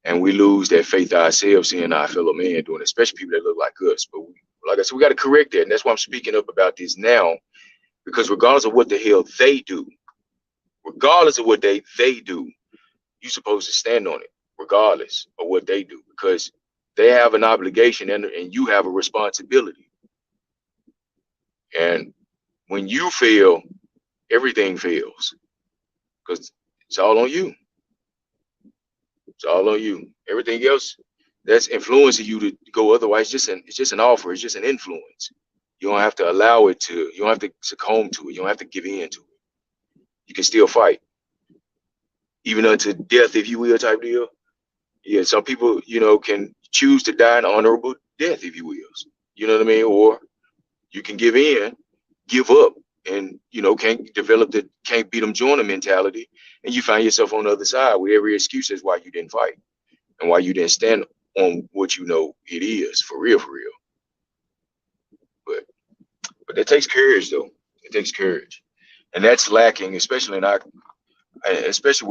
S8: And we lose that faith ourselves, seeing our fellow man doing it, especially people that look like us. But like I said, we got to correct that. And that's why I'm speaking up about this now, because regardless of what the hell they do, regardless of what they do, you're supposed to stand on it, regardless of what they do, because they have an obligation and you have a responsibility. And when you fail, everything fails, because it's all on you. It's all on you. Everything else that's influencing you to go otherwise, it's just an offer. It's just an influence. You don't have to allow it to. You don't have to succumb to it. You don't have to give in to it. You can still fight, even unto death, if you will, type deal. Yeah, some people, can choose to die an honorable death, if you will. You know what I mean? Or you can give in, give up, and can't beat them joiner mentality, and you find yourself on the other side with every excuse as why you didn't fight and why you didn't stand on what you know it is for real, for real. But that takes courage, though. It takes courage, and that's lacking, especially with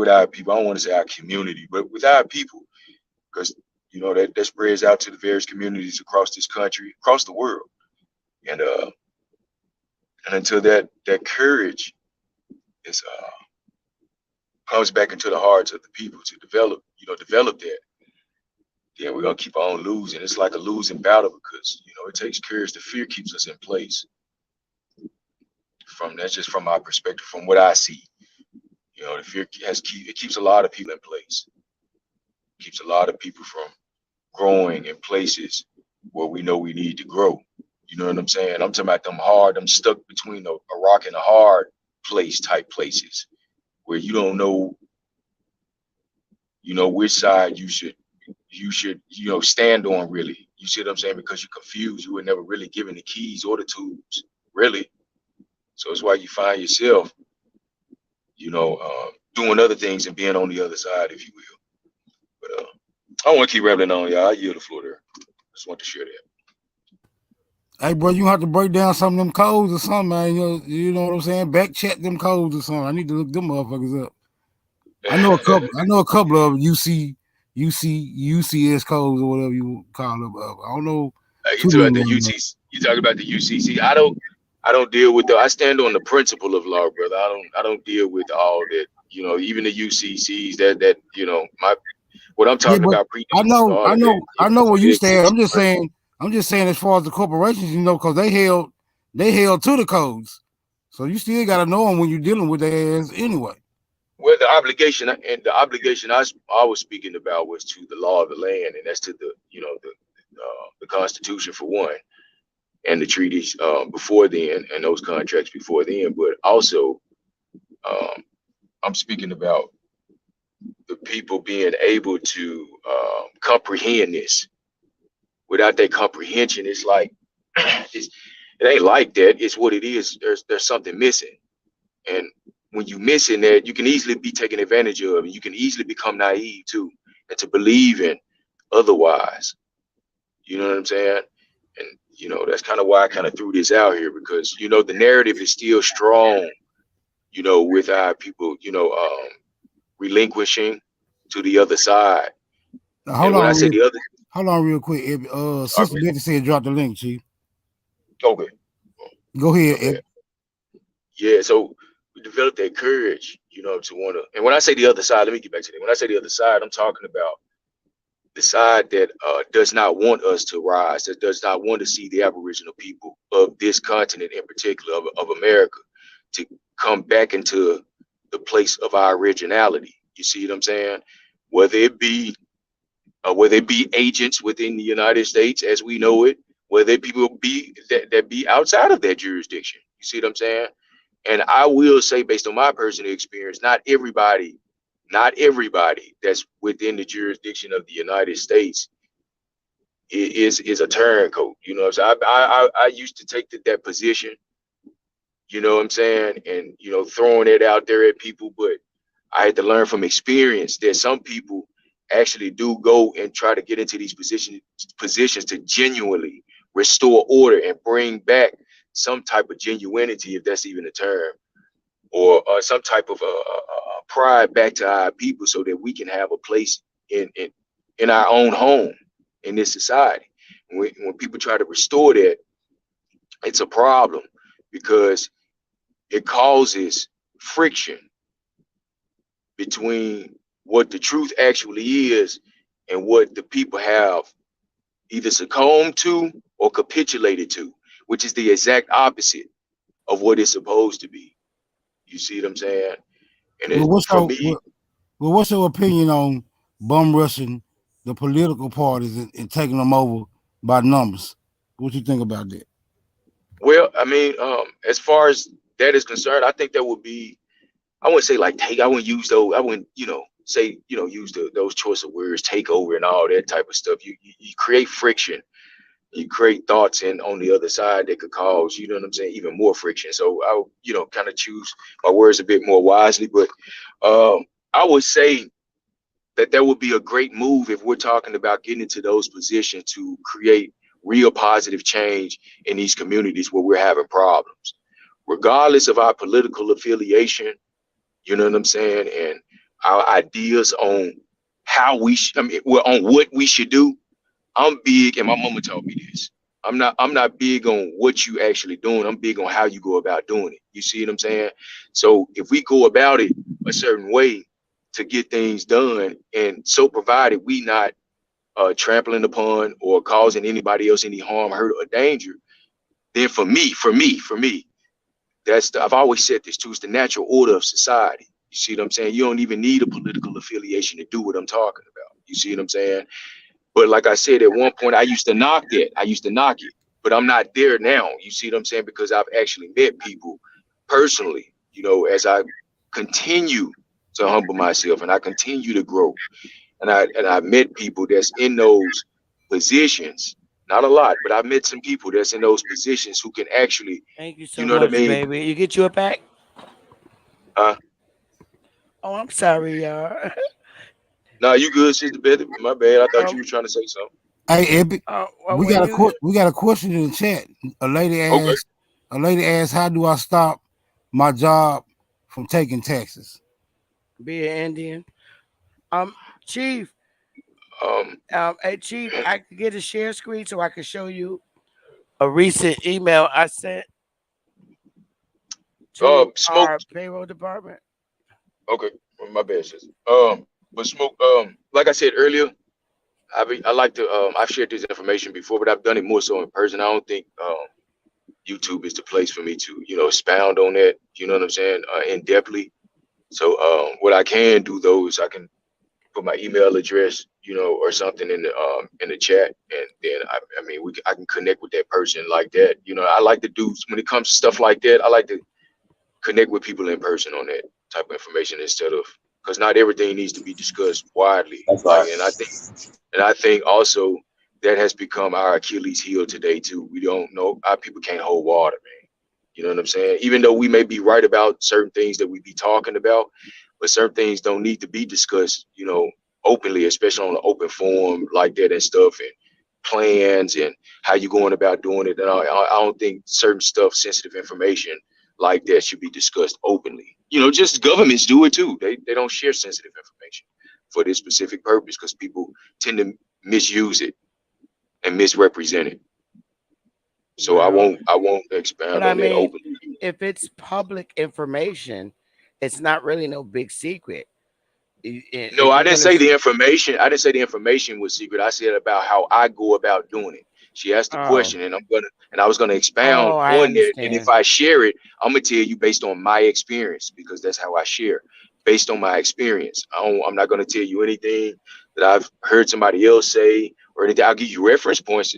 S8: our people. I don't want to say our community, but with our people, because that spreads out to the various communities across this country, across the world, and until that courage is comes back into the hearts of the people to develop that, yeah, we're gonna keep on losing. It's like a losing battle, because it takes courage. The fear keeps us in place. That's just from my perspective, from what I see. The fear keeps a lot of people in place. Keeps a lot of people from growing in places where we know we need to grow. You know what I'm saying? I'm talking about I'm stuck between a rock and a hard place type places where you don't know, which side you should, stand on, really. You see what I'm saying? Because you're confused. You were never really given the keys or the tools, really. So it's why you find yourself, doing other things and being on the other side, if you will. But I don't want to keep rambling on, y'all. I yield the floor there. Just want to share that.
S6: Hey, bro, you have to break down some of them codes or something, man. You know what I'm saying? Back check them codes or something. I need to look them motherfuckers up. I know a couple. I know a couple of UCS codes or whatever you call them. I don't know.
S8: You talking about the UTC? You talking about the UCC? I don't deal with I stand on the principle of law, brother. I don't deal with all that. Even the UCCs. What I'm talking about.
S6: I know where you stand. I'm just saying as far as the corporations, because they held to the codes. So you still got to know them when you're dealing with their ass anyway.
S8: Well, the obligation I was speaking about was to the law of the land, and that's to the Constitution for one, and the treaties before then, and those contracts before then. But also, I'm speaking about the people being able to comprehend this. Without that comprehension, it's like it ain't like that. It's what it is. There's something missing, and when you missing that, you can easily be taken advantage of, and you can easily become naive too, and to believe in otherwise. You know what I'm saying? And that's kind of why I kind of threw this out here, because the narrative is still strong. With our people, relinquishing to the other side.
S6: Hold on real quick. Sister Betty said drop the link, Chief.
S8: Okay.
S6: Go ahead.
S8: Yeah, so we developed that courage, to want to. And when I say the other side, let me get back to that. When I say the other side, I'm talking about the side that does not want us to rise, that does not want to see the Aboriginal people of this continent, in particular of America, to come back into the place of our originality. You see what I'm saying? Whether it be agents within the United States as we know it, whether people be that be outside of that jurisdiction. You see what I'm saying? And I will say, based on my personal experience, not everybody that's within the jurisdiction of the United States is a turncoat. So I used to take that position, you know what I'm saying, and throwing it out there at people. But I had to learn from experience that some people actually do go and try to get into these positions to genuinely restore order and bring back some type of genuinity, if that's even a term, or some type of pride back to our people, so that we can have a place in our own home in this society. When people try to restore that, it's a problem, because it causes friction between what the truth actually is and what the people have either succumbed to or capitulated to, which is the exact opposite of what it's supposed to be. You see what I'm saying? And
S6: Well,
S8: for me,
S6: what's your opinion on bum rushing the political parties and taking them over by numbers? What you think about that?
S8: well, I mean, as far as that is concerned, I think that would be, I wouldn't say like take, I wouldn't use those, I wouldn't, say, use those choice of words, take over and all that type of stuff. You create friction, you create thoughts in on the other side that could cause, you know what I'm saying, even more friction. So I'll, kind of choose my words a bit more wisely. But I would say that would be a great move if we're talking about getting into those positions to create real positive change in these communities where we're having problems, regardless of our political affiliation. You know what I'm saying? And our ideas on how on what we should do. I'm big, and my mama told me this. I'm not big on what you actually doing. I'm big on how you go about doing it. You see what I'm saying? So if we go about it a certain way to get things done, and so provided we not trampling upon or causing anybody else any harm, hurt, or danger, then for me, I've always said this too, it's the natural order of society. You see what I'm saying? You don't even need a political affiliation to do what I'm talking about. You see what I'm saying? But like I said, at one point, I used to knock it, but I'm not there now. You see what I'm saying? Because I've actually met people personally, as I continue to humble myself and I continue to grow. And I met people that's in those positions. Not a lot, but I met some people that's in those positions who can actually,
S5: Thank you so
S8: you know what I
S5: much,
S8: mean?
S5: baby. You get you a pack?
S8: Uh,
S5: Oh, I'm sorry, y'all.
S8: nah, you good, sister Betty? My bad. I thought you were trying to say something.
S6: Hey, Epic,
S5: Well,
S6: we
S5: when
S6: got
S5: you
S6: a question in the chat. A lady
S8: Okay.
S6: asked, how do I stop my job from taking taxes?
S5: be an Indian, Chief,
S8: Um,
S5: hey Chief, I could get a share screen so I can show you a recent email I sent to
S8: Smoke.
S5: our payroll department.
S8: Okay, my bad, sister. But smoke. Like I said earlier, I like to. I've shared this information before, but I've done it more so in person. I don't think YouTube is the place for me to, expound on that. You know what I'm saying? In depthly. So what I can do though is I can put my email address, or something in the chat, and then I mean I can connect with that person like that. I like to do, when it comes to stuff like that, I like to connect with people in person on that type of information, instead of, because not everything needs to be discussed widely.
S2: That's
S8: Like,
S2: right.
S8: and I think also that has become our Achilles heel today too. We don't know, our people can't hold water, man. You know what I'm saying? Even though we may be right about certain things that we be talking about, but certain things don't need to be discussed, openly, especially on an open forum like that and stuff, and plans and how you going about doing it. And I don't think certain stuff, sensitive information like that, should be discussed openly. Just governments do it too. They don't share sensitive information for this specific purpose, because people tend to misuse it and misrepresent it. So I
S5: Well,
S8: won't
S5: but
S8: expound
S5: I
S8: on that
S5: mean,
S8: openly.
S5: if it's public information, it's not really no big secret.
S8: No,
S5: If
S8: I
S5: you're
S8: didn't
S5: gonna,
S8: say the information. I didn't say the information was secret. I said about how I go about doing it. She asked the
S5: oh,
S8: question, and I was gonna expound
S5: I
S8: on that. And if
S5: understand.
S8: I share it, I'm gonna tell you based on my experience, because that's how I share, based on my experience. I'm not gonna tell you anything that I've heard somebody else say or anything. I'll give you reference points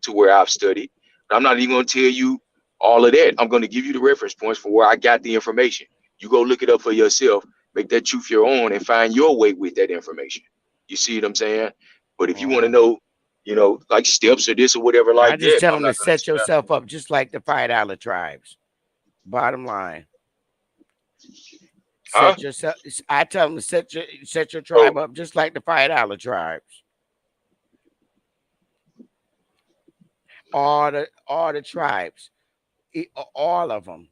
S8: to where I've studied, but I'm not even gonna tell you all of that. I'm gonna give you the reference points for where I got the information. You go look it up for yourself, make that truth your own, and find your way with that information. You see what I'm saying? But if you want to
S5: Oh,
S8: know, like steps or this or whatever
S5: I
S8: like
S5: just
S8: that,
S5: tell
S8: I'm
S5: them to
S8: not gonna
S5: set
S8: expound.
S5: yourself up just like the $5 tribes. Bottom line.
S8: Huh?
S5: Set yourself. I tell them to set your tribe up just like the $5 tribes. All the tribes, all of them.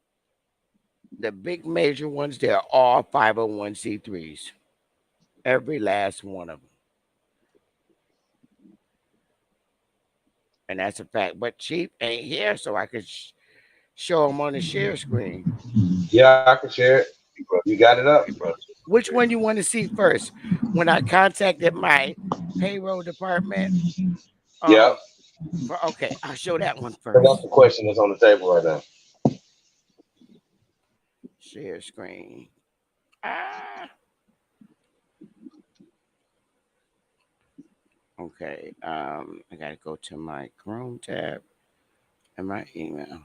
S5: The big major ones, they're all 501c3s. Every last one of them. And that's a fact. But Chief ain't here, so I could show him on the share screen.
S2: Yeah, I can share it. You got it up.
S5: Which one you want to see first? When I contacted my payroll department.
S2: Yeah.
S5: Okay, I'll show that one
S2: That's
S5: first.
S2: the question that's on the table right now.
S5: Share screen. Okay. I gotta go to my Chrome tab and my email.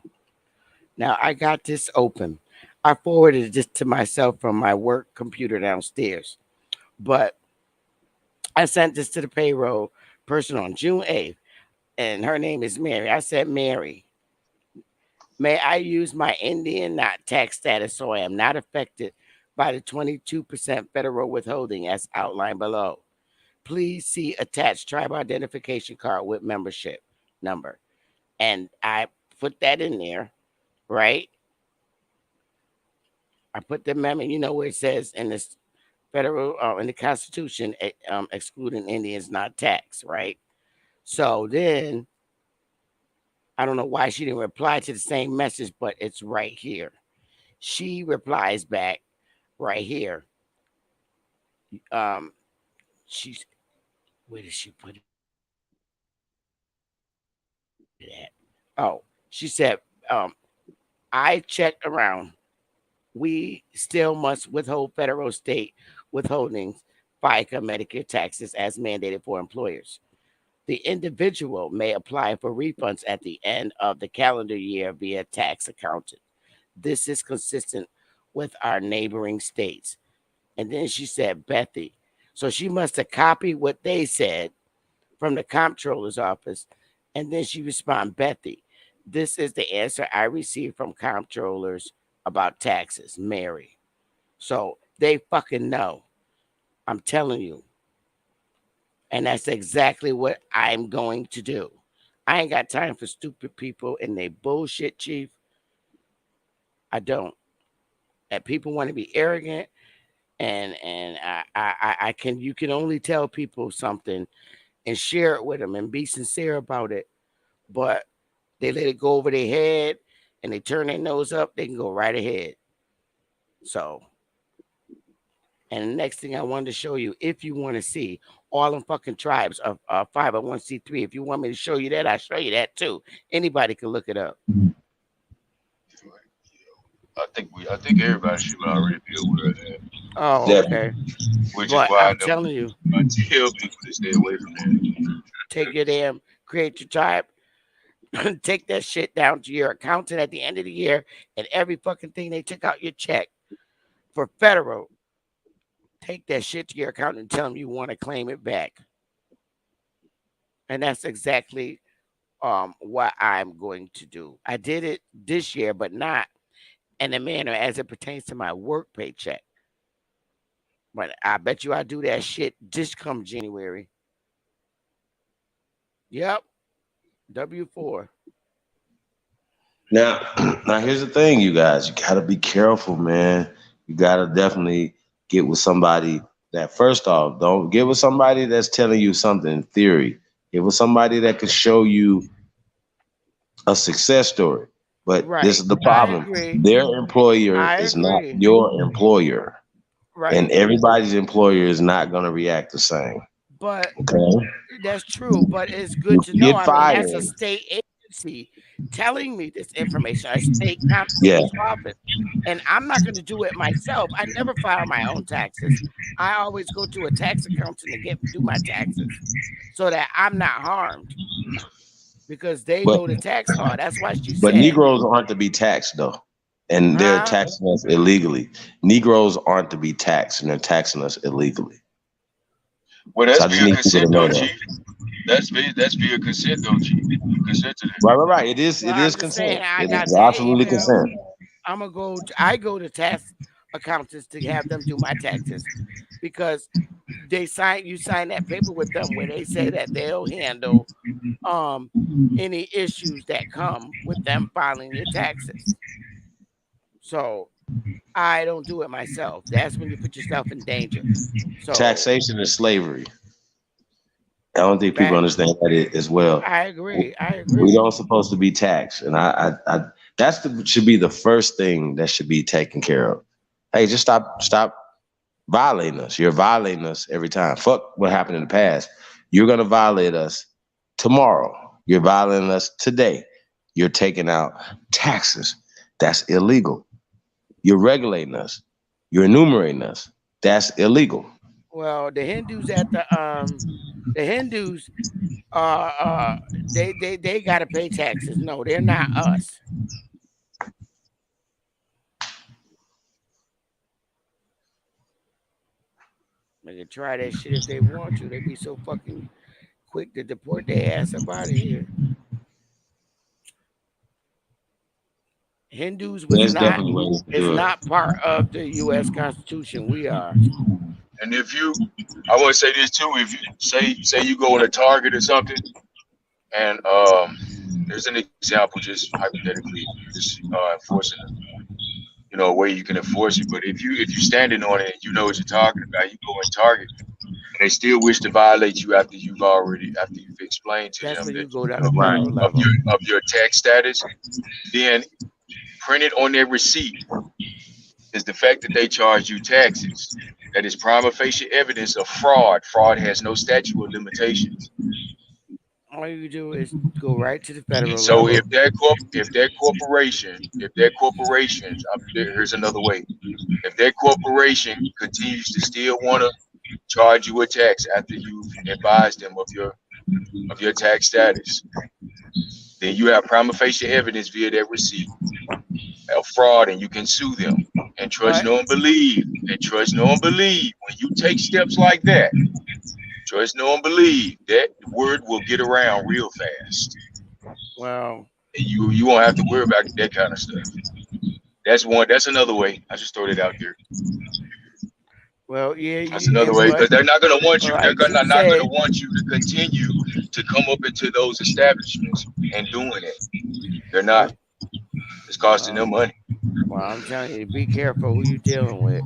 S5: Now I got this open. I forwarded this to myself from my work computer downstairs. But I sent this to the payroll person on June 8th, and her name is Mary. I said, Mary, may I use my Indian not tax status so I am not affected by the 22% federal withholding as outlined below? Please see attached tribal identification card with membership number. And I put that in there, right? I put the amendment, you know, where it says in this federal, in the Constitution, excluding Indians not taxed, right? So then, I don't know why she didn't reply to the same message, but it's right here. She replies back right here. She's, where did she put it at? Oh, she said, I checked around. We still must withhold federal state withholdings, FICA, Medicare taxes as mandated for employers. The individual may apply for refunds at the end of the calendar year via tax accountant. This is consistent with our neighboring states. And then she said, Bethy. So she must have copied what they said from the comptroller's office. And then she responded, Bethy, this is the answer I received from comptrollers about taxes, Mary. So they fucking know. I'm telling you. And that's exactly what I'm going to do. I ain't got time for stupid people and they bullshit, Chief. I don't. And people want to be arrogant, and I can, you can only tell people something and share it with them and be sincere about it. But they let it go over their head and they turn their nose up, they can go right ahead. So, and the next thing I wanted to show you, if you want to see all them fucking tribes of 501c3, if you want me to show you that, I'll show you that too. Anybody can look it up.
S8: I think everybody should already be aware of that.
S5: Oh, okay.
S8: Which
S5: But
S8: is why
S5: I'm telling you,
S8: I tell people to stay away from that.
S5: take your damn, create your tribe, take that shit down to your accountant at the end of the year, and every fucking thing they took out your check for federal, take that shit to your accountant and tell them you want to claim it back. And that's exactly what I'm going to do. I did it this year, but not in a manner as it pertains to my work paycheck. But I bet you I do that shit just come January. Yep. W4.
S2: Now here's the thing, you guys. You gotta be careful, man. You gotta definitely get with somebody that, first off, don't get with somebody that's telling you something in theory. Get with somebody that can show you a success story. But this is the problem. Their employer is not your employer.
S5: Right.
S2: And everybody's employer is not going to react the same.
S5: But
S2: okay,
S5: that's true. But it's good to know. I mean, that's a state agency telling me this information, a state comptroller's office. And I'm not going to do it myself. I never file my own taxes. I always go to a tax accountant to do my taxes so that I'm not harmed. Because they know the tax law. That's why she said.
S2: But Negroes aren't to be taxed, though. And they're taxing us illegally. Negroes aren't to be taxed, and they're taxing us illegally.
S8: Well, that's via consent, though, Chief. That's via consent, though, Chief. Consent to that.
S2: Right. It is consent. It is absolutely consent.
S5: I'm gonna go. I go to tax accountants to have them do my taxes because you sign that paper with them where they say that they'll handle any issues that come with them filing your taxes. So I don't do it myself. That's when you put yourself in danger. So
S2: Taxation is slavery. I don't think people understand that as well.
S5: I agree.
S2: We don't supposed to be taxed, and should be the first thing that should be taken care of. Hey, just stop violating us. You're violating us every time. Fuck what happened in the past. You're gonna violate us tomorrow. You're violating us today. You're taking out taxes. That's illegal. You're regulating us. You're enumerating us. That's illegal.
S5: Well, the Hindus at the Hindus they gotta pay taxes. No, they're not us. They can try that shit if they want to. They be so fucking quick to deport their ass up out of here. Hindus is not part of the U.S. Constitution. We are.
S8: And if you, I want to say this too. If you say you go to Target or something, and there's an example, just hypothetically, just enforcing, a way you can enforce it. But if you're standing on it and you know what you're talking about, you go in Target, and they still wish to violate you after you've explained to them that of your tax status, then printed on their receipt is the fact that they charge you taxes. That is prima facie evidence of fraud. Fraud has no statute of limitations.
S5: All you do is go right to the federal
S8: so
S5: level.
S8: if that corporation, here's another way. If that corporation continues to still want to charge you a tax after you've advised them of your tax status, then you have prima facie evidence via that receipt of fraud, and you can sue them. And trust, know, and believe. And trust, know, and believe. When you take steps like that, trust, know, and believe that the word will get around real fast.
S5: Well,
S8: and you won't have to worry about that kind of stuff. That's another way. I just throw it out there.
S5: Well, yeah,
S8: that's another way, because they're not going to want you. They're not going to want you to continue to come up into those establishments and doing it. They're not. It's costing them money.
S5: Well, I'm telling you, be careful who you're dealing with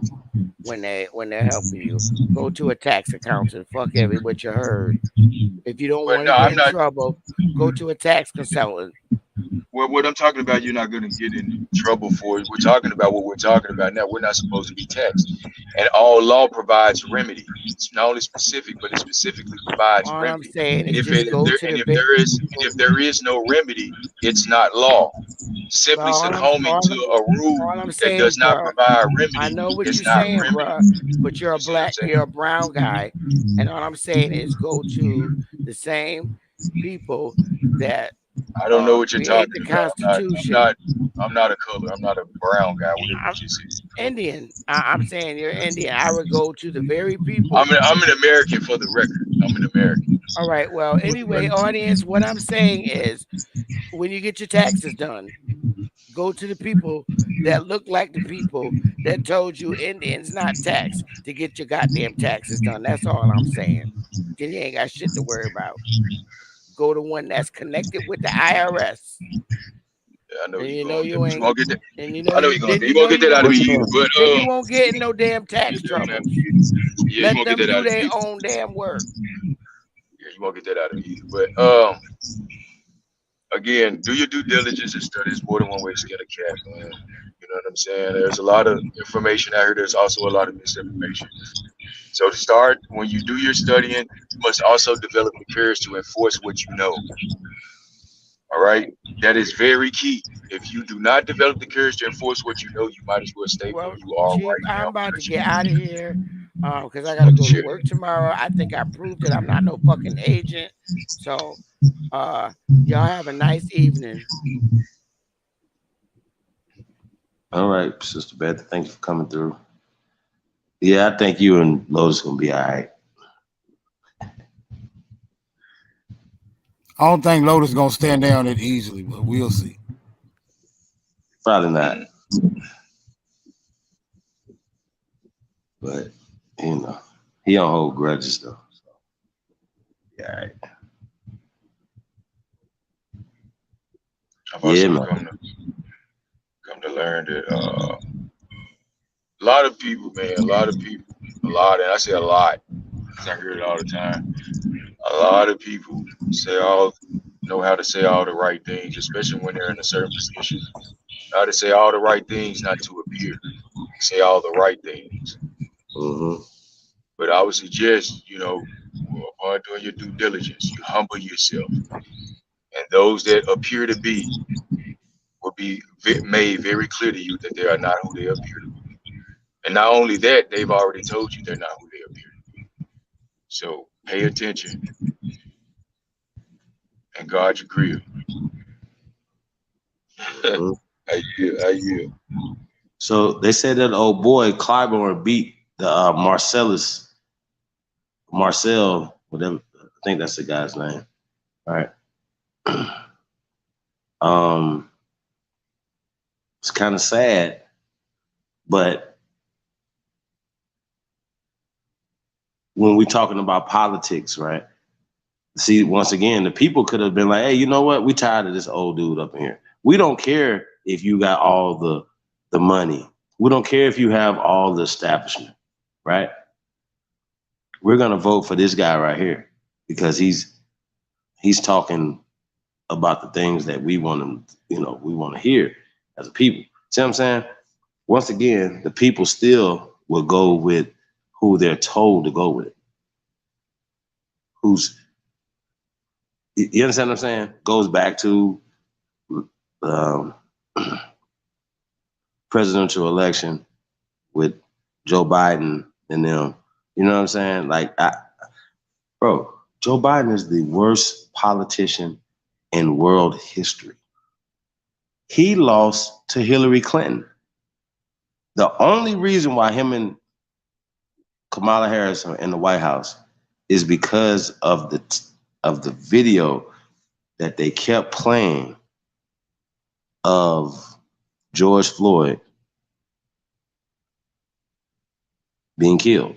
S5: when they're helping you. Go to a tax accountant. Fuck what you heard. If you don't want to get in trouble, go to a tax consultant.
S8: Well, what I'm talking about, you're not going to get in trouble for. We're talking about what we're talking about now. We're not supposed to be taxed, and all law provides remedy. It's not only specific, but it specifically provides remedy.
S5: I'm saying
S8: if there is no remedy, it's not law. Simply succumbing to a rule that does not provide remedy.
S5: I know what you're saying, bro, but you're a brown guy, and all I'm saying is go to the same people that.
S8: I don't know what you're talking
S5: the
S8: about.
S5: Constitution.
S8: I'm not a color. I'm not a brown guy.
S5: I'm Indian. I'm saying you're Indian. I would go to the very people.
S8: I'm an American for the record. I'm an American.
S5: All right. Well, anyway, audience, what I'm saying is when you get your taxes done, go to the people that look like the people that told you Indians not taxed to get your goddamn taxes done. That's all I'm saying. Then you ain't got shit to worry about. Go to one that's connected with the IRS.
S8: Yeah, I know
S5: you ain't.
S8: Won't get that.
S5: And
S8: I know you're gonna. You won't get that out of me either. But
S5: you won't get no damn tax trouble.
S8: Yeah,
S5: Let them do their own damn work.
S8: Yeah, you won't get that out of me either. But again, do your due diligence and study. There's more than one way to skin a cat, man. You know what I'm saying? There's a lot of information out here. There's also a lot of misinformation. So to start, when you do your studying, you must also develop the courage to enforce what you know. All right? That is very key. If you do not develop the courage to enforce what you know, you might as well stay where you are right now.
S5: I'm about to get out of here because I got to go to work tomorrow. I think I proved that I'm not no fucking agent. So y'all have a nice evening.
S2: All right, Sister Beth, thank you for coming through. Yeah, I think you and Lotus gonna be all right.
S6: I don't think Lotus gonna stand down it easily, but we'll see.
S2: Probably not. But you know, he don't hold grudges though. So, yeah, right.
S8: I've also come to learn that a lot of people, man, and I say a lot because I hear it all the time. A lot of people know how to say all the right things, especially when they're in a certain position. How to say all the right things, not to appear. Say all the right things.
S2: Mm-hmm.
S8: But I would suggest, upon doing your due diligence, you humble yourself. And those that appear to be will be made very clear to you that they are not who they appear to be. And not only that, they've already told you they're not who they appear to be. So pay attention and guard your grill.
S2: Mm-hmm.
S8: I yield.
S2: So they said that old boy Clyburn beat the Marcel, whatever. I think that's the guy's name. All right. It's kind of sad, but when we're talking about politics, right? See, once again, the people could have been like, hey, you know what? We tired of this old dude up in here. We don't care if you got all the money. We don't care if you have all the establishment, right? We're going to vote for this guy right here because he's talking about the things that we want to hear as a people. See what I'm saying? Once again, the people still will go with who they're told to go with. You understand what I'm saying? Goes back to presidential election with Joe Biden and them. You know what I'm saying? Like, bro, Joe Biden is the worst politician in world history. He lost to Hillary Clinton. The only reason why him and Kamala Harris are in the White House is because of the video that they kept playing of George Floyd being killed.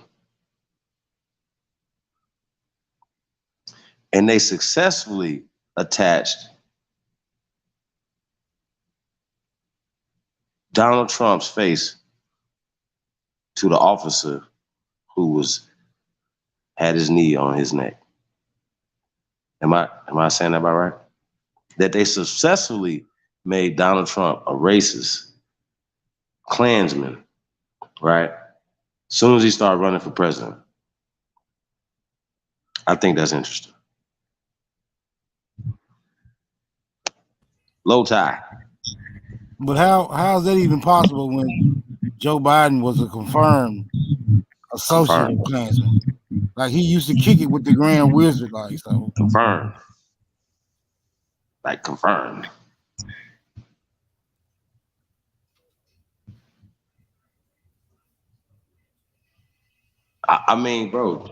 S2: And they successfully attached Donald Trump's face to the officer who had his knee on his neck. Am I saying that about right? That they successfully made Donald Trump a racist Klansman, right? As soon as he started running for president. I think that's interesting. Low tie.
S6: But how is that even possible when Joe Biden was a confirmed associate of Klansman? Like, he used to kick it with the Grand Wizard, like, so.
S2: Confirmed. Like, confirmed. I mean, bro,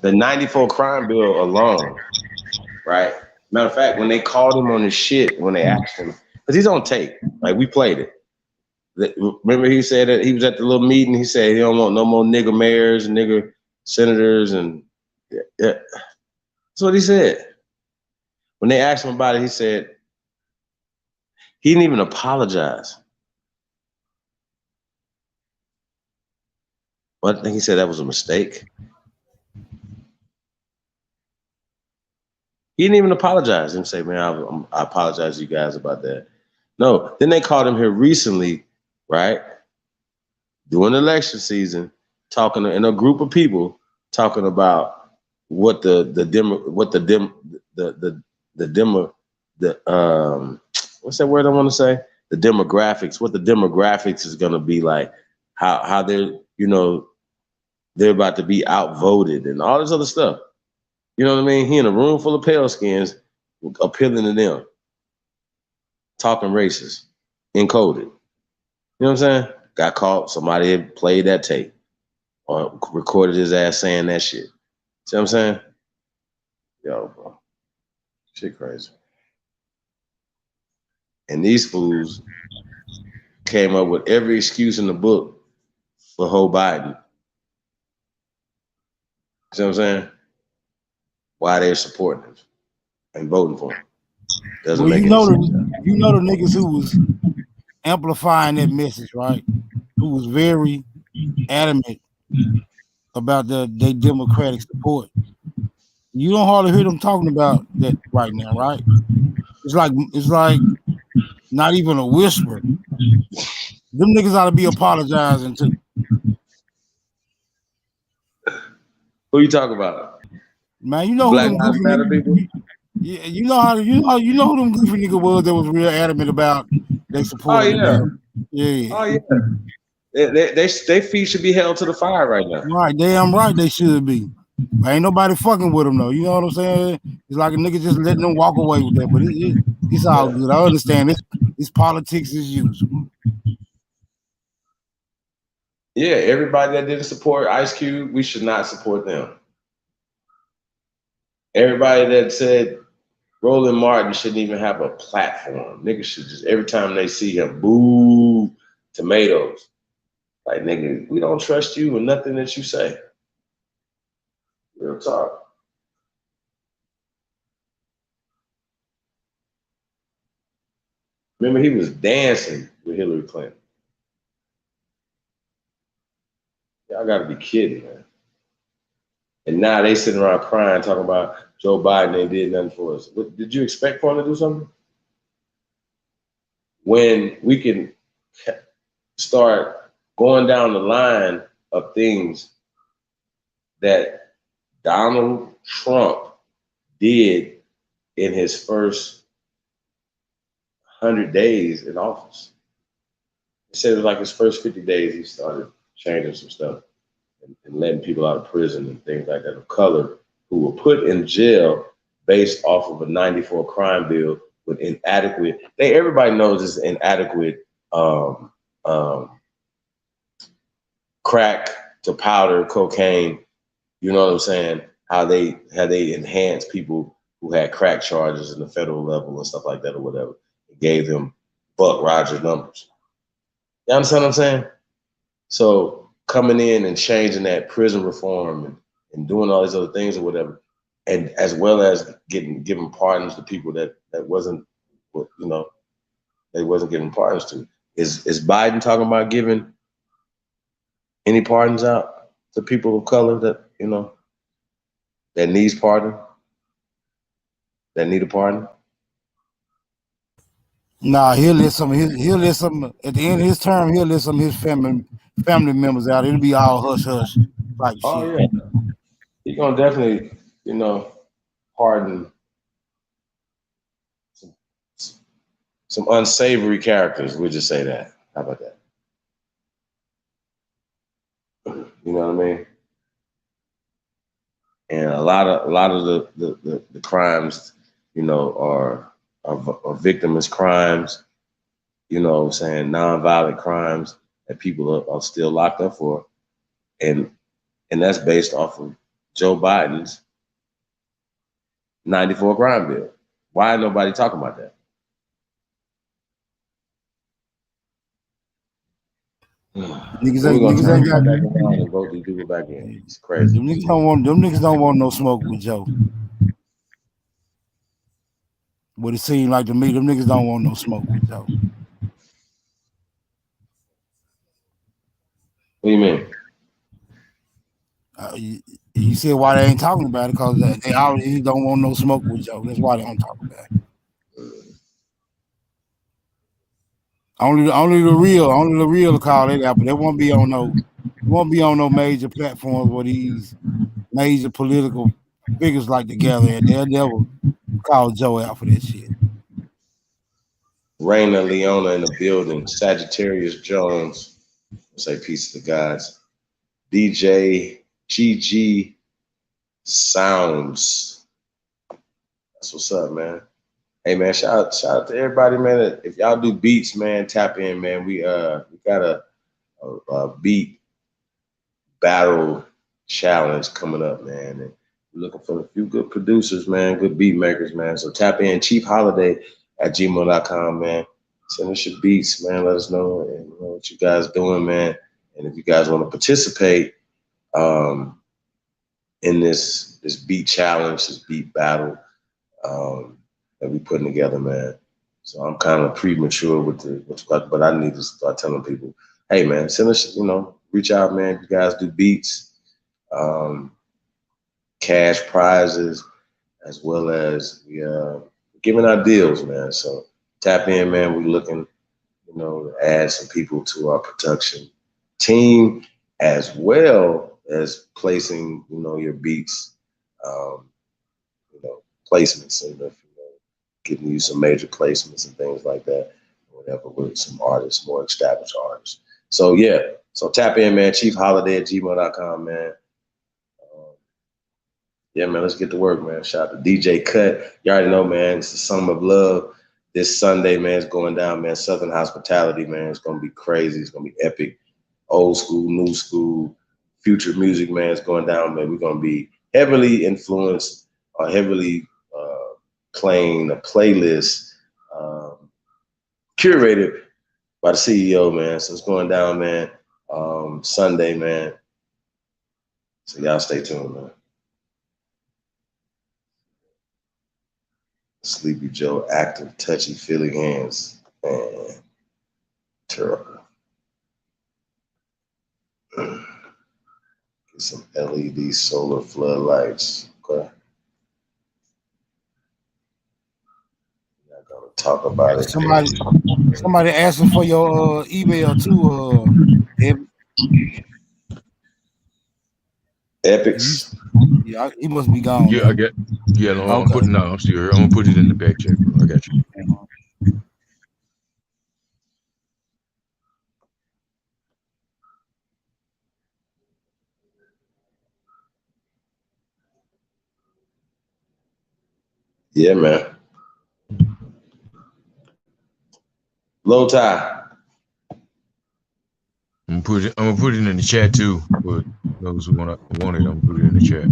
S2: the 94 crime bill alone, right? Matter of fact, when they called him on his shit, when they asked him, because he's on tape, like, we played it. Remember he said that he was at the little meeting, he said he don't want no more nigger mayors and nigger senators, and yeah. That's what he said. When they asked him about it, he said he didn't even apologize. But I think he said that was a mistake. He didn't even apologize and say, man, I apologize to you guys about that. No, then they called him here recently, right? During election season, talking in a group of people, talking about what what's that word I want to say? The demographics, what the demographics is gonna be like, how they're, they're about to be outvoted and all this other stuff. You know what I mean? He in a room full of pale skins appealing to them, talking racist, encoded. You know what I'm saying? Got caught, somebody had played that tape or recorded his ass saying that shit. See what I'm saying? Yo, bro. Shit crazy. And these fools came up with every excuse in the book for Joe Biden. See what I'm saying? Why they're supporting him and voting for him. Doesn't make any sense.
S6: You know the niggas who was amplifying that message, right? Who was very adamant about their Democratic support. You don't hardly hear them talking about that right now, right? It's like not even a whisper. Them niggas ought to be apologizing too.
S2: Who you talking about?
S6: Man, you know
S2: Black
S6: who them
S2: Lives
S6: goofy
S2: Matter people?
S6: Yeah, you know who them goofy nigga was that was real adamant about they support.
S2: Oh yeah.
S6: Yeah.
S2: Oh yeah. They feet should be held to the fire right now.
S6: Right, damn right they should be. But ain't nobody fucking with them though. You know what I'm saying? It's like a nigga just letting them walk away with that. But it's all good. I understand. It's politics as usual.
S2: Yeah, everybody that didn't support Ice Cube, we should not support them. Everybody that said Roland Martin shouldn't even have a platform. Niggas should just, every time they see him, boo, tomatoes. Like, nigga, we don't trust you with nothing that you say. Real talk. Remember, he was dancing with Hillary Clinton. Y'all gotta be kidding, man. And now they sitting around crying, talking about Joe Biden ain't did nothing for us. What, did you expect for him to do something? When we can start going down the line of things that Donald Trump did in his first 100 days in office. He said it was like his first 50 days, he started changing some stuff and letting people out of prison and things like that of color who were put in jail based off of a 94 crime bill with inadequate, everybody knows it's inadequate crack to powder, cocaine, you know what I'm saying? How they enhanced people who had crack charges in the federal level and stuff like that or whatever. It gave them Buck Rogers numbers. You understand what I'm saying? So coming in and changing that prison reform and doing all these other things or whatever, and as well as giving pardons to people that wasn't, you know, they wasn't giving pardons to. Is Biden talking about giving any pardons out to people of color that, you know, that needs pardon, that need a pardon?
S6: Nah, he'll let some at the end of his term, he'll let some of his family members out. It'll be all hush hush like shit.
S2: Yeah. He's gonna definitely, you know, pardon some unsavory characters. We'll just say that. How about that? You know what I mean? And a lot of the crimes, you know, are victimless crimes, you know what I'm saying, nonviolent crimes that people are still locked up for. And that's based off of Joe Biden's 94 crime bill. Why ain't nobody talking about that?
S6: Niggas ain't got
S2: back around and vote these people back in. It's crazy.
S6: Them niggas don't want no smoke with Joe. What it seemed like to me, them niggas don't want no smoke with Joe.
S2: What do you mean?
S6: You said why they ain't talking about it, because they already don't want no smoke with Joe. That's why they don't talk about it. Only the real call it out, but they won't be on no major platforms where these major political figures like to gather at. They'll never call Joe out for that shit.
S2: Raina Leona in the building. Sagittarius Jones. Say peace to the gods. DJ GG Sounds. That's what's up, man. Hey man, shout out to everybody, man. If y'all do beats, man, tap in, man. We got a beat battle challenge coming up, man. And we're looking for a few good producers, man, good beat makers, man. So tap in, chiefholiday@gmail.com, man. Send us your beats, man. Let us know, and you know what you guys doing, man. And if you guys want to participate in this beat challenge, this beat battle that we putting together, man. So I'm kind of premature but I need to start telling people, hey, man, send us, reach out, man. If you guys do beats, cash prizes, as well as we giving out deals, man. So tap in, man. We looking, to add some people to our production team, as well as placing, your beats, placements, and getting you some major placements and things like that, whatever, with some artists, more established artists. So yeah, so tap in, man. chiefholiday@gmail.com, man. Yeah, man, let's get to work, man. Shout out to DJ Cut. You already know, man, it's the Summer of Love. This Sunday, man, it's going down, man. Southern Hospitality, man. It's going to be crazy. It's going to be epic. Old school, new school, future music, man. It's going down, man. We're going to be heavily influenced or heavily playing a playlist curated by the CEO, man. So it's going down, man, Sunday, man. So y'all stay tuned, man. Sleepy Joe, active, touchy, feely hands, man. Terrible. Get some LED solar floodlights. Okay. Not gonna talk about it.
S6: Somebody asking for your email too.
S2: Epics.
S6: Yeah, he must be gone.
S8: Yeah, I get. Yeah, no, I'm putting. No, I'm still here. I'm gonna put it in the back check, bro. I got you.
S2: Yeah, man. Low tie.
S8: I'm gonna put it in the chat too. For those who want it, I'm gonna put it in the chat.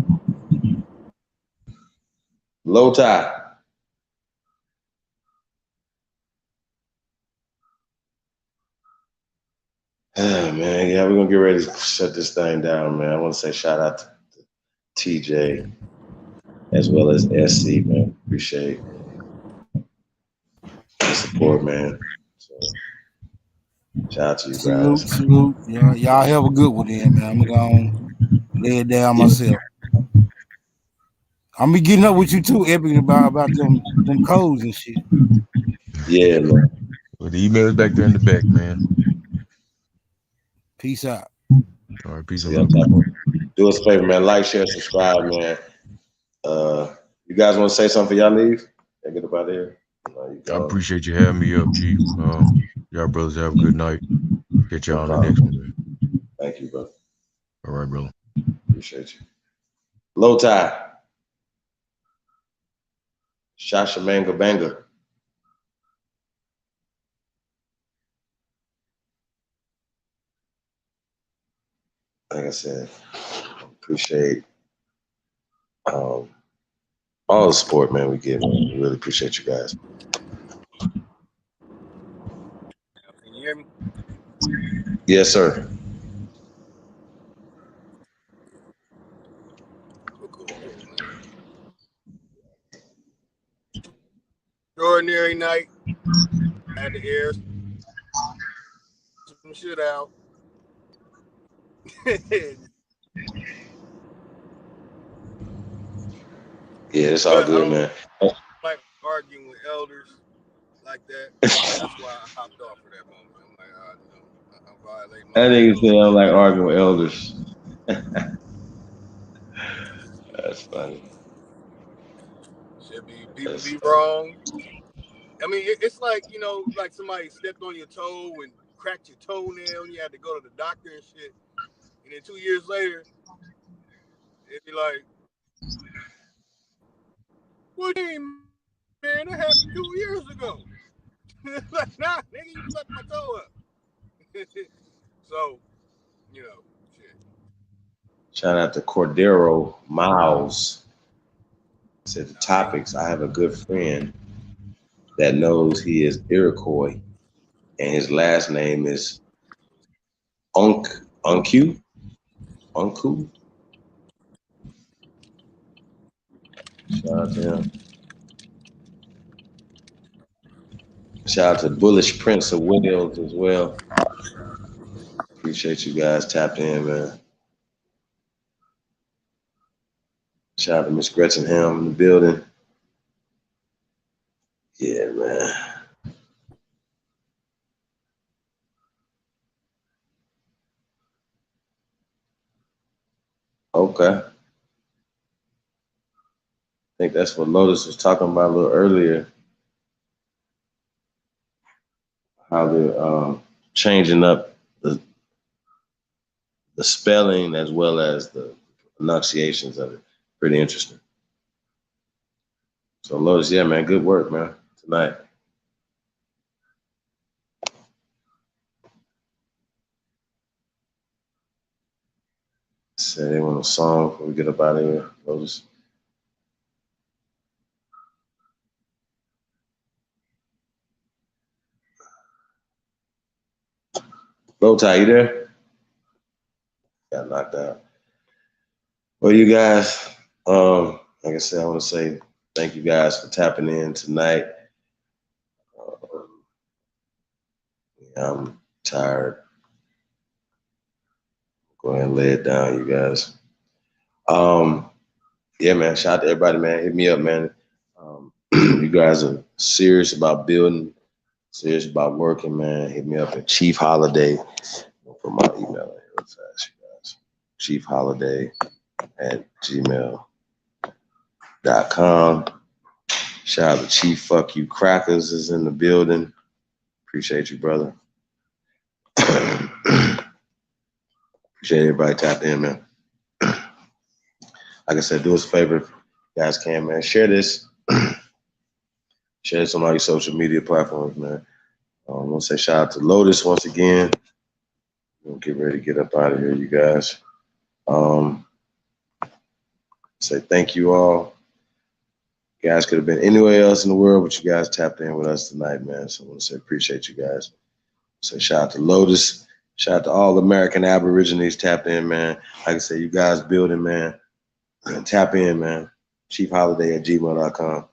S2: Low tie. Oh, man, yeah, we're gonna get ready to shut this thing down, man. I want to say shout out to TJ as well as SC, man. Appreciate the support, man. So, shout out to you guys.
S6: Salute. Yeah, y'all have a good one then, man. I'm gonna lay it down myself. I'm gonna be getting up with you too, Epic, about them codes and shit.
S2: Yeah, man.
S8: Well, the email is back there in the back, man.
S6: Peace out.
S8: All right, peace
S2: Yeah,
S8: out.
S2: do us a favor, man. Like, share, subscribe, man. You guys want to say something for y'all leave? Get up out of here.
S8: I appreciate you having me up, Chief. Y'all brothers have a good night. Catch y'all on the next one, man.
S2: Thank you, brother.
S8: All right, brother.
S2: Appreciate you. Low tie. Shasha Manga Banga. Like I said, appreciate all the support, man, we get, man. We really appreciate you guys.
S1: Can you hear me?
S2: Yes, sir.
S1: Cool. Extraordinary night. Had to air some shit out.
S2: Yeah, it's all good, man.
S1: Like arguing with elders like that. That's why I hopped off for that moment. I'm like, I'm violating my.
S2: I think you sound like arguing with elders. That's funny.
S1: Should be people be wrong. I mean, it's like, like somebody stepped on your toe and cracked your toenail and you had to go to the doctor and shit. And then 2 years later, it'd be like, what do you mean, man? That happened 2 years ago. Like, nah, nigga, you fucked my toe up. So, shit.
S2: Shout out to Cordero Miles. Said the topics. I have a good friend that knows he is Iroquois and his last name is Unku. Shout out to him. Shout out to Bullish Prince of Wales as well. Appreciate you guys tapped in, man. Shout out to Miss Gretchen Helm in the building. Yeah, man. Okay. I think that's what Lotus was talking about a little earlier. How they're changing up the spelling as well as the pronunciations of it. Pretty interesting. So Lotus, yeah, man, good work, man, tonight. Say they want a song before we get up out of here, Lotus. Low tie, you there? Got knocked out. Well, you guys, like I said, I want to say thank you guys for tapping in tonight. Yeah, I'm tired. Go ahead and lay it down, you guys. Yeah, man, shout out to everybody, man. Hit me up, man. You guys are serious about building, serious about working, man. Hit me up at Chief Holiday. I'll put my email in here real fast, you guys. chiefholiday@gmail.com. Shout out to Chief Fuck You Crackers is in the building. Appreciate you, brother. Appreciate everybody tapped in, man. Like I said, do us a favor if you guys can, man. Share this. Share this on all your social media platforms, man. I want to say shout out to Lotus once again. We'll get ready to get up out of here, you guys. Say thank you all. You guys could have been anywhere else in the world, but you guys tapped in with us tonight, man. So I want to say appreciate you guys. Say shout out to Lotus. Shout out to all American Aborigines tapped in, man. Like I said, you guys building, man. Tap in, man. chiefholiday@gmail.com.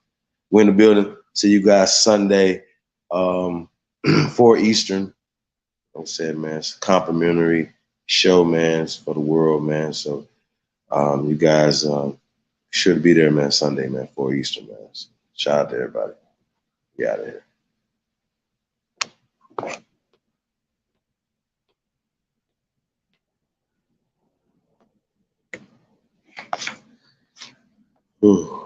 S2: We're in the building. See you guys Sunday, 4 Eastern. Like I said, man, it's a complimentary show, man. It's for the world, man. So you guys should be there, man, Sunday, man, 4 Eastern, man. So, shout out to everybody. Get out of here. Ooh.